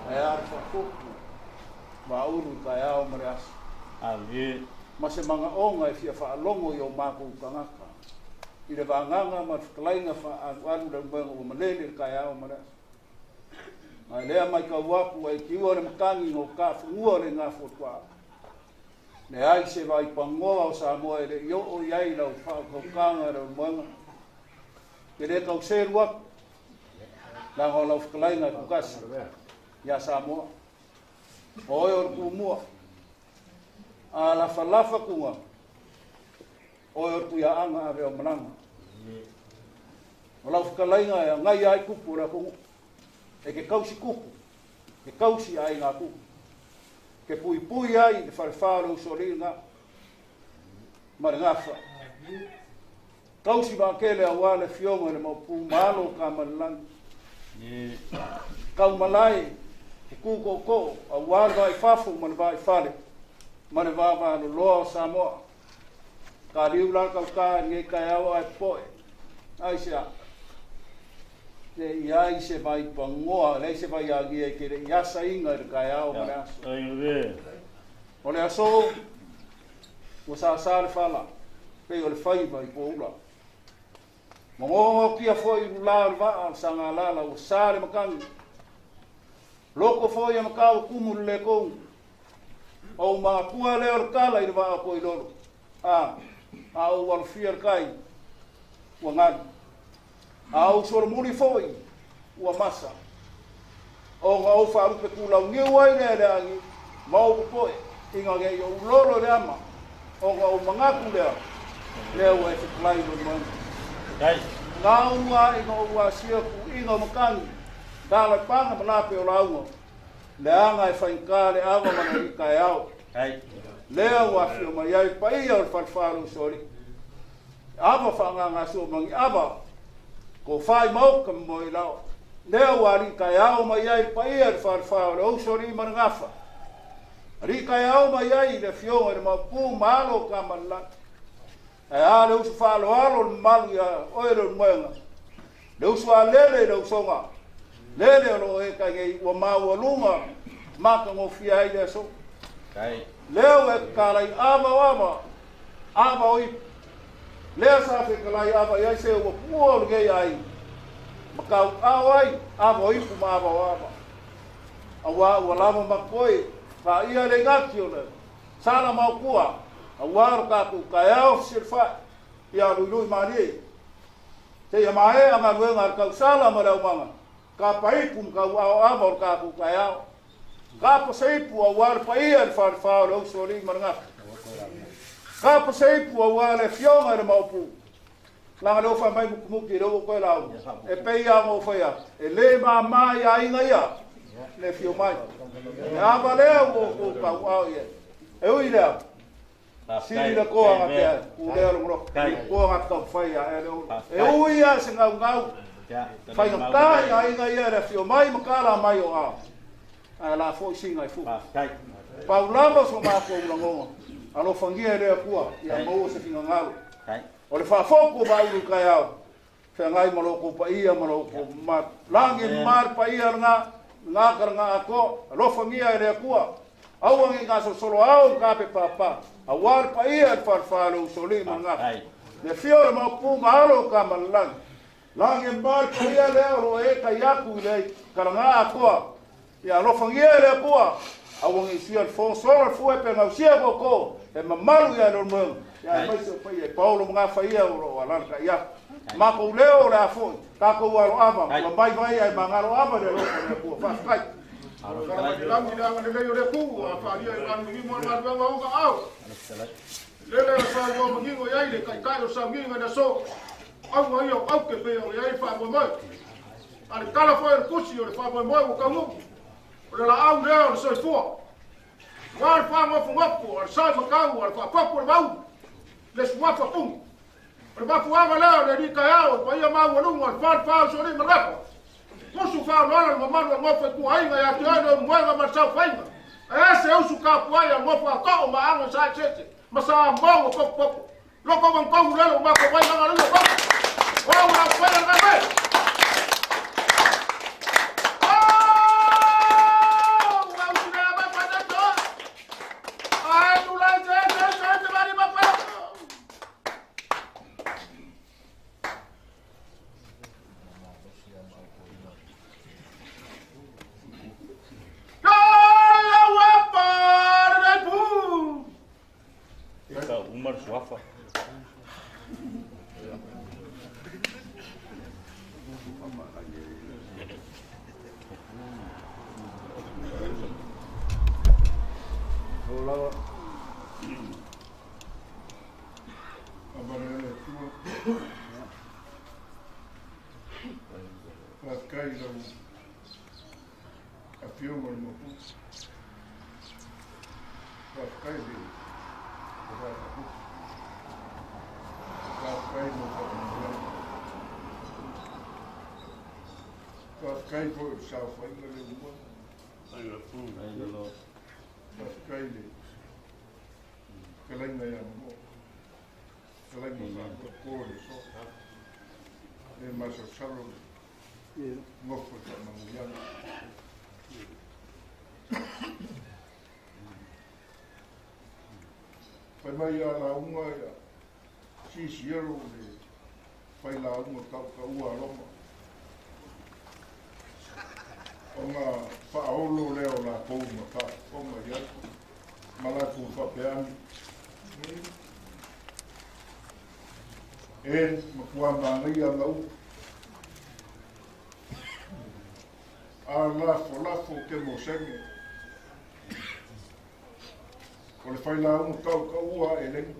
Ai ar whakoku. Ma uru kai au mareas. Ma se manga onga e fia whaalongo i o mākou kangaka. I le wānganga ma whakalainga whaanu le mwenga o malele kai au mareas. Mai lea mai ka wapu ai kiua le makangi no ka whungua le ngā whotua. Le ai se vai pangoa o Samoa e le io o iai lau whakokanga le mwenga. Ke le kau se ruaku. La ngau lau whakalainga kukasi. Ia Samoa. Oi o kumua. A la falafa kunga. Oi o tuia anga a reo mananga. O lau whakalainga e ngai ai kupu rea kungu. E ke kausi kupu. Ke kausi ai ngā kupu. Ke pui ai le wharewharo usoringa. Mare ngafa. Kausi makele a wale fionga le maupu malo ka manilangi. Kau malai. Ke kuko ko. A wale vai fafu mani vai fale. Mane vava no loa o Samoa. Ka riu la kau ka nge kai au ai poe. Ai sea. Le iai se vai pangoa, le se vai agi e kere iasa inga i kai au mane aso. O le aso, o sa le fala. Pei o le whaiva i poula. Mongongo kia foi i la alva sanga lala o sa le makangi. Loko foi e makau kumu le kou. O mga kua leo kala i waa ko i loro. O wal fier kai. Ua ngani. O soro muri foi. Ua masa. O ngā o wharupe kula ngiu ai le angi. Mau poe. Inga nge i o loro le ama. O ngā o mangaku lea. Leo e whiklai lo mwana. Ngā unga inga ua siaku inga makangi. Dala panga manape o launga. Le anga e whainka le anga mana i kai au. Lea wafio mai ai pa ia o whawharu sori. Ava whanganga so mangi ava. Ko whai mauka mo i lau. Lea wari kai au mai ai pa ia o whawharu sori mana ngafa. Ri kai au mai ai le fionga le mapu malo ka manla. E a le usu whalo alo le malu ia oero mwenga. Le usu a lele le usonga. Lele o e kai ngei ua maua lunga. Maka ngofia ai le so. Leo e kalai ava oi. Leo sa fe kalai ava ia se ua pua ngei ai. Makau au ai, ava oi kuma ava. Awa ua lama makoi. Ka ia le ngaki o le. Sala mau kua. Awa kaku kai au sirfa. Ia lui mani. Te ia mae anga ruenga kau sala marau manga. Ka paipum kau au ava o kaku kai au. Ka paseipu a wale pa ia le whawhao le usori marangaka. Ka paseipu a wale fionga le maupu. Langa leo wha mai mukumuki reo koe lau. E pei a mo whaia. E le mai a inga ia. Le fio mai. E ava leo o kau au ia. E ui leo. Siri le koa ngā pia. U leo le muro. Koa ngā kau whaia. E ui ia se ngau. Whai ngā kai a inga ia le fio mai makala mai o au. La foi singa i fu. Paulama so ma ko lango. Alo fangia le kua, ia mo se finga ngalo. O le Faafotu ba u ka ia. Fe ngai maloko pa ia maloko ma langi mar pa ia nga karanga ako. Alo fangia le kua. Au ngi nga so solo au ka pe papa. Awar pa ia farfalo soli manga. Le fiore ma pu malo ka malang. Langi mar pa ia le ro e ka yaku le karanga ako. Ia lo fangia le kua. Awang isia fo solo fu e pe ngau sia ko e mamalu ia lo mo. Ia mai se pa ia Paulo mga faia o ala ka ia. Ma ko leo la fo ka ko wa ava. Ma mai vai ai mangalo ava le lo ko fa kai. Lam ni lam le yo le ku fa ia lam ni mo ma ba wa ka au. Le sa go mo ngi ia le kai lo sa ngi na so. Au wa yo au ke pe ia fa mo mo. Al kala fo el kusi o le fa mo mo ka mo. O la au leo le so fo. Wa fa mo fu ngopu ar sa ma ka wa fa ko ba le Suafa Puni. Pero va fuava la le di kaya ko ia ma wa lu wa fa so ni ma la. Mo su fa lo ma ma mo fa ku ai ga ya tano mo ga ma sa fa. Ese eu su ka pu ai mo fa ko ma anga sa chete. Ma sa mo ko. Lo ko ban ko le lo ma ko ba na lu ko. Wa wa fa na ba. Suafa. Hola. Kei for itself, I know the one. I know food. I know. That's crazy. Kaleng na yan mo. Kaleng mo sa pagkori so. Eh masasaro. Ngofo sa manguyan. Pamaya la unga ya. Si siero de. Pai la unga kaua loma. Onga whaolo leo la kou ma wha, onga iatu, malatu whapeani. E, makua mangia lau. A lafo ke mo senge. O le whaila unga kau ua e lengi.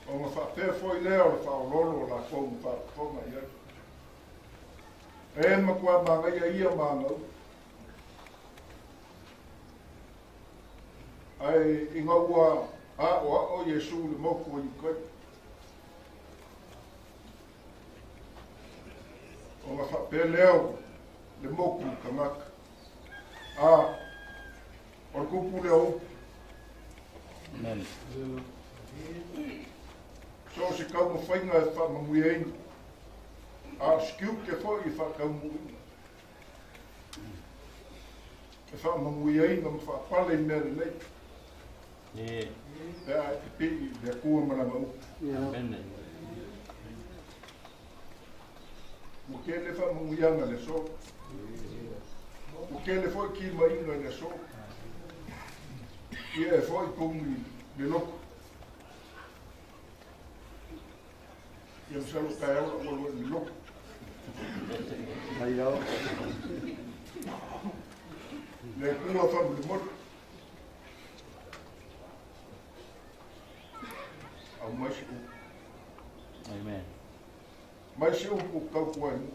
Onga whapea foi leo le whaololo la kou ma wha, onga iatu. E makua mangai ia mangau. Ai inga ua o Yesu le moku i koe. O nga whapea leo le moku kamaka. O le kupu leo. Amen. So se kau ma whainga e whamamuieni. A skiu ke fo I whakaumuina. E whamamuieni ma whapale mere nei. Pea e pii le kua maranga u. Mo ke le whamamuianga le so. Mo ke le fo I ki mainga le so. Ia e fo I kungi le loko. Ia msalo kai aura ua le loko. Ai au. Le kua whamu le motu. Au maisi u. Amen. Maisi u ku kau kuai mu.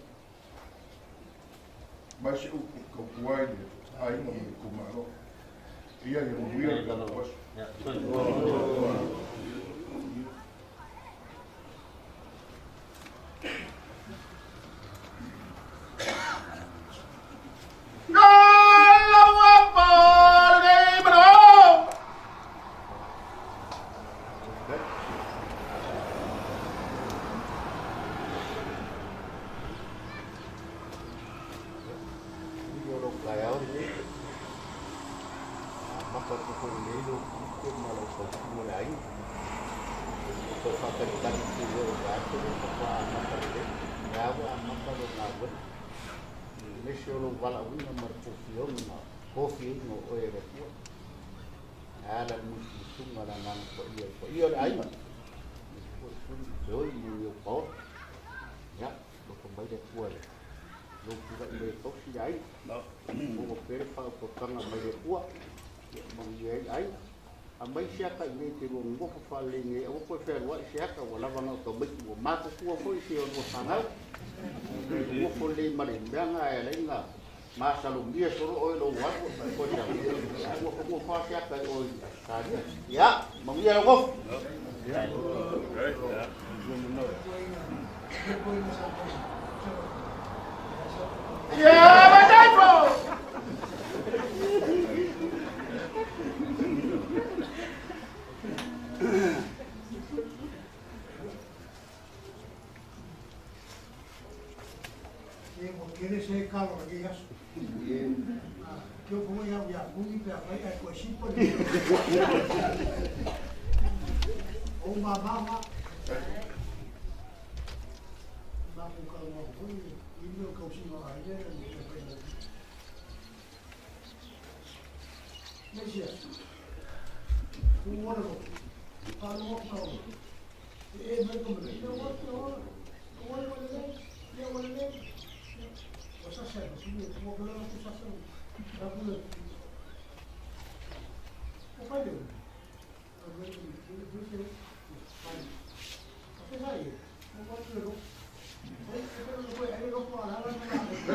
Maisi u ku kau kuai le ainga mu kumaro. Ia ia muia ka wasu. Lingi o ko fer wa siaka wala banga to bik wo ma ko ko fo si o mo sana wo fo le mare banga e lenga masalumia solo o lo wa ko ta ko fa ya ka o ta ya mamia lo ko ya badaipo Quiere ser caro aquí ya. Yo como ya muy para ir a cosito. O mamá. Va a buscar un poco y lo que usamos ayer me decía. Un bueno. Para no no. Me como What's that? What will I do? What will I do? What I do? I'm going to do it. Fine. What is that? What do you do? I don't know. I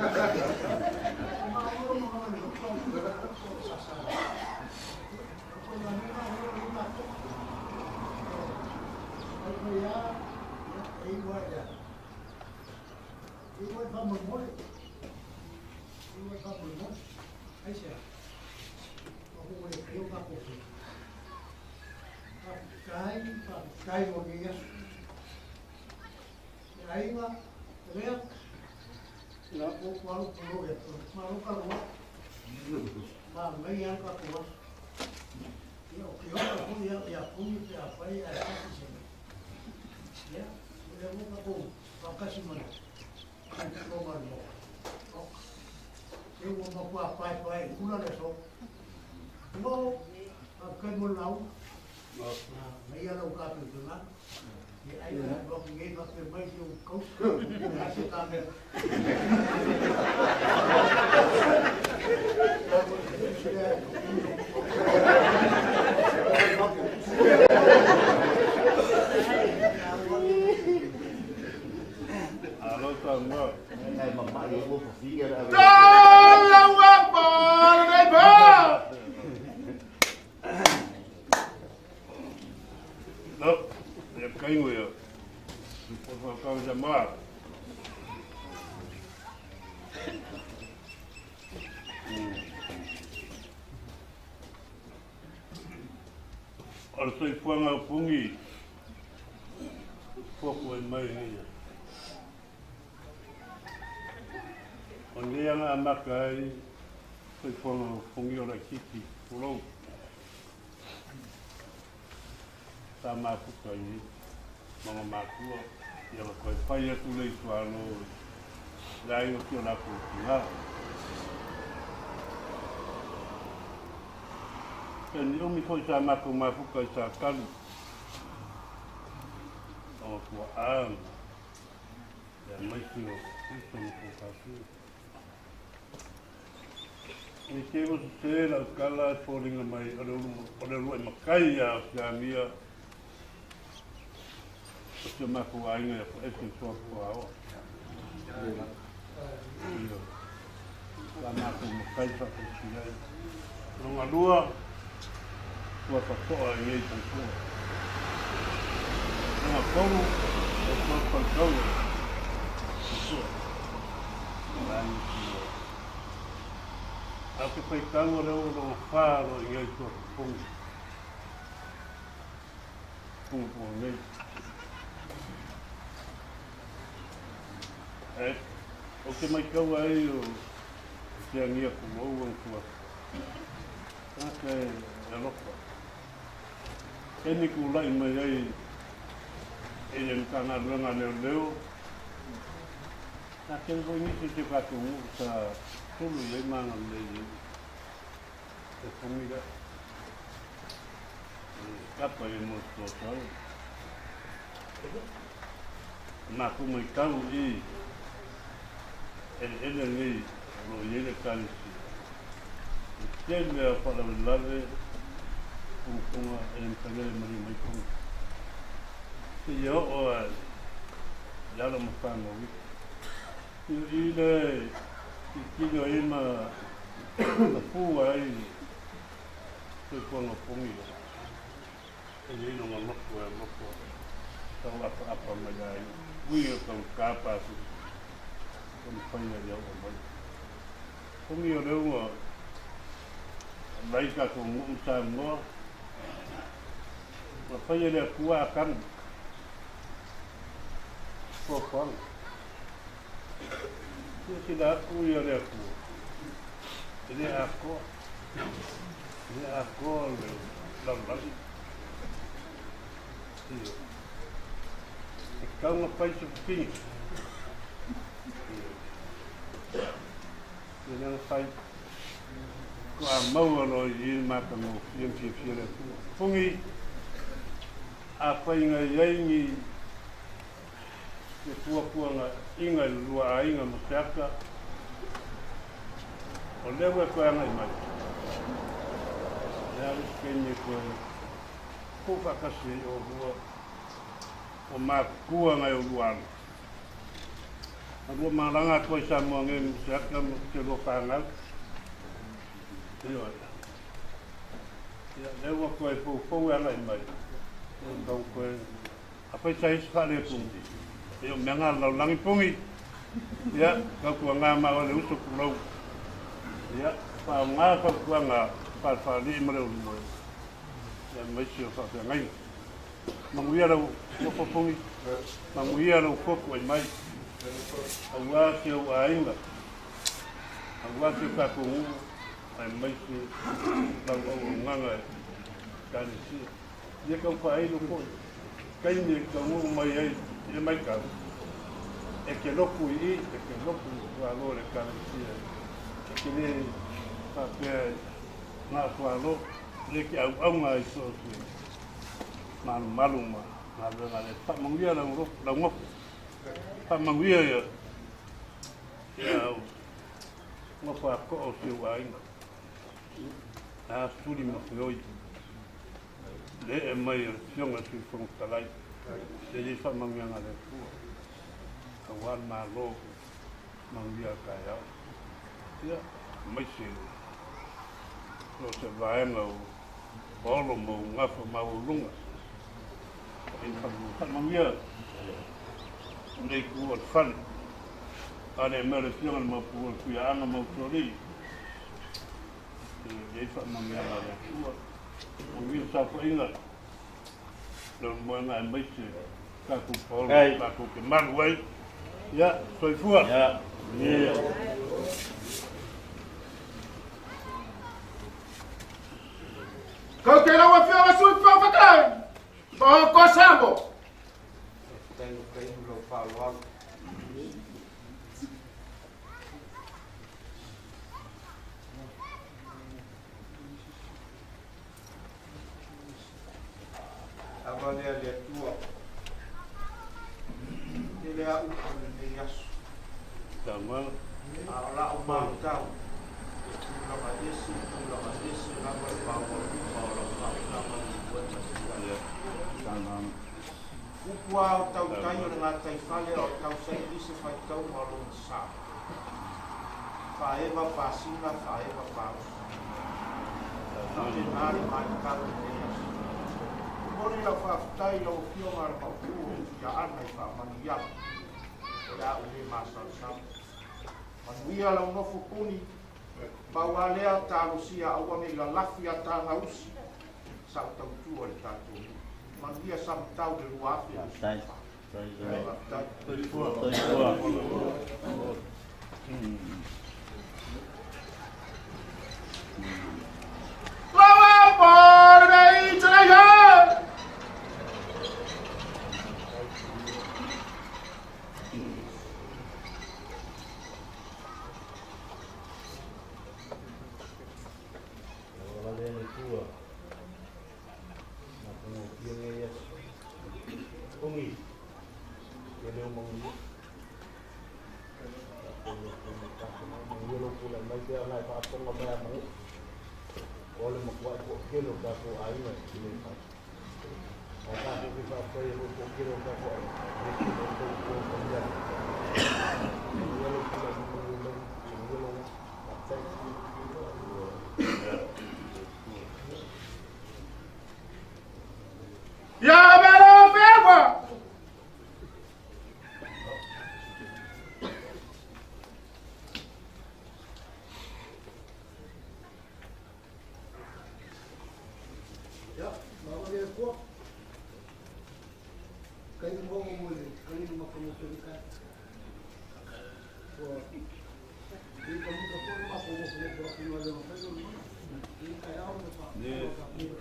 cái một cái ấy mà biết nó cũng quá lúc rồi mà lúc có lúc mà mấy anh có tuổi kiểu là cũng như là cũng như là phải là cái gì nhé bây giờ cũng có cùng có cái gì mà không có mà một nếu mà qua phải cũng là số nó cái môn lâu mấy anh ông cặp được lắm thì anh có nghe nó từ mấy chiều cấu đã sẽ làm được alo con ơi này mà mãi đi mua phí kia đã về lâu quá bò đây bò đó đẹp cái người à con ra mà ở đây Fuanga Puni phục vụ mấy người còn riêng là mắc cái Fuanga Puni là kiki lâu SAMATAU kai mga makua ia koe whai atu lei tuano lai o kia laku kia Peni omi koi SAMATAU mafuka i sa kalu o kua aang ia maisi o Kristo ni kukasi ni kewa se la kala polinga mai ole rua makai a kia mia se mako ainga e ese soa ao la mako makai sa kusia ronga lua tua patoa e ngei tantua ronga koru e tua pantau kusua rani kio a ke pai tango leo ronga wharo e ngei tua pungu pungu ngei o ke mai kau ai o te angia ku mau ang tua. Ake e lopa. E ni ku lai mai ai e yen kanga runga leo leo. Ake e voi nisi te kato ngu sa tulu i manga lei e pungira. Kapa e mo tōtau. Nā ku mai kau i ele ngai ro yele kanisi tele a para lave kunga en kagele mari mai kun te yo o ya lo mafanga wi ile Kino ima pua ai te kono pungi. Ele no ngoko e ngoko. Tau apa mai. Wio tau kapa su. Kon faina ya o mai. Pungi o leo mai ka ko muta no. Wa faia le kua kan. Ko tidak aku ya aku. Ini aku lagi. Kau ngapain seperti ini? Ini ngapain? Kau mau kalau ini makan mau yang siapa itu? Pungi apa yang Kua nga inga lua a inga masaka o lewe koe angai mai e alis kenye koe kukakasi o lua o maa kua ngai o lua anu a lua maranga koe sa mua nge masaka mo te lo whangal lewe koe pou angai mai kau koe a pai sa isi whare pungi yo menga lau langi pungi ya kau ngā mawa le uso kulau ya pa ngā kau ngā pa li mare o mo ya mai sio fa ngai manguia lau ko pungi manguia lau ko ai mai awa ke o ainga awa ke ka ko ai mai si lau o nganga kan si ye kau fa ai lo ko kai ni kau mai ai e mai ka e ke loku walo le ka e ke le pa pe na walo le ke au ngai so malu ma na le pa mangia la ngo pa mangia ya ngo pa ko o se wai a studi mo foi le e mai fiona su fon talai Jadi fa mangia ngale fu. Kawan malo mangia kaya. Ya, mai se. Lo se vai no bolo mo ngafa mau lunga. In fa mangia. Nei ku ot fan. Ane mere fiona mo pu ku ya ana mo tori. Jadi fa mangia ngale fu. Mangia sa fa inga. Don't want to make it. Kaku Paul, kaku keman way. Ya, soy fua. Ya. Yeah. Kau kena wafia wasui Faafotu. Bawa kau sambo. Tenho lo falo. Agora ele é tua. Ele é o Deus. Também. Lá o Maltau. Não vai descer, não vai descer, não vai para o qual tau taio na tai fale o tau sai disse fai tau malo sa. Faeva fascina, faeva pau. Não tem nada mais caro. Ori la whaftai lau fio mara pauku ya anai wha manuia. Ora ui masal sam. Manuia lau nofu puni. Bawalea tārusia awane la lafia tāna usi. Sau tau tua le tātou. Manuia SAMATAU de luafia. Tai. Lawa por dei trai.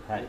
Hai.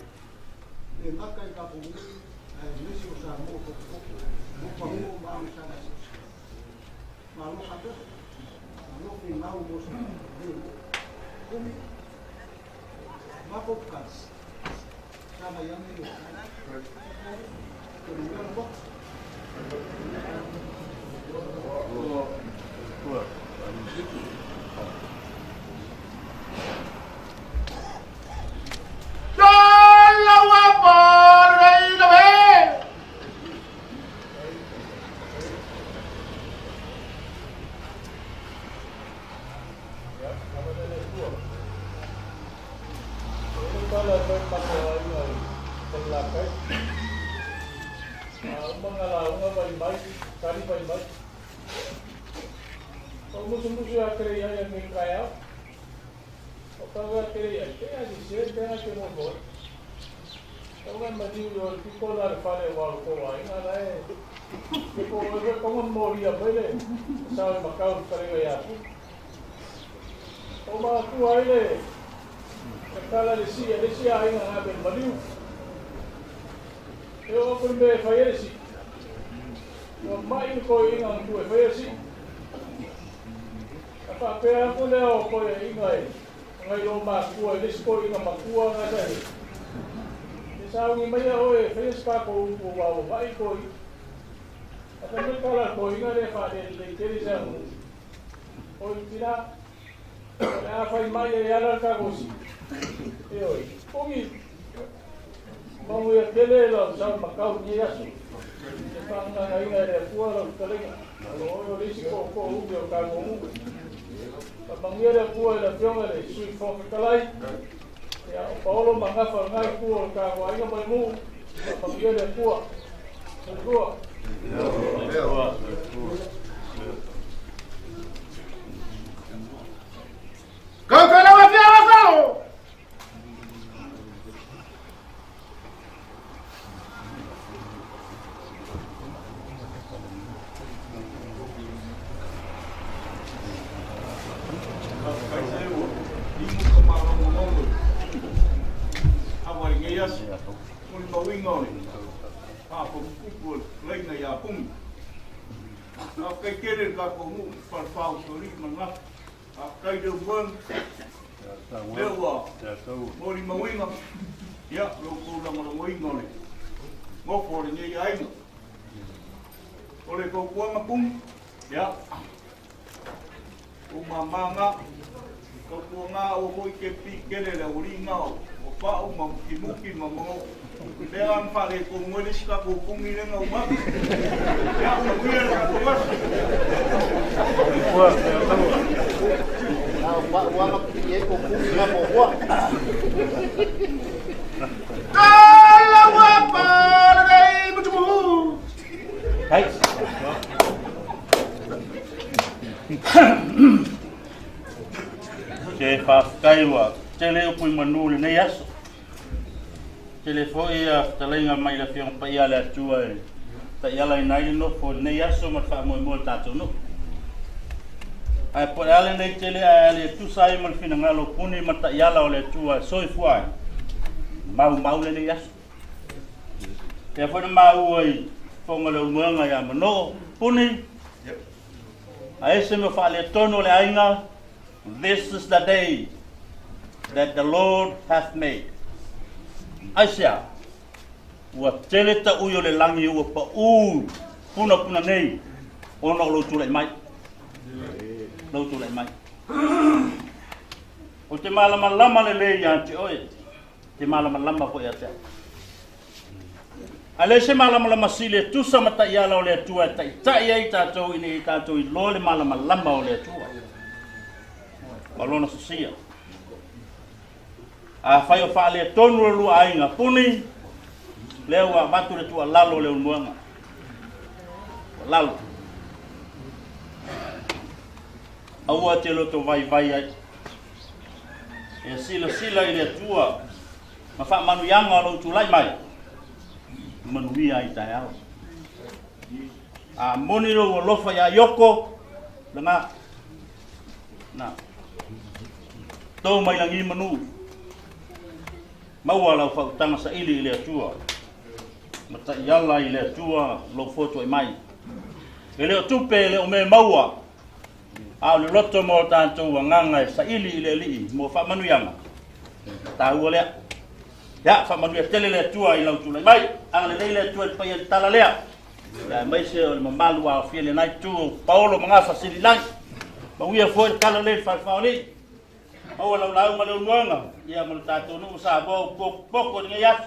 Faafotu Tupu Suafa Puni. Kai kere ka ko mu Faafotu Tupu kai de bun lewa mori mawinga ya lo ko la mawinga le mo ko ni ai no ole ko ko ma pum ya o mama ko ko nga o ko ke pi kere la uri nga o pa o ma ki mu ki ma mo le an fa le ko mo le ska ko ko mi le nga o ma ya o mi le ka ko ma wa ma ki ko ku na mo wa ala wa pa dai bu tu hai ke fa kai wa tele pui manu le nei aso tele foi a talenga mai la fiong pa ia la tua ta ia la nai no fo nei aso ma fa mo mo ta no ai por ale nei tele ale tu sai mal fina ngalo puni mata yala ole tua soi fuai mau le nei aso te foi mau ai ponga le muanga ya mano puni ai se me fa le tono le ainga. This is the day that the Lord hath made. Asia wa tele ta uyo le langi wa pa u puna nei ono lo tu le mai lo tu le mai o te malama le ya te oi te malama ko ya te ale se malama sile tu sama ta ya la le tu ta ia ta to ini ta to lo le malama o le tu Alona susia. A fai o fale tonu lu ainga puni. Lewa batu le tua lalo le muanga. Lalo. Aua te loto vai ai. E sila ile tua. Ma fa manu yanga lo tu lai mai. Manu wi ai tai au. A moni lo lofa ya yoko langa na to mai langi manu mau ala fa tanga sa ili le tua mata yala ile tua lo foto e mai ele tupe le o me maua a le loto mo tanto nganga sa ili ile li mo fa manu yanga ta u le ya fa manu tele le tua ila tu mai ang le tua pa ya tala le ya mai se o malu a fie le nai tu paulo manga fa sili lai ma uia fo kala le fa fa ni o la la ma le nuanga ya mo tanto no sa bo poko ni ya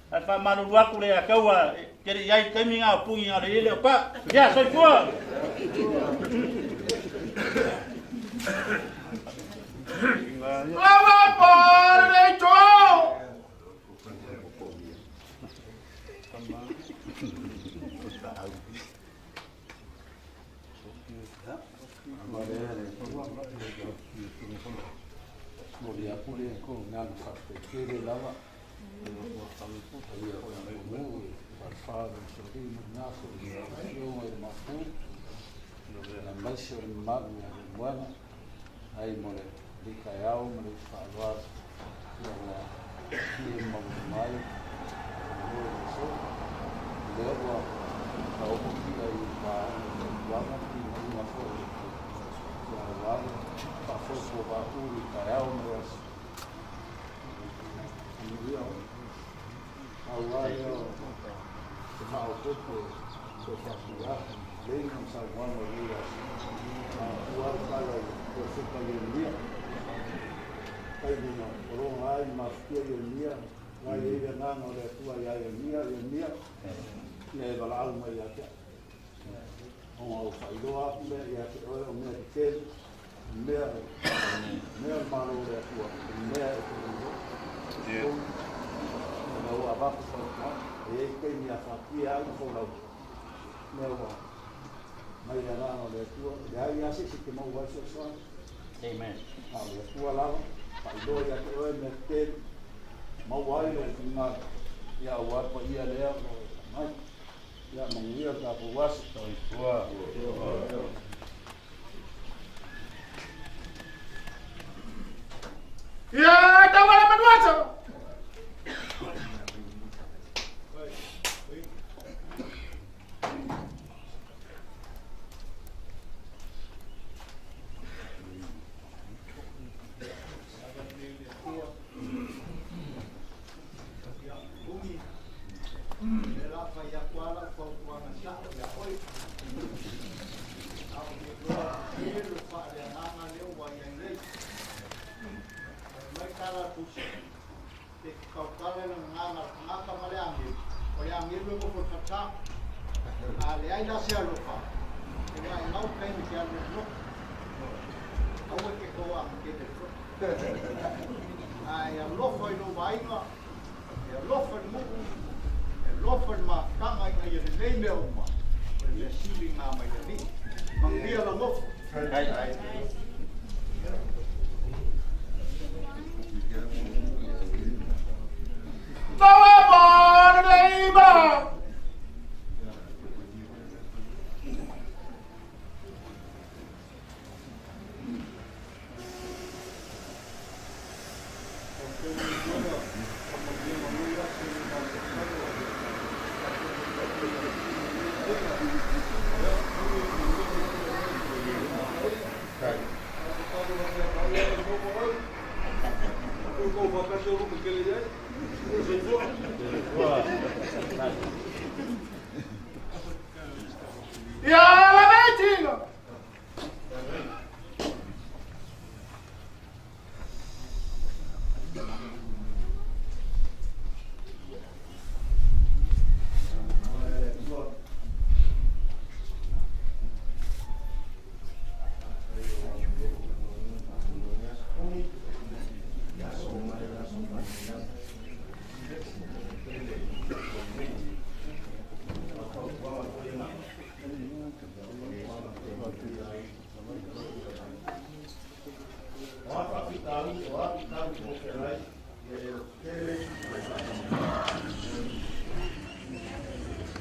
fa manu wa ku le ka wa kere yai kaminga pungi ngale ile pa ya so fo Lama por de cho. Ai mole di kayau mole falwar ya ni mo mai mo so le wa au ko ki ai ba wa ma ki ni ma fo ya wa pa fo so ba u di kayau mole ni ya Allah yo ma o ko so fa ya le ni sa wa mo ya wa ka la ko so ka ni kai dina ro ai ma fia yo nia ngai e na no le tua ya yo nia ne bala al mai ya ke o fa i do a me ya ke o me ke me ma no le tua me e no a ba ko ma e ke ni a fa pia ko la me wa mai ya na no le tua ya se ke mo wa so amen a le tua la Paido ya ke oe me te mawai le tinga ya wa pa ia le mai ya mangia ka puas toi tua Ya, tahu apa nuasa?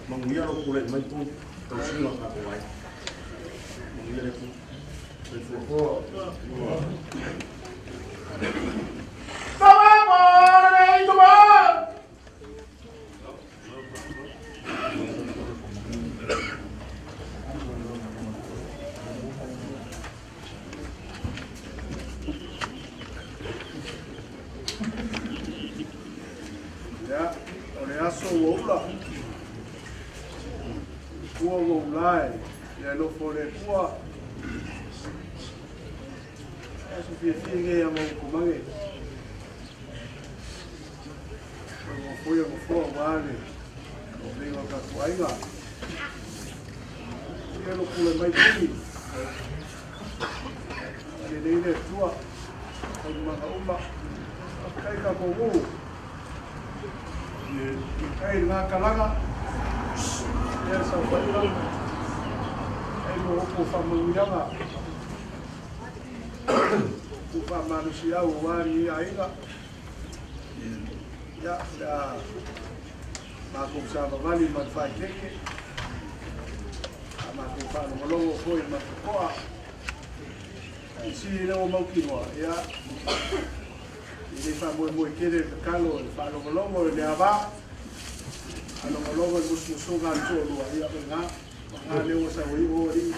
Manguia lo kulet mai tu Tausinga kakuai. Mungire tu. Faafotu. Ya, oleh aso wola. Kua wolai, ya lo fore kua. Aso fie ya mau kumange. Foi eu vou vale. O venho a cacoaiga. Eu não pulei mais aqui. Ele nem tua. Uma. Cai com o cai na calaga. Essa foi lá. Aí vou fazer o manusia o ari ainda. Ya, ma kung sa babali mag-fight-teke. Ma kung paano malongo ko yung matukoa. Isi na mo maukinwa. Ya, hindi pa mo kire kalo, paano malongo yung liaba. Ano malongo yung musmusungan so, luwa. Ya, nga, mga lewa sa wiwo rin.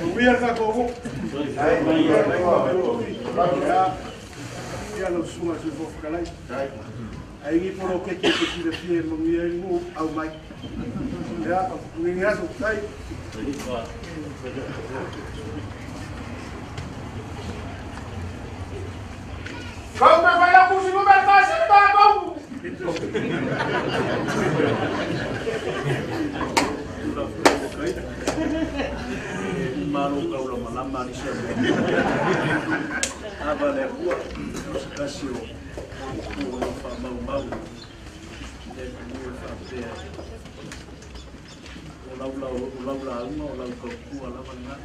Uwiyar ka ko mo. Ya, ya lo suma se vou ficar lá. Aí me falou que precisa ter mangueira no ao mais. Já, ninguém acha que sai. Como vai lá com o mercado se tá bom? Malu kau lo malama ni siapa? Apa lekua? Kasih o mau dan o fazer o lau uma o lau cocu a lau mana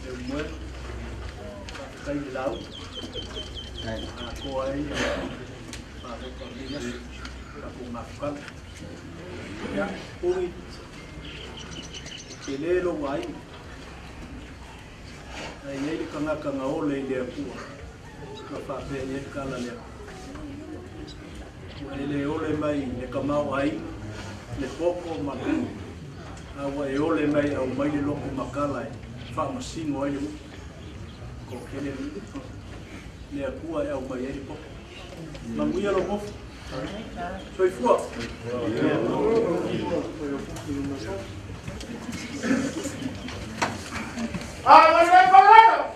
eu muer cai lau a coai para corridas para comakan ya ui ele lo vai aí ele kanga ole ele akua ka fape ele kala le ele ole mai le kamau ai le poko manu awa e ole mai au mai le loko makala fa masino ai ko kele le akua e au mai ele poko manguia lo mo foi fua mas vai falar.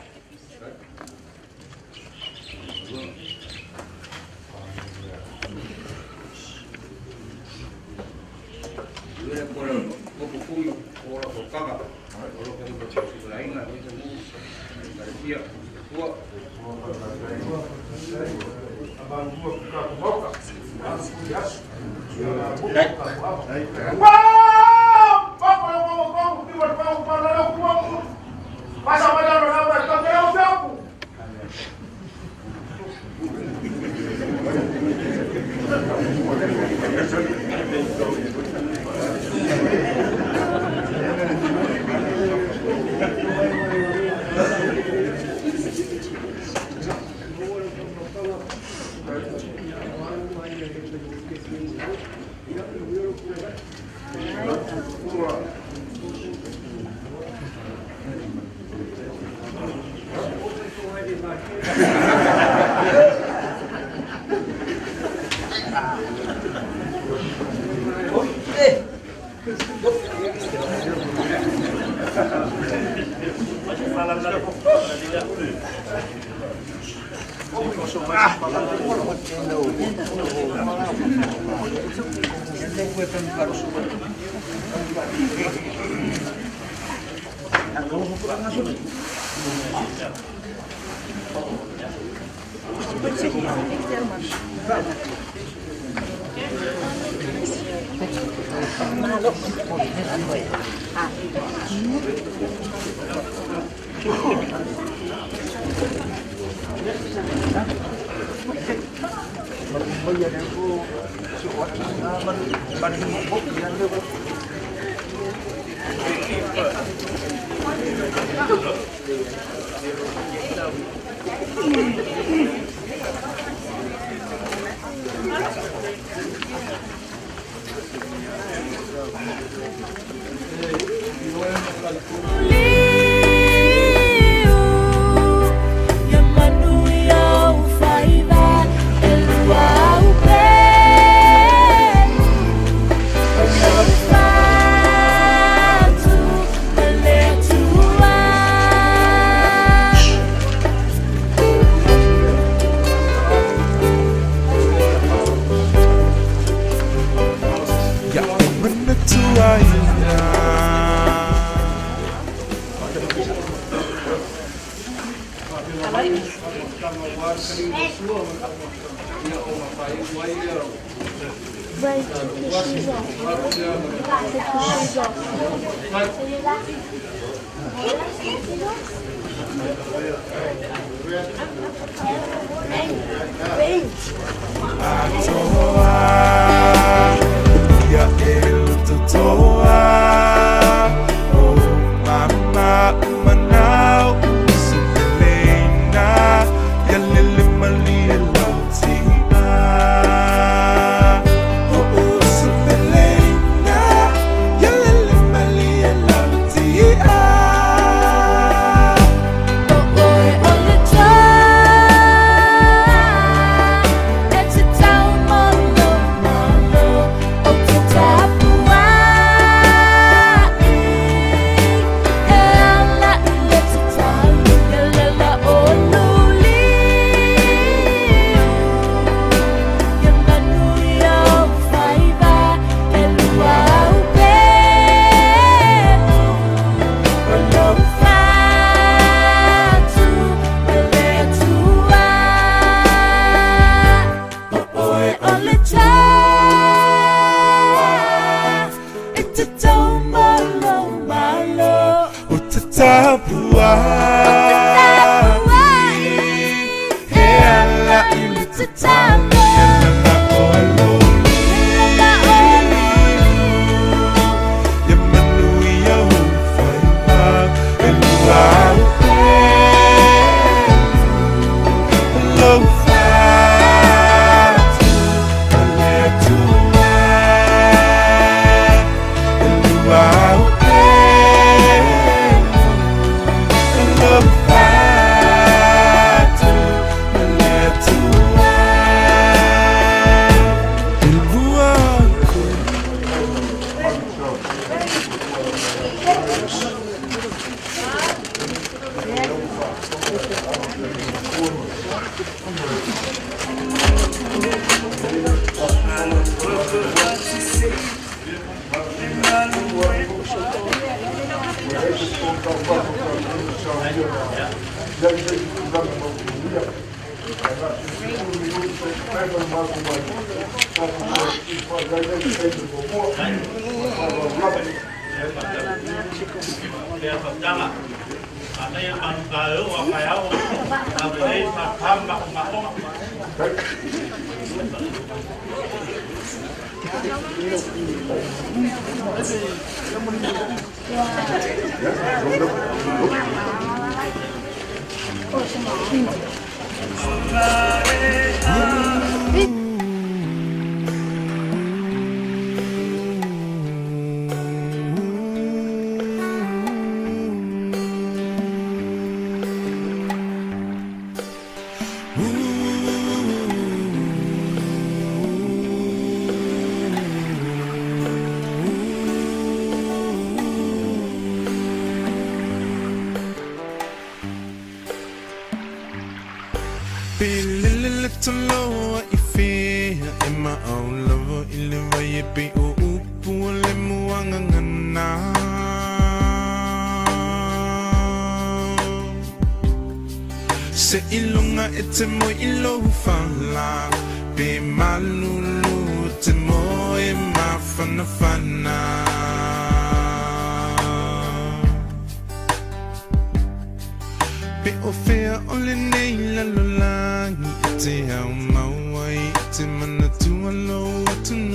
Te au mawai te mana tua loa tuna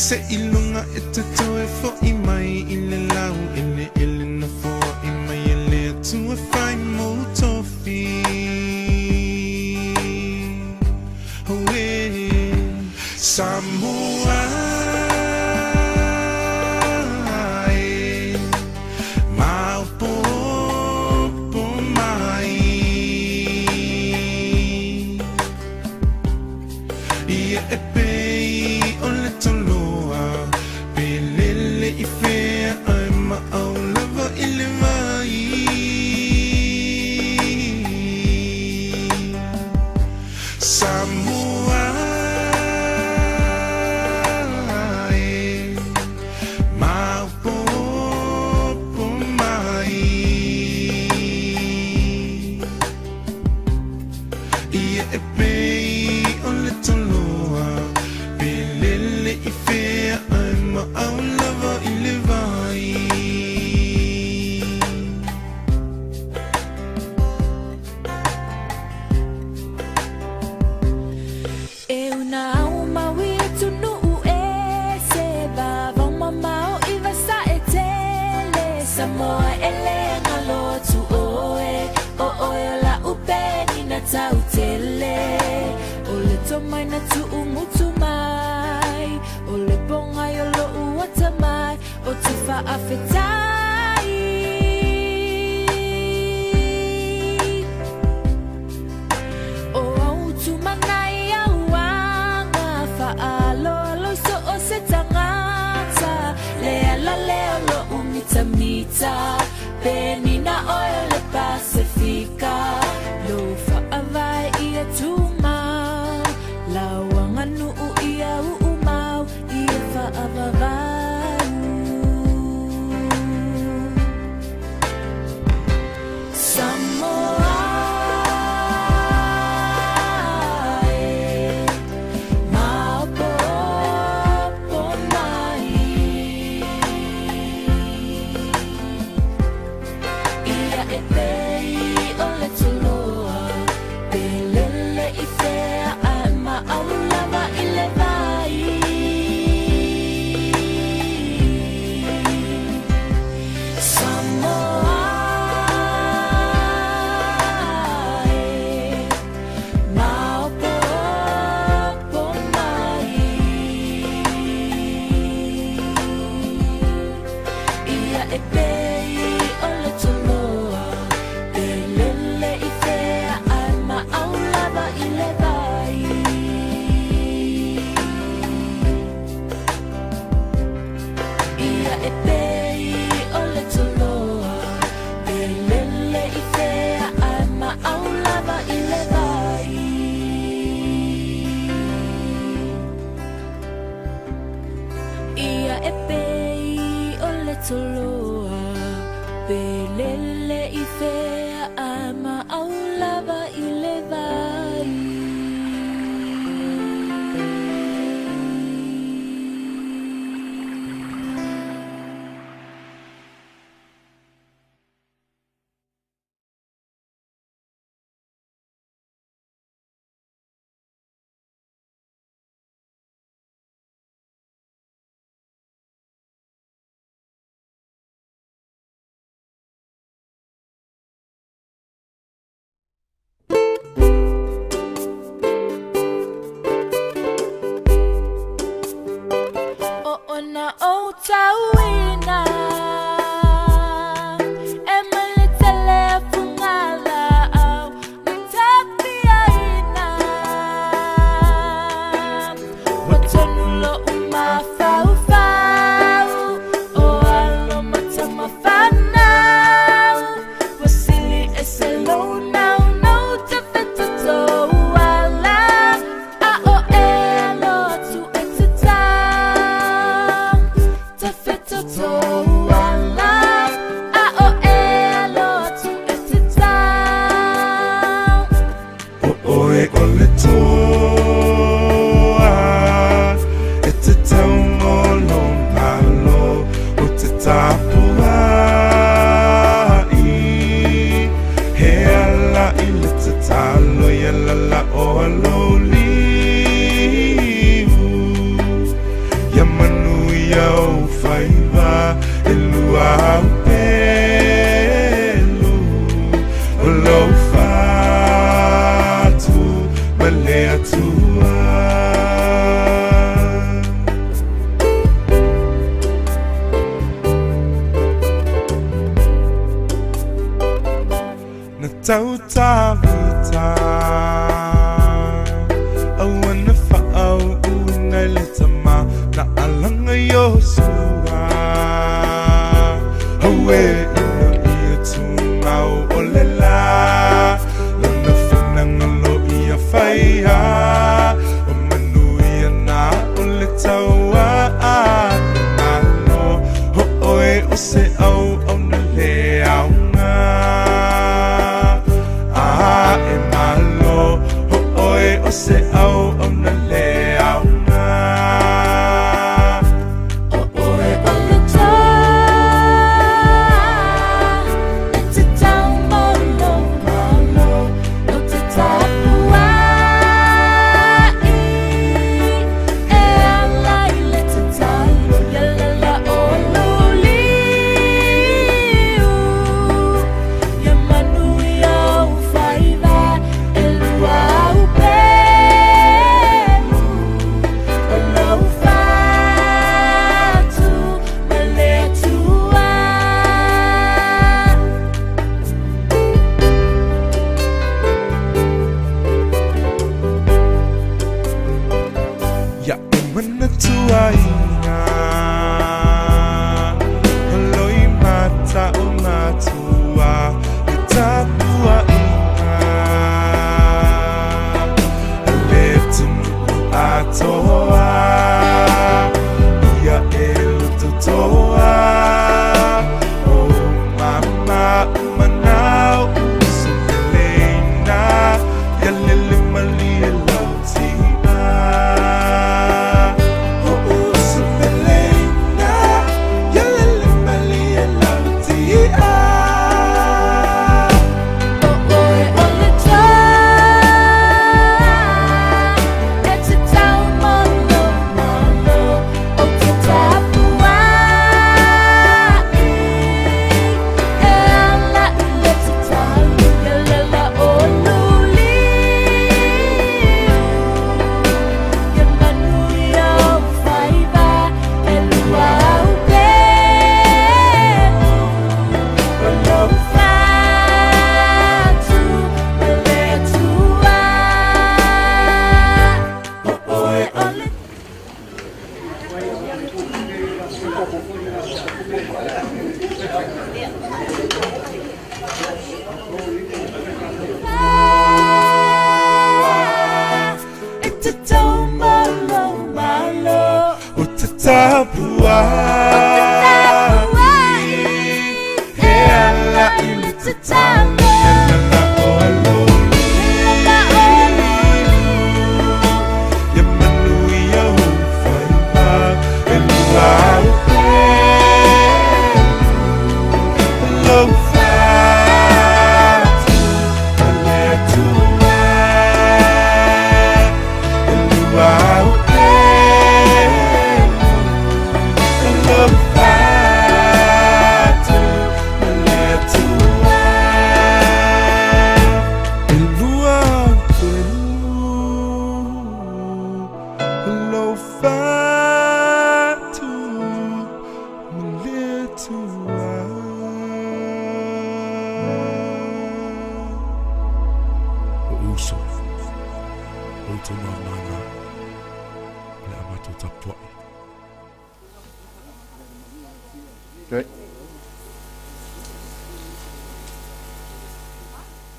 Se ilunga ita toe fo I mai ile lau ile na fo I mai ele tu e fai mo tofi Samoa Yaman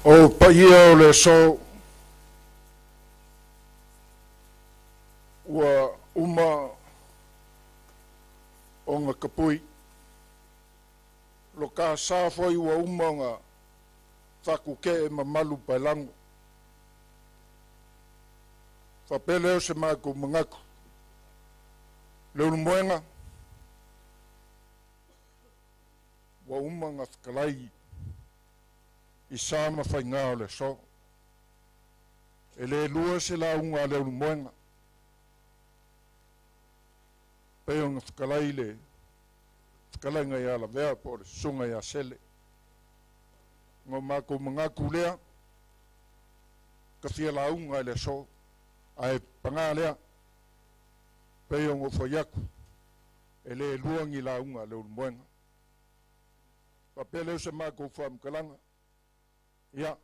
O paia o le so ua uma o ngā kapui. Lo ka sa foi ua uma ngā taku ke e mamalu pailango. Whapele o se māku mangaku. Leulu moenga. Wa uma ngā whakalai I sama whainga o le so. E le lua se la unga leulu moenga. Peo ngā whakalai le whakalai ngai ala vea po le sunga ia sele. Ngō māku mangaku lea ka fia la unga le so. ai pangalea pe o foyaku ele luangi la unga le ulmoenga papele se mako fam kalanga ya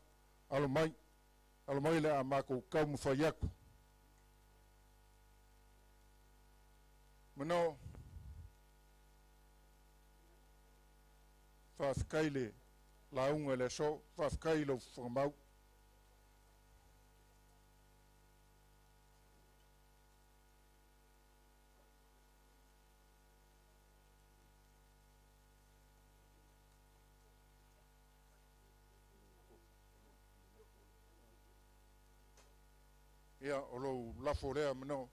almai le amako kam foyaku mano fafkaile la unga le so fafkailo famau ia o lou lafo lea mano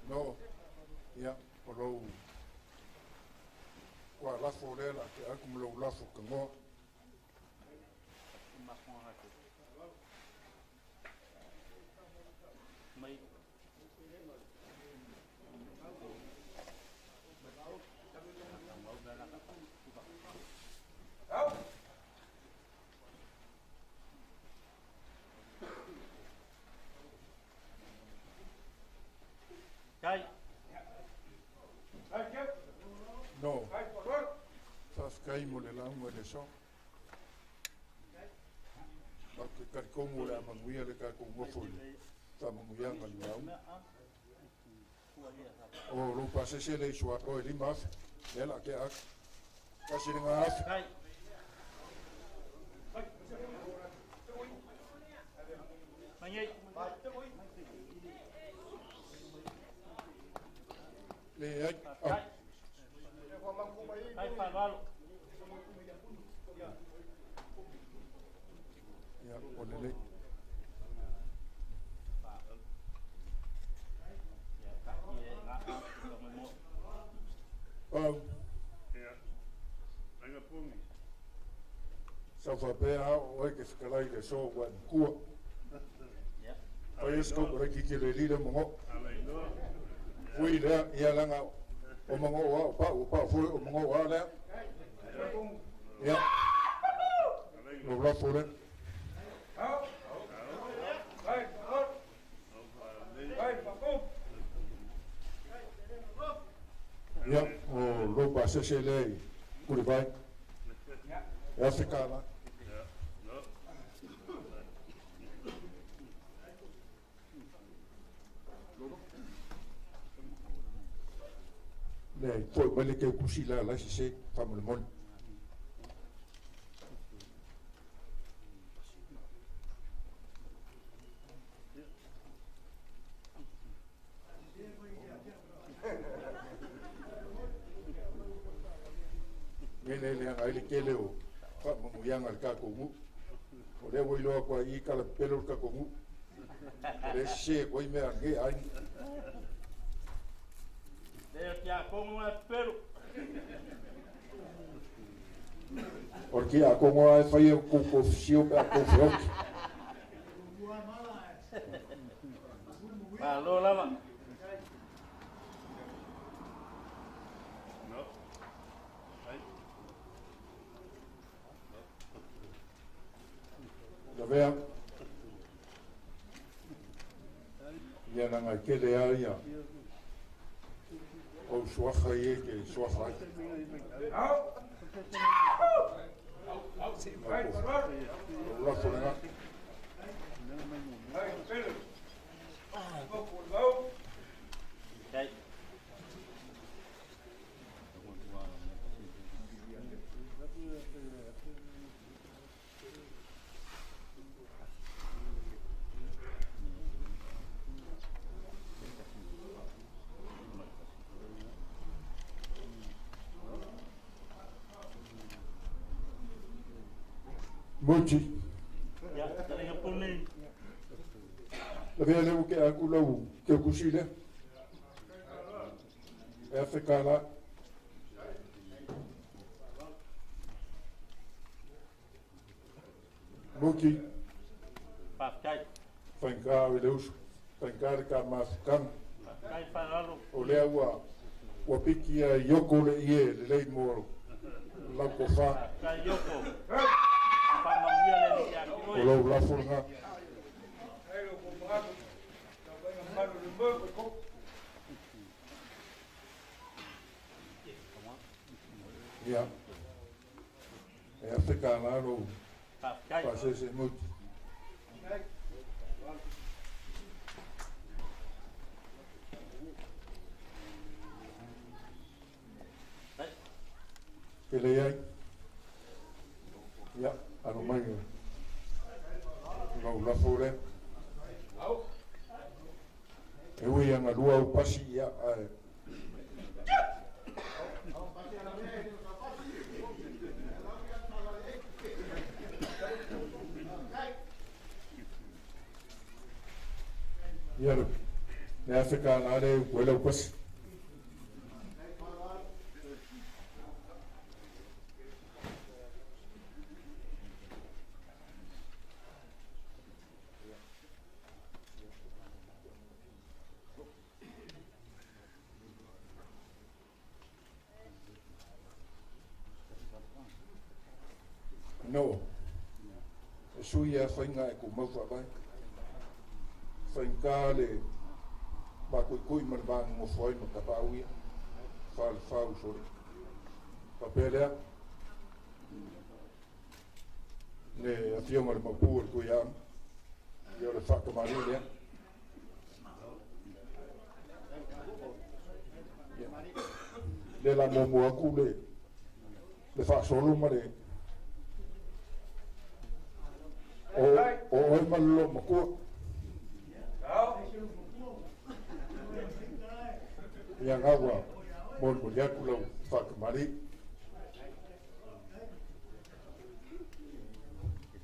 no ia o lou wa lafo lea la ke aku lou lafo kangoa no fafkai mo le lango le so ke karikomo le amanguia le kakongo foi tamanguianga le au o lo pasese le soa o le maf le la ke ak kasi nga af le ai ya olele Saufa pea o e ke whakalai le so wan kua. Pai esko kore kiki le lida mongo. Fui lea ia langa o mongo wa o pa fui o mongo wa lea. Ia. Lo la fure. Ia o lo pa se le kuri vai. Ia fikala. Le foi bale ke kusila la se famul mon. Mene le ai ke leo fa mo yang al ka ko mu. O le wo lo ko I kala pelo ka ko mu. Le se ko me ange ai. Ya como é pelo. Porque a como é foi o confio para confio. Alô lama. No. Já vem. Ya na aquele área. O Suafa e que Suafa. Mochi. Ya, tengo Puni. La vea le que a culo que cusile. Africana. Muki, Pakai. whainka o leus, whainka re ka mafukanga. Pakai whanalo. O lea ua piki a ioko le ie le lei moro. Lau ko wha. Pakai yoko. Whamauia le ni a O lau lafo nga. Ia. E a whika ngā rou. Pakai. Pasese muti. Pele ai. Ia, anu mai. Ngau lafo le. E ui anga lua o pasi ia ae. Ia ru. Ne Afrika ngā re uela o pasi. No. E sui a whainga e ko mauwha bai. Whainga le kui man vang mo whai no kapauia. Whau sori. Papelea. Le a whionga le mapua le kui am. Ia le whakamari lea. Le la momo aku le whaasolo ma le o e malolo makua. Ia ngawa moni aku lau whakamari.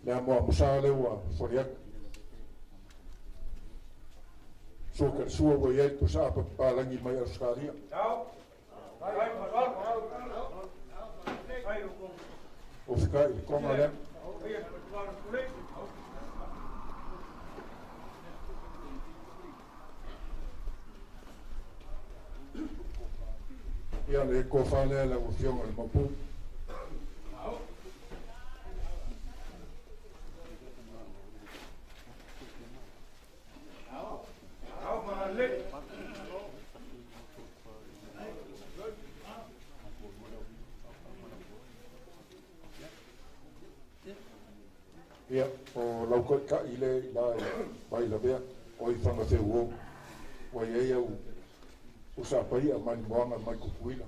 Lea moa musa lewa whoriak. Soka sua wa iei Tupu Suafa palangi mai Australia. O whika i konga lea. Ia le ko whalea la o whionga le mapu. Ia, o lauko ka i le i la mai la bea, o I whanga te uo, o I ei au usapai a mani moanga mai kukuila.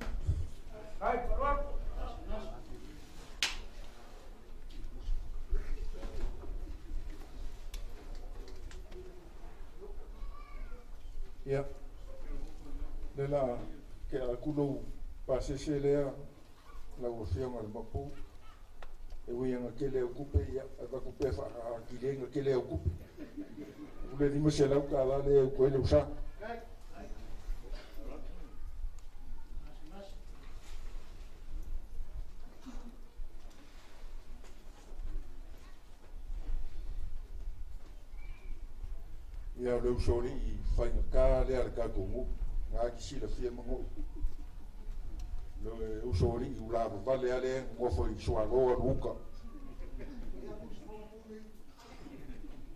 Ia, le la ke a kunou pasese lea la o whionga le mapu. E ui anga ke leo kupe ia, a kupe a kilenga ke leo kupe. Ule di mo se lau ka la leo koe leo sa. Ia leo sori I whainga ka lea le ka kongu, ngā ki sila fia mango. Leo usori I ula vale ale ngofo I suagoa nuka.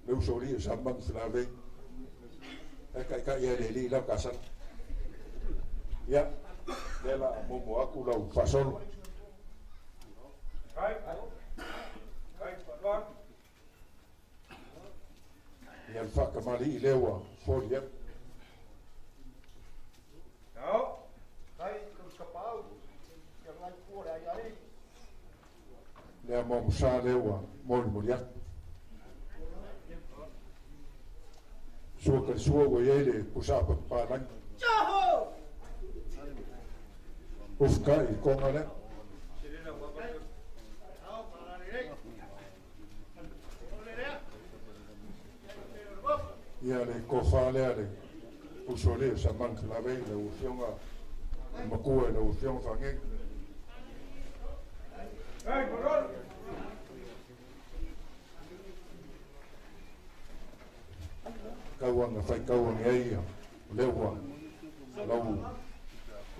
Leo usori I sambang filave. Ka ia le li la casa. Ya. Lela momo aku lau fasol. Ya el whakamari I lewa folia. Lea mo sa lewa mol molia. Sua ka sua wo yele Suafa palang. Jaho. Ufka I konga le. Ia le kofa le ale. Usole sa man la ve le usionga. Makua le usionga fange. wanga fai kau ang eia, lewa, lau,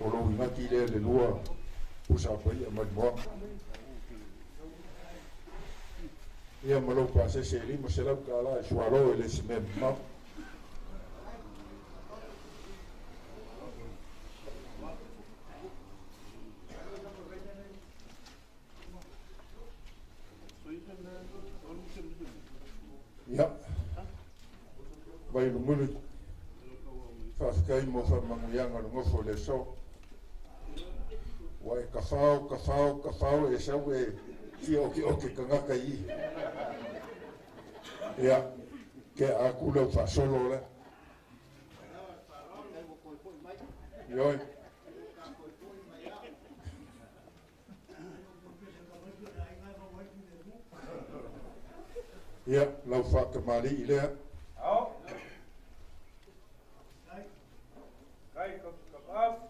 o lau ingaki le lua, Suafa ia mai moa. Ia malau pa se lima se lau ka la suaro ele se me mau. Ya, vai no mulu, whaakai mo whamanguyanga no ngofo le so. Wai ka whao e sau e ki oke ka ngaka i. Ia, ke a kulau whaasolo le. Ioi. Ia, lau whakamari i lea.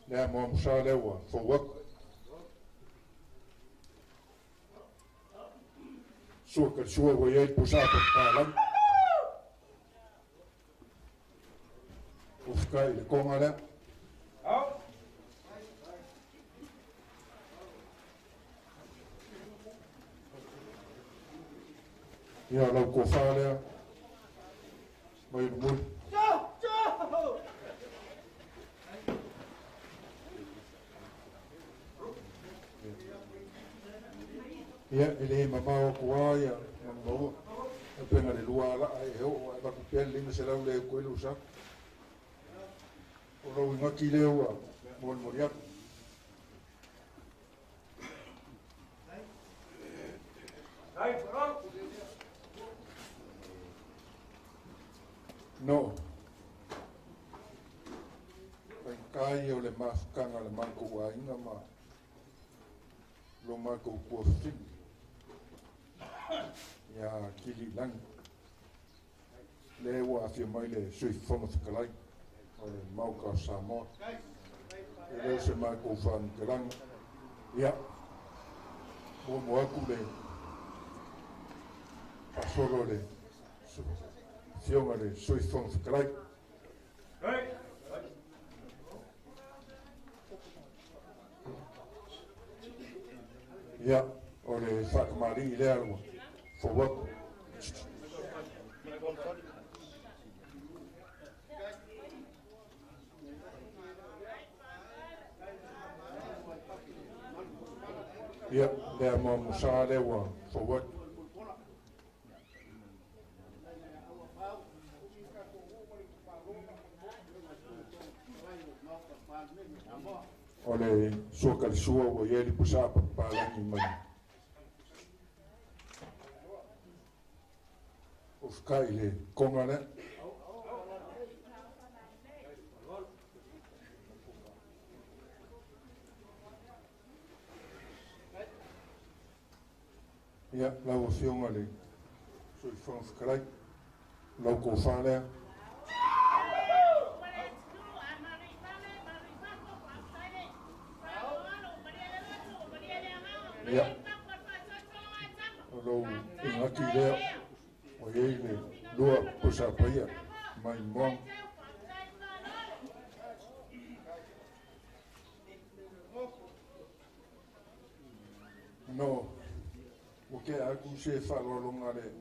Lea mo musa lewa, fawak. Suka sua wo ye Tupu Suafa Puni. Ufkai le konga le. Ia lau ko whālea. Mai no mui. Ia, ele mamao kua ia, mamao, e penga le lua ala, e heo, e baku pia lima se lau le koe lusa. O lau ingaki leo a mon moriak. No. Pai kai o le mafukanga le manko wa inga ma. Lo mako kua fini. Ya kili langi le wa afia mai le sui fono whakalai o le mauka Samoa e leo se mai kou whan keranga ia mo aku le pasoro le fionga le sui fono whakalai ia o le whakamari i le arwa for work. Yeah, they're more Musade one for work. Ole suka le sua o ye Tupu Suafa Puni mai. Ufkai le konga le. Ia, lau fionga le sui whanwhakarai. Lau ko whanea. Ia. Lau ingaki lea. O yei le lua Tupu Suafa ia mai moang. No, o ke aku se whalolonga le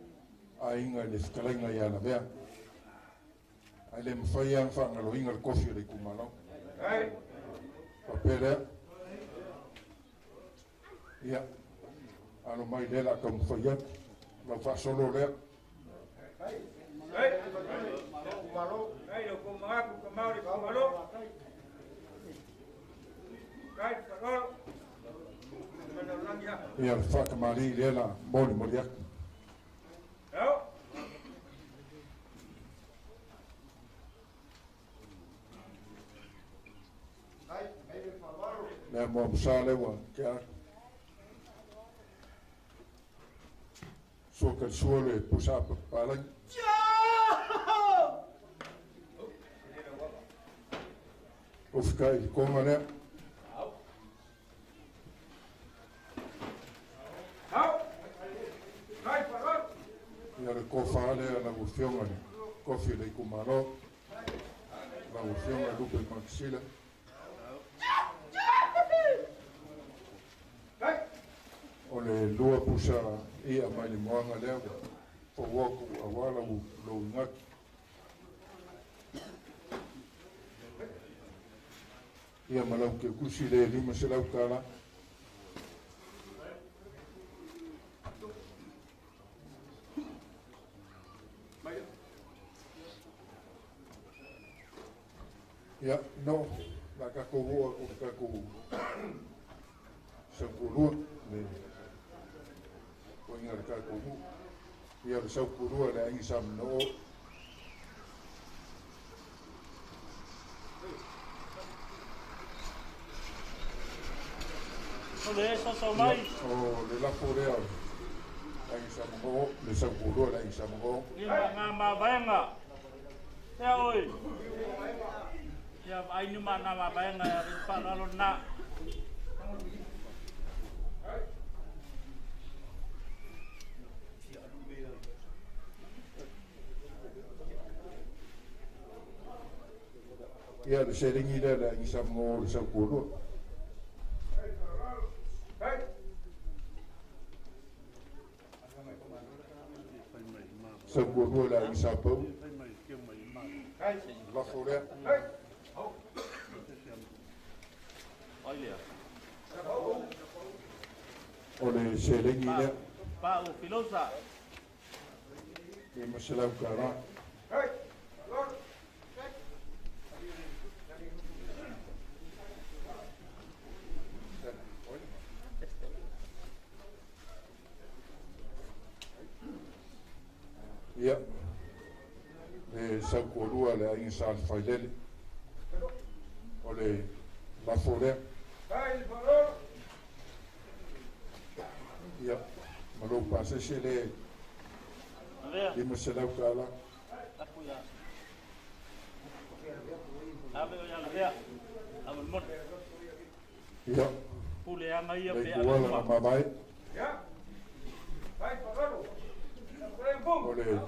a inga le whakalainga ia na mea. Ai le mwhai ang whangalo inga le kofi le kumanau. Paperea. Ia. Ano mai lela ka mwhai ang. Lau whaasolo lea. Ia le whakamari lela mori moriak. Lea mua msale wa kia. Suka sua le Tupu Suafa Puni. Ufkai konga lea. Ia le kofa lea na ufionga le kofi le kumano. lau fiona lupe makisila. O le lua pusa ia mai le moanga lea o waku awala u lo ngaki. Ia malau ke kusi le lima se lau kala. Ia, no, la kako hoa o kako saupurua le o inga le kako hu. Ia le saupurua le aingi SAMATAU. Ole so mai. O le lapo lea aingi SAMATAU, le saupurua le aingi SAMATAU. Ia ngā mawaenga. Ia oi. Ia ai ni mana mawaenga ya whakaro na. Ia le seringi lea le aingi SAMATAU le saupurua. Saupurua le aingi SAMATAU. Lapo lea. O le seringi lea. Pau filosa. Le masalau kara. Ia. Le saukorua le aingi sa failele. O le lafo lea. Ia. Malo pasese le lima selau kala. Ia. Pule anga ia Le pe kuala na mamai. O le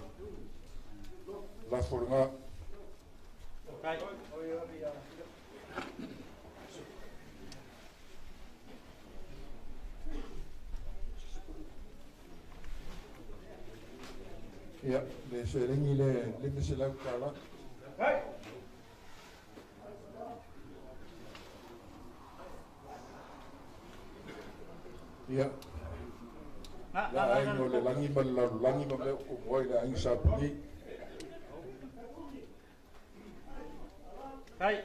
lafo nga. Kai. Ia, le seringi le lima selau kala. Ia. La aingi o le langi malaru, langi ma leo o ngoi le aingi SAMATAU Puni. Kai.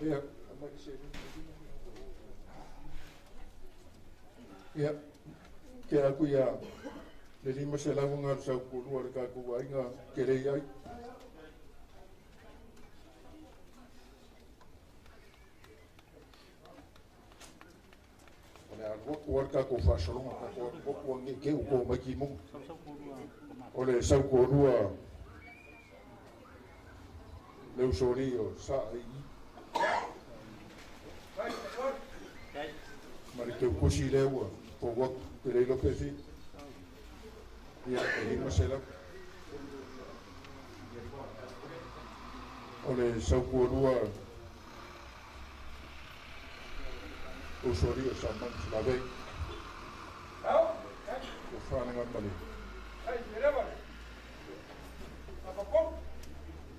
Ia. Ia. Ke aku ia le lima selau ngā saukurua le kākua inga kerei ai. O le arwoku ar kākua whasolonga kākua arwoku ange keu kō maiki mungu. O le saukurua leu sori o sa i. Mari keu kusi leua po waku kerei lopesi. Ia e lima selau. O le saukurua o sori o saman lave. O whananga mali.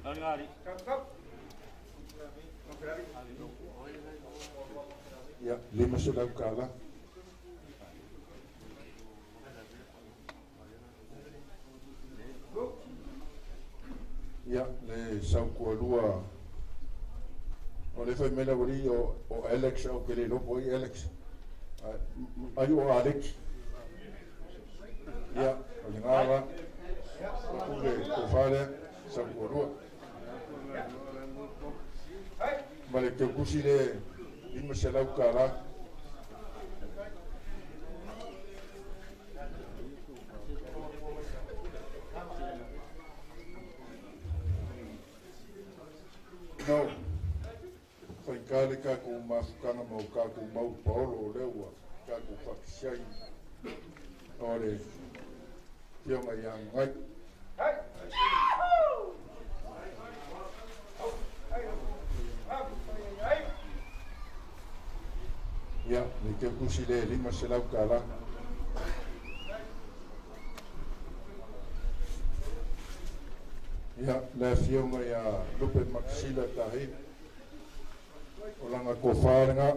Angari. Ia lima selau kala. Ia le saukurua o le fai mena wari o Alex au kere lopo i Alex. Ai o Alex. Ia o le ngāra o kule o whare saukurua. Ma le keu kusi le lima selau kala. No, fai kale kako mafukanga mau kako mau paolo lewa kako fakisiai ore fionga yang ngai ya ni ke kusile lima selau kala ya la fionga ya lupe maxila tahi olanga kofaranga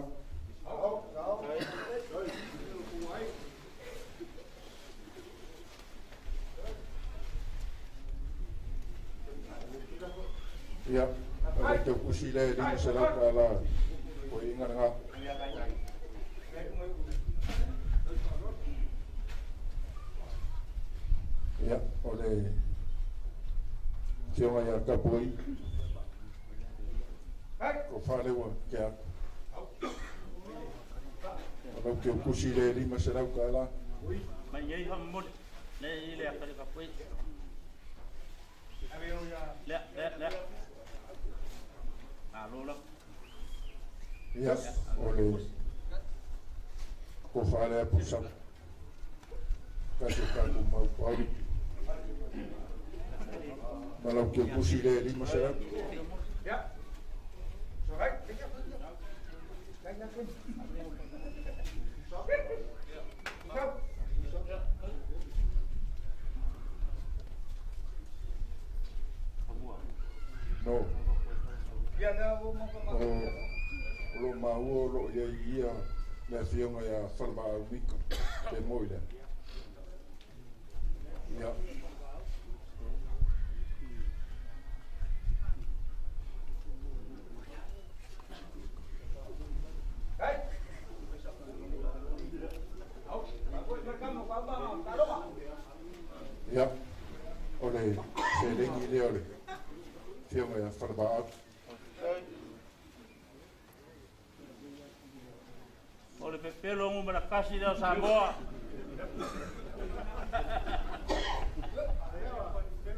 ya ada ke kusile lima selau kala ko inganga ya oleh fionga ya kapoi ko fale wa kia kalau ke kusi le lima serau kala mai yei hamut le ile akal kapoi le alo lo ya oleh ko fale pusat kasih kagu mau pau kalau ke kusi le lima serau Ya. Right. no lo mau lo ia la fionga ya farma wika te moile ya ya oleh selengi le oleh fionga ya farma ole pepelo ngu mara kasi deo Samoa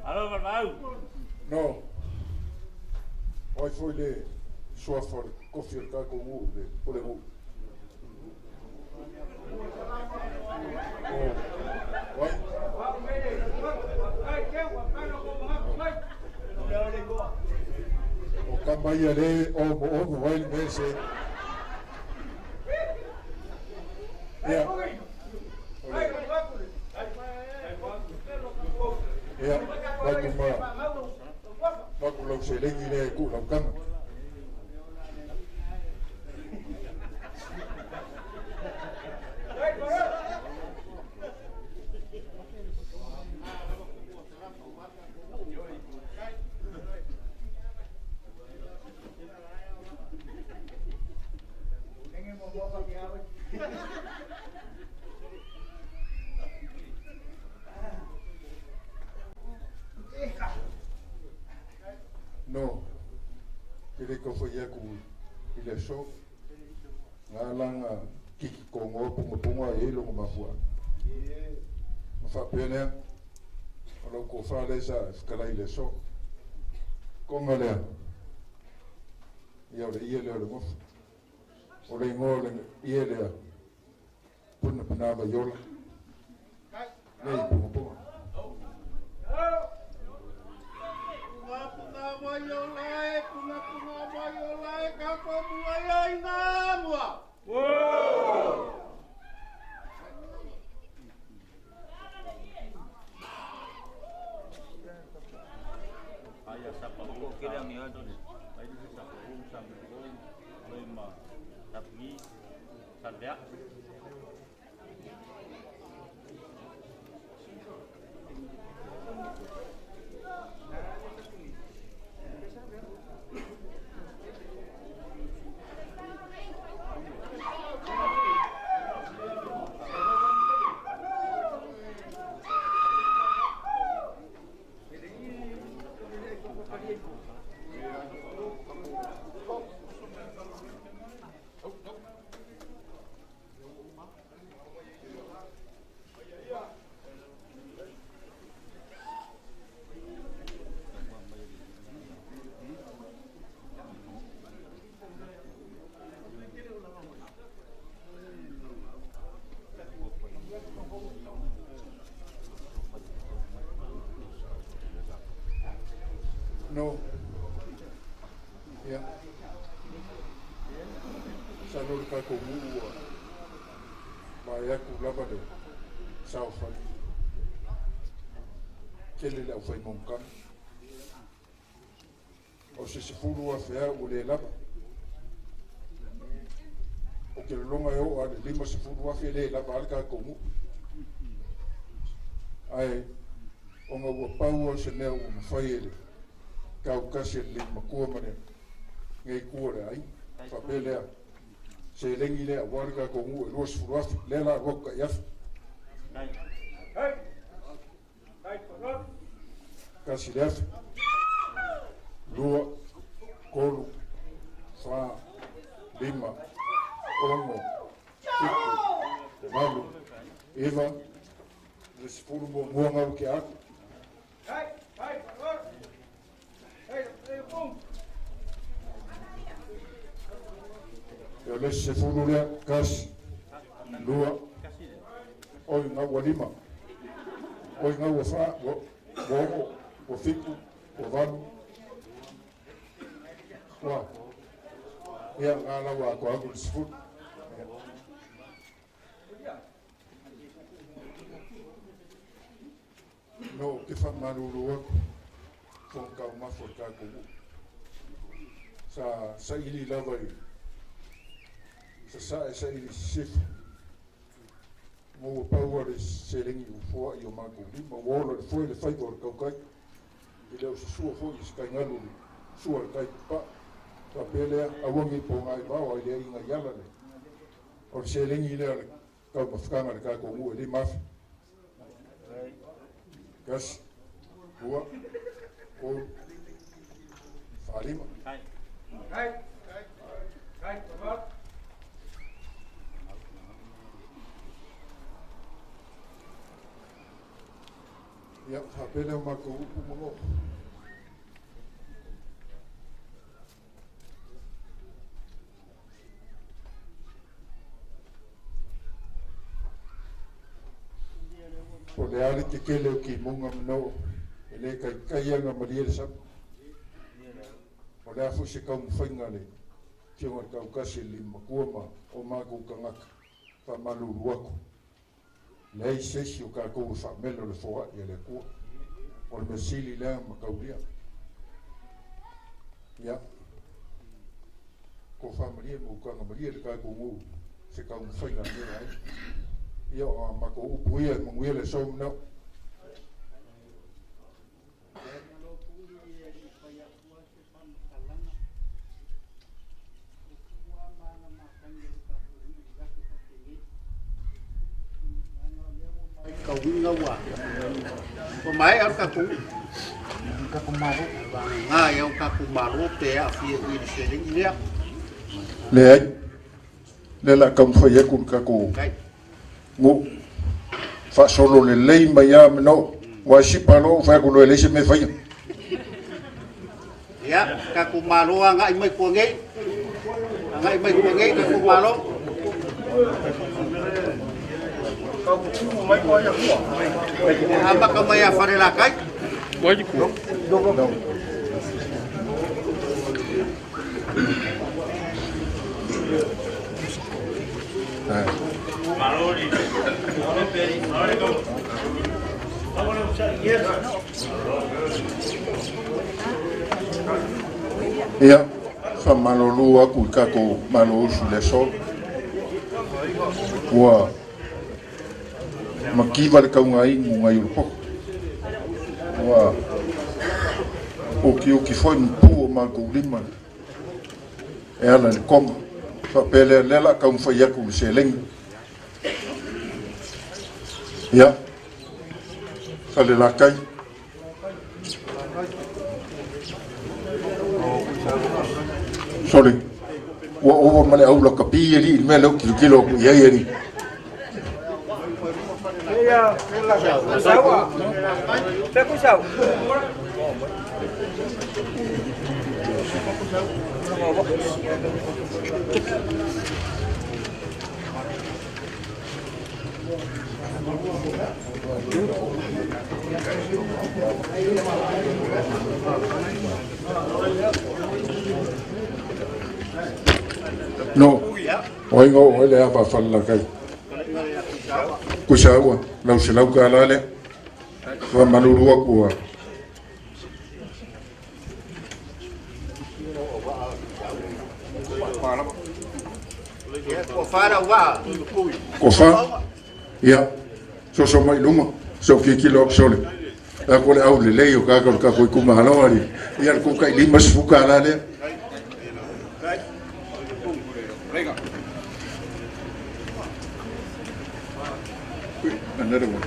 alo Faafotu no oi foi le Suafa kofir ka ko ngu le ole ngu oi o kambaya le o vai mese ya ya baku lau selengi le ku lau kanga no kile ko foi ya ku ile so ngalanga kiki kongo pungo e lo mafua fa pena olo ko fa le sa skala ile so kongale ya le ile le mo ole ngole ile punna punna ba yola nei pungo Ayah siapa pun kira ni ada ni. Ayah siapa pun sampai pun lima tapi saja. No. Ya. Sano ka ko mu. Mai aku lava le. Sao fa. Kele la foi monkan. O se fulu a fea o le lava. O ke longa o ale lima se fulu a fea le lava alka ko mu. Ai o nga ua pau se nea o mawhai ele. Kau kasi le makua mane. Ngai kua re ai. Whapelea. Se lengi lea warga ko ngu e luas furuafi. Lela roka iafi. Kasi leafi. Lua. Kolu. Wha. Lima. Ongo. Tiku. Malu. Eva. Le sepulu mo muanga o ke aku. Le sepulu lea kasi. Lua. Oi nga ua lima. Oi nga ua wha. Wongo. O fiku. O valu. Wa. Ia ngā lawa ako aku le sepulu. No, ke whamaruru aku, whongkau mawha ka kumu. Sa ili lava i, sa ili sifu. Mo pauare serengi ufua i o mako lima, wola le fwoi le whaiko le kaukai. I leo se sua fwoi i skai ngalu li, sua le kai pa. Ka pelea, awangi po ngai bawa i lea inga yala le. O le serengi lea le, kau mawhakanga le ka kumu e li mafi. Gas, dua, kol, farima. Hai. Ya, hapele mako upu mongo. O le ali ke kele o ki munga mano, e le kai anga maria le sapu. O le afu se kau mwhainga le, tionga kau kasi li makua ma o maku kangaka, wha maluru aku. Le ai sesi o kākou wha melo le whoa i le kua, o le mesili lea makaulia. Ia, ko wha maria mo kanga maria le kākou ngu, se kau mwhainga le ai. Ia o mako upu ia manguia le som no. Cầu winga wa. Ko mai ar ka ku. Ka ku maru. Nga ya ka ku maru te a fi i se le. Le ai. Le la kam fa ye kun ka ku. Ngu fa solo le lei mai a no wa si palo fa ku le se me fa ya ka ku malo nga mai ko nge nga mai ko nge ka ku malo ka ku mai ko ya ku ama ka mai a fare la kai pode ku no Malori. Ia, fa malolu aku ka ko malo su le sol. Wa makiva le kaungai ngai urpo. Wa o ki foi mpu o maku lima. E ala le koma. Fa pele lela ka un fai aku se leng. Ya. Fa le lakai. Sorry. Wa over male au la kapi li me lo kilo ya ni. Ya, sawa. Peku sawa. No, oi ngo oi le apa falla kai. Kusawa, lau se lau kalale. Wa manurua kuwa. Kofa. Ya. So mai lunga. So kilo sole. Ako le au le leo ka ko kuma halawari. Ya ko kai limas fuka lale. Another one.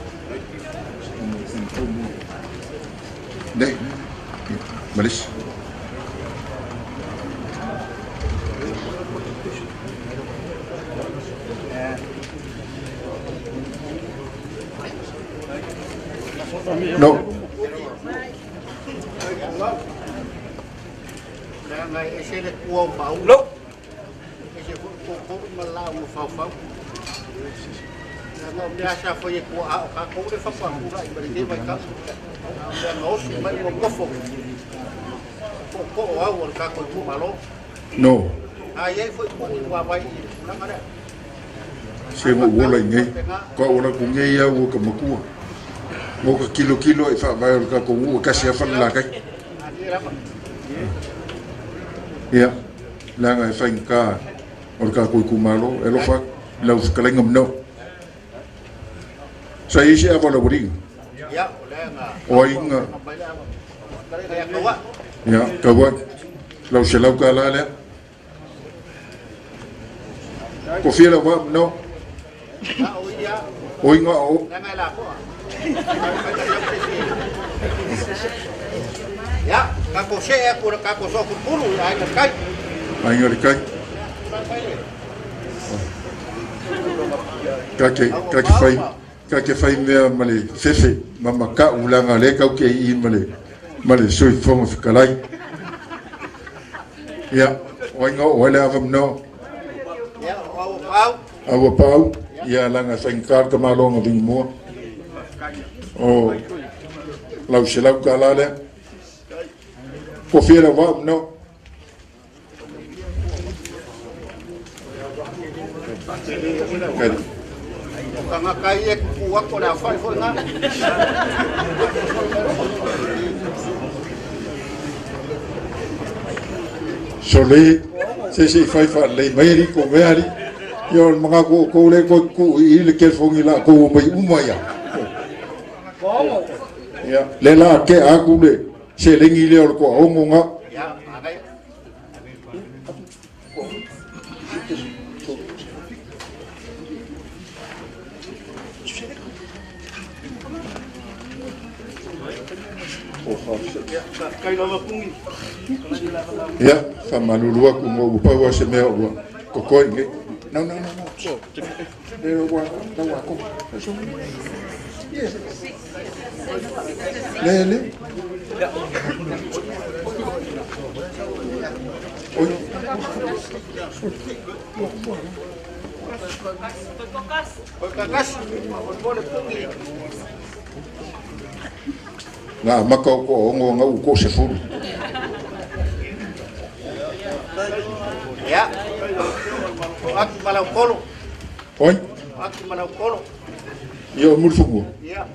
Đây, Malish. No. Ngày sẽ được cuồng bảo lúc sẽ cũng mà lao một pháo nó ra sao phải của áo cá cố để phát quang lại bởi thế vậy các nó sẽ mấy một cái phục có áo quần cá cố của lô No. ai ấy phải của qua vậy nó cái đấy Sẽ một vô lạnh ngay có là cũng ngay vô cầm một cua một cái kilo ấy phải vào cái cũng cái xe phân là cái ya là ngày phanh cả một cái cuối cùng mà lô elo phát lâu cái lạnh ngầm đâu saya isi apa lah budi? Ya, oi nga. Ya, kawan. Lau selau kala le. Kofi la wa no. Oi nga o. Ya, kako se aku kako so kupulu ai kai. Ai nga kai. Kaki fai. Kake fai mea male fefe mama ka ulanga le kau ke I male sui fonga fikalai ya oinga ole avam no ya awa pau ya langa sankar kamalonga bingmo o lau selau kalale ko fiera va no Kanga kaya kuwa ko na fai fo na. Sole se fai fa le mai ko veari yo mga ko le ko ile ke fongi la ko mai umaya. Ya le la ke aku le se lengi le ko ongonga. Ya agai. Ya, sama lulu aku mau buka wasi mea gua. Kokoi nge. No. Dero gua, tahu aku. Le. Oi. Kakas. Boleh pergi. Nah, maka ko ngau ko se furu. Ya. Aku malau kolo. Oi. Aku malau kolo. Yo mulfungu. Ya.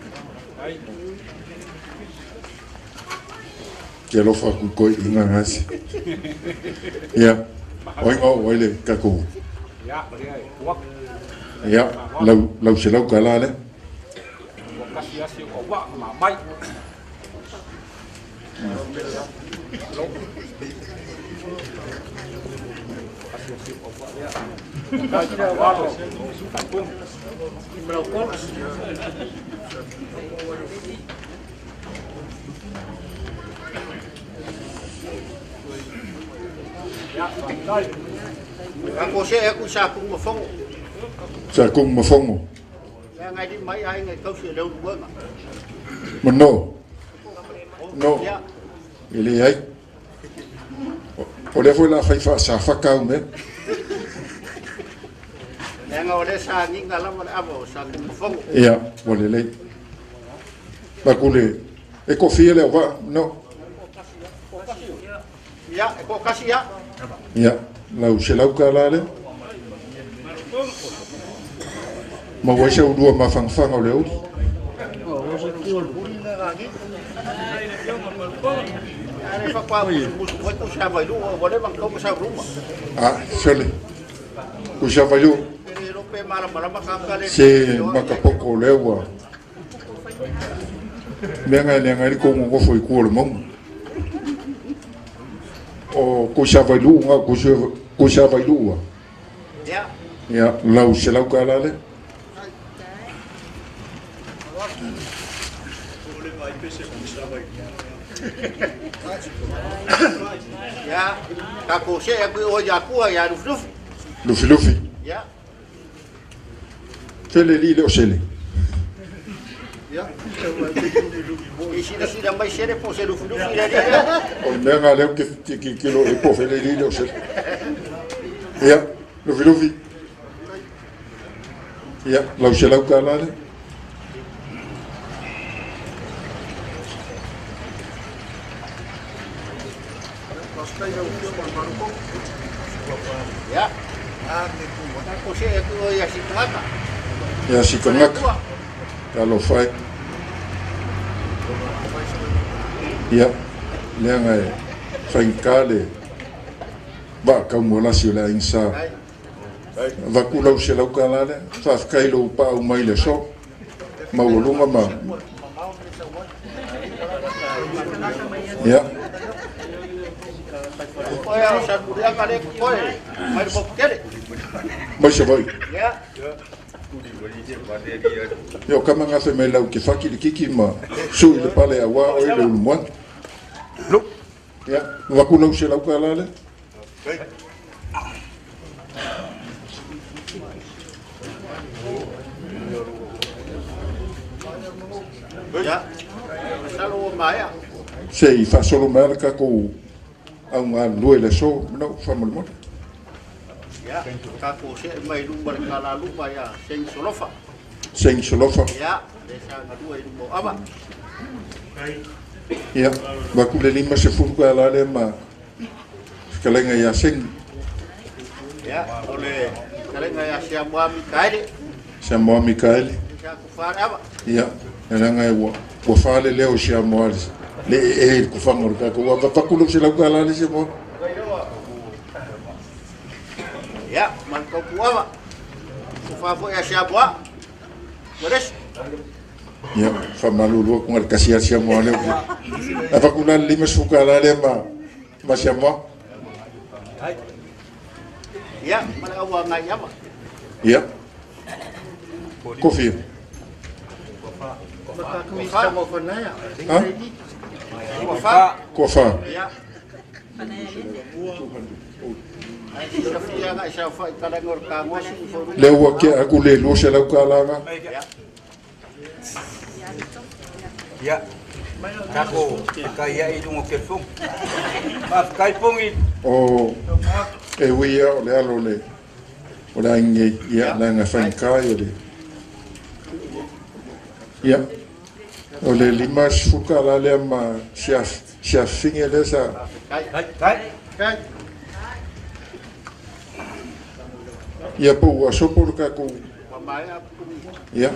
Que lo fa ku ko inga ngasi. Ya. Oi le kako. Ya, beri kuak. Ya, lau se lau kala le. Kasih asyik kau buat mamai. Aku saya aku sakung mafong. Sakung mafong. Ya ngày đi mấy ai ngày câu chuyện đâu đúng không ạ? No. Ele ai. Olha foi lá fai sa fakau me. Nga ole sa nginga lama amo sa kufongo. Ia, wale lei. Bakule, e kofia le wa, no. Ia, e ko kasi ia. Ia, lau se lau kalale. Ma wa se udua mafangfanga o le uli. Ah, sole. Kusa valu. Se makapoko lewa. Menga nenga ko ngo foi ko le mom. O kusa valu nga kusa valu. Ya. Ya, lau se lau kalale. Ya, kako se aku o ya ku ya lufi. Lufi. Ya. Fele li le sele. Ya. Isi mai sere po se lufi ya. O menga le ki kilo e po fele li le sele. Ya, lufi. Ya, lau se lau kalale. Ya. Kako se aku ya si ngaka. Ya si ngaka. Kalau fai. Ya, lenga e fai kale. Ba ka mo la si la insa. Va kula o se lau kalale, fa kailo pa o mai le so. Ma o lunga ma. Ya. Oya sa kuria kale koe. Mai bo kele. Mai se vai. Ya. Yo kama nga fe mai lau ki faki li kiki ma. Su le pale a wa o le ulmuan. No. Ya, va kula o se lau kalale. Ya. Salo maya. Sei fa solo merca ko a un lue le so no fa mo. Ya, kako se mai lu barkala lu ya sing solofa. Sing solofa. Ya, desa ngadua itu mau apa? Ya, va ku le lima se fu ka la le ma. Kalenga ya sing. Ya, oleh kalenga ya siapa Mikael. Siamo Mikael. Ya, ku fara apa? Ya, nga wa fa le leo siamo le ku fa ngor ka ko va pa ku lu se la ka la le se mo. Ya, mangkau kuah, Faafotu ya siapa? Beres. Ya, famalu lu ko ngar kasia siamo le. Apa ku la lima su ka la le ma siamo. Ya, mana awak ngai apa? Ya. Kofi. Kofa mau kena ya? Ha? Kofa. Ya. Le wa ke aku le lo se la ka la nga. Ya. Kako kaya itu mo kelfong. Mas kai pongi. O e wi ya le alo le. O la nge ya la nga fan ka yo le. Ya. O le limas fuka la le ma sia finge le sa. Kai. Ya po wa so por ka ko. Ya.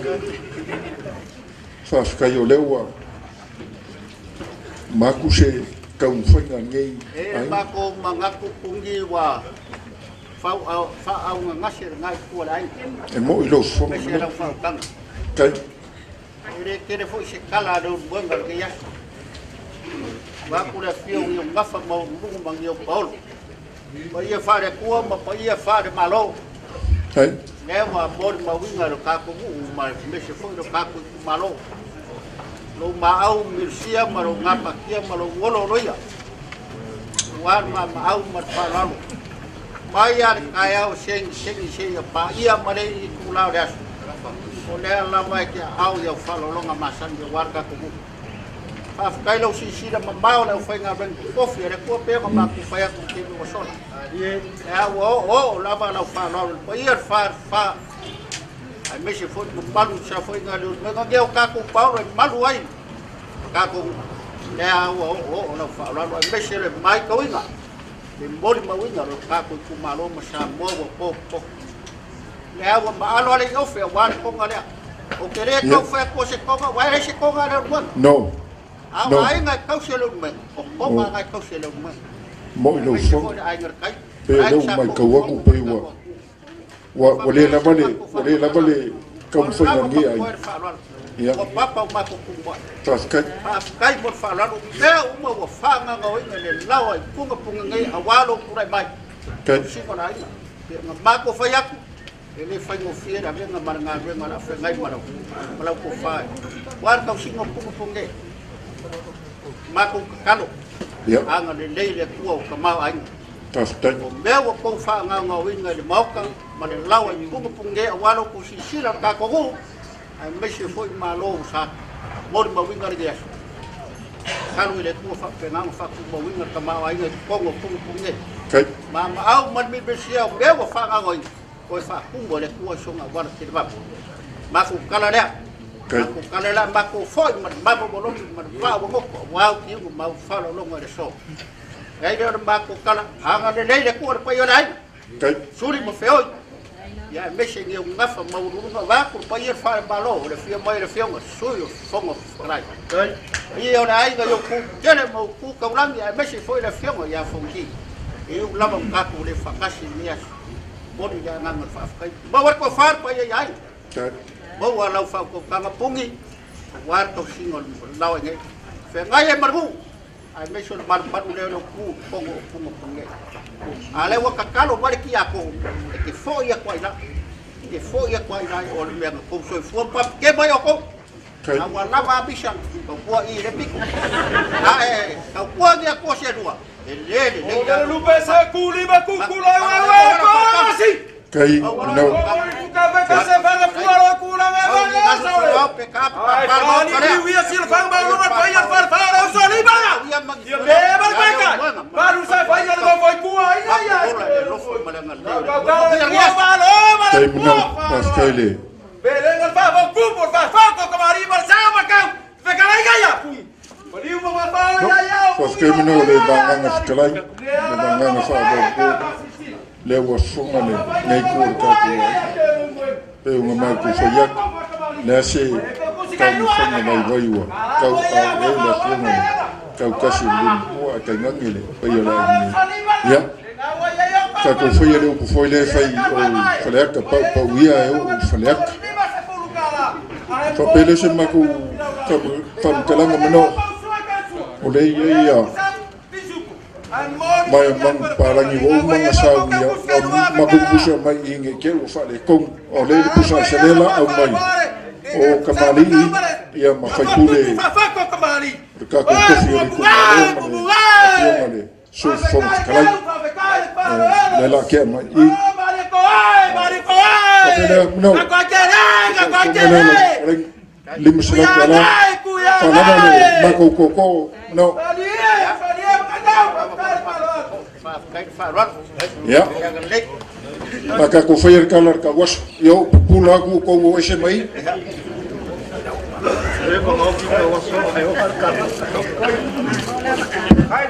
Fa ka yo le wa. Maku se ka un fanga ngai. Mako mangaku pungi wa. Fa au ngasir ngai ku lai. E mo ilo fo. Kai. Kere foi se kala do bonga ke ya. Wa ku le fio yo ngafa mo lungu mang yo Paulo. Pa ia fare ku ma pa ia fare malo. Kai. Ne ma bor ma winga ro ka ku ma me se foi ro ka ku malo. Lo ma au mirsia ma ro ngapa kia ma lo wolo roia. Wa ma au ma falalo. Ma ia kaya o seng pa ia ma le ku la ras. O le la mai ke au ya falolonga masan de warga ku. Faafukai lau sisira mamao lau whainga ren kofi ere kua pēka māku whaia ku te mua sona. E awa lava lau whanau. Pa ia wha ai mese foi mo palu sa foi nga lu me nga geo ka ku pau re malu ai ka ku le awa lau whanau ai mese le mai kauinga. Le mori mawinga ro ka ku malo ma sa mo po. Le awa ma alo ale yo fe wa ko nga le. O kere ko fe ko se ko wa se ko nga le. No. Awa ai nga kau se lu me. O ma nga kau se lu me. Mo lo so. Pe lo mai kau ku pe wa. Wale la vale kau foi na ngi ai. Ya. O papa ma ko kumba. Taskai. Kai mo fala no me uma wa fanga nga oi le lawa punga ngai awalo purai mai. Kai. Siko na ai. Nga ma ko fa yaku. Ele fai ngo fiera venga maranga venga la fe ngai mara. Mala ko fa. War ka singo punga. Ma ko kalo. Ya. Anga le le ku ka ma ai. Taskai. O me wa ko fa nga oi ngai mauka ma le lawa punga awalo ko sisira ka ko. Ai mese foi malo sa. Mori ma winga de aso. Kalu ile ku fa pe nga fa ku ma winga ka ma ai ko ngo punga. Kai. Ma au man mi besia me wa fa nga oi. Ko fa kungo le ku so nga war ke ba. Ma ku kala le. Kai. Ku kala la ma ku foi ma bo lo ma fa wo ko wa ki ku ma fa lo ngo le so. Ai de ma ku kala anga le ku pa yo lai. Kai. Suri mo feo. Ya mese nge nga fa ma ru nga va ku pa yo fa ba lo le fio mai le fio nga suyo fongo rai. Kai. Io na ai ga yo ku tele mo ku ka ulang ya mese foi le fio nga ya fongi. Eu lava ka ku le fa kasi nias. Bodi ya nang fa kai. Ba war ko far pa ya ai. Kai. Ba wa lau fa ko ka pungi. War to singol lau ngai. Fe ngai marbu. Ai me so mar le no ku pongo pungi. Ale wa ka kalo war ki ako. Ke fo ya kwai la. Ke fo ya kwai la o le ko so fo pa ke ba yo ko. Kai. Awa lava bisang ko ko I le pik. Ai ka ko dia ko se dua. Le. O lupe sa kuli ba kukula wa ko si. Kai. No. Ka ba ka se fa fu ro kula me ba ya sa. Ai fa ni wi si fa ba lu pa ya fa ro so ni ba. Ya be ba ka. Ba lu sa fa ya lo foi ku ai na ya. Kai no. Taskai le. Bele ngal fa ba ku por fa ko ka mari ba sa ba ka. Fe ka ai ya pu. Baliu mo ba ba ya. Taskai no le banganga skalai. Le banganga fa ba le wa songa le nei ku ka ku. Pe nga mai ku fa yak. Le se ka songa mai vai wa. Ka a le songa. Ka kasi lu mo ka ngangile. Pe yo la ni. Ya. Ka ko foi le ku foi le fai o faleka pa wia e o faleka. Fa pele se ma ku ka fa kalanga meno. O le ia. Mai man parangi wo manga sa wia. Ma ku pusa mai inge ke o fa le kong. O le pusa selela au mai. O kamali ia ma fai kule. Ka ko fi o ku. So from kalai. Le la ke mai I. No. Limusina kala. Falaba le mako koko. No. Ya. Maka ko fayer kalar ka was. Yo pula ku ko wo ese mai. Hai,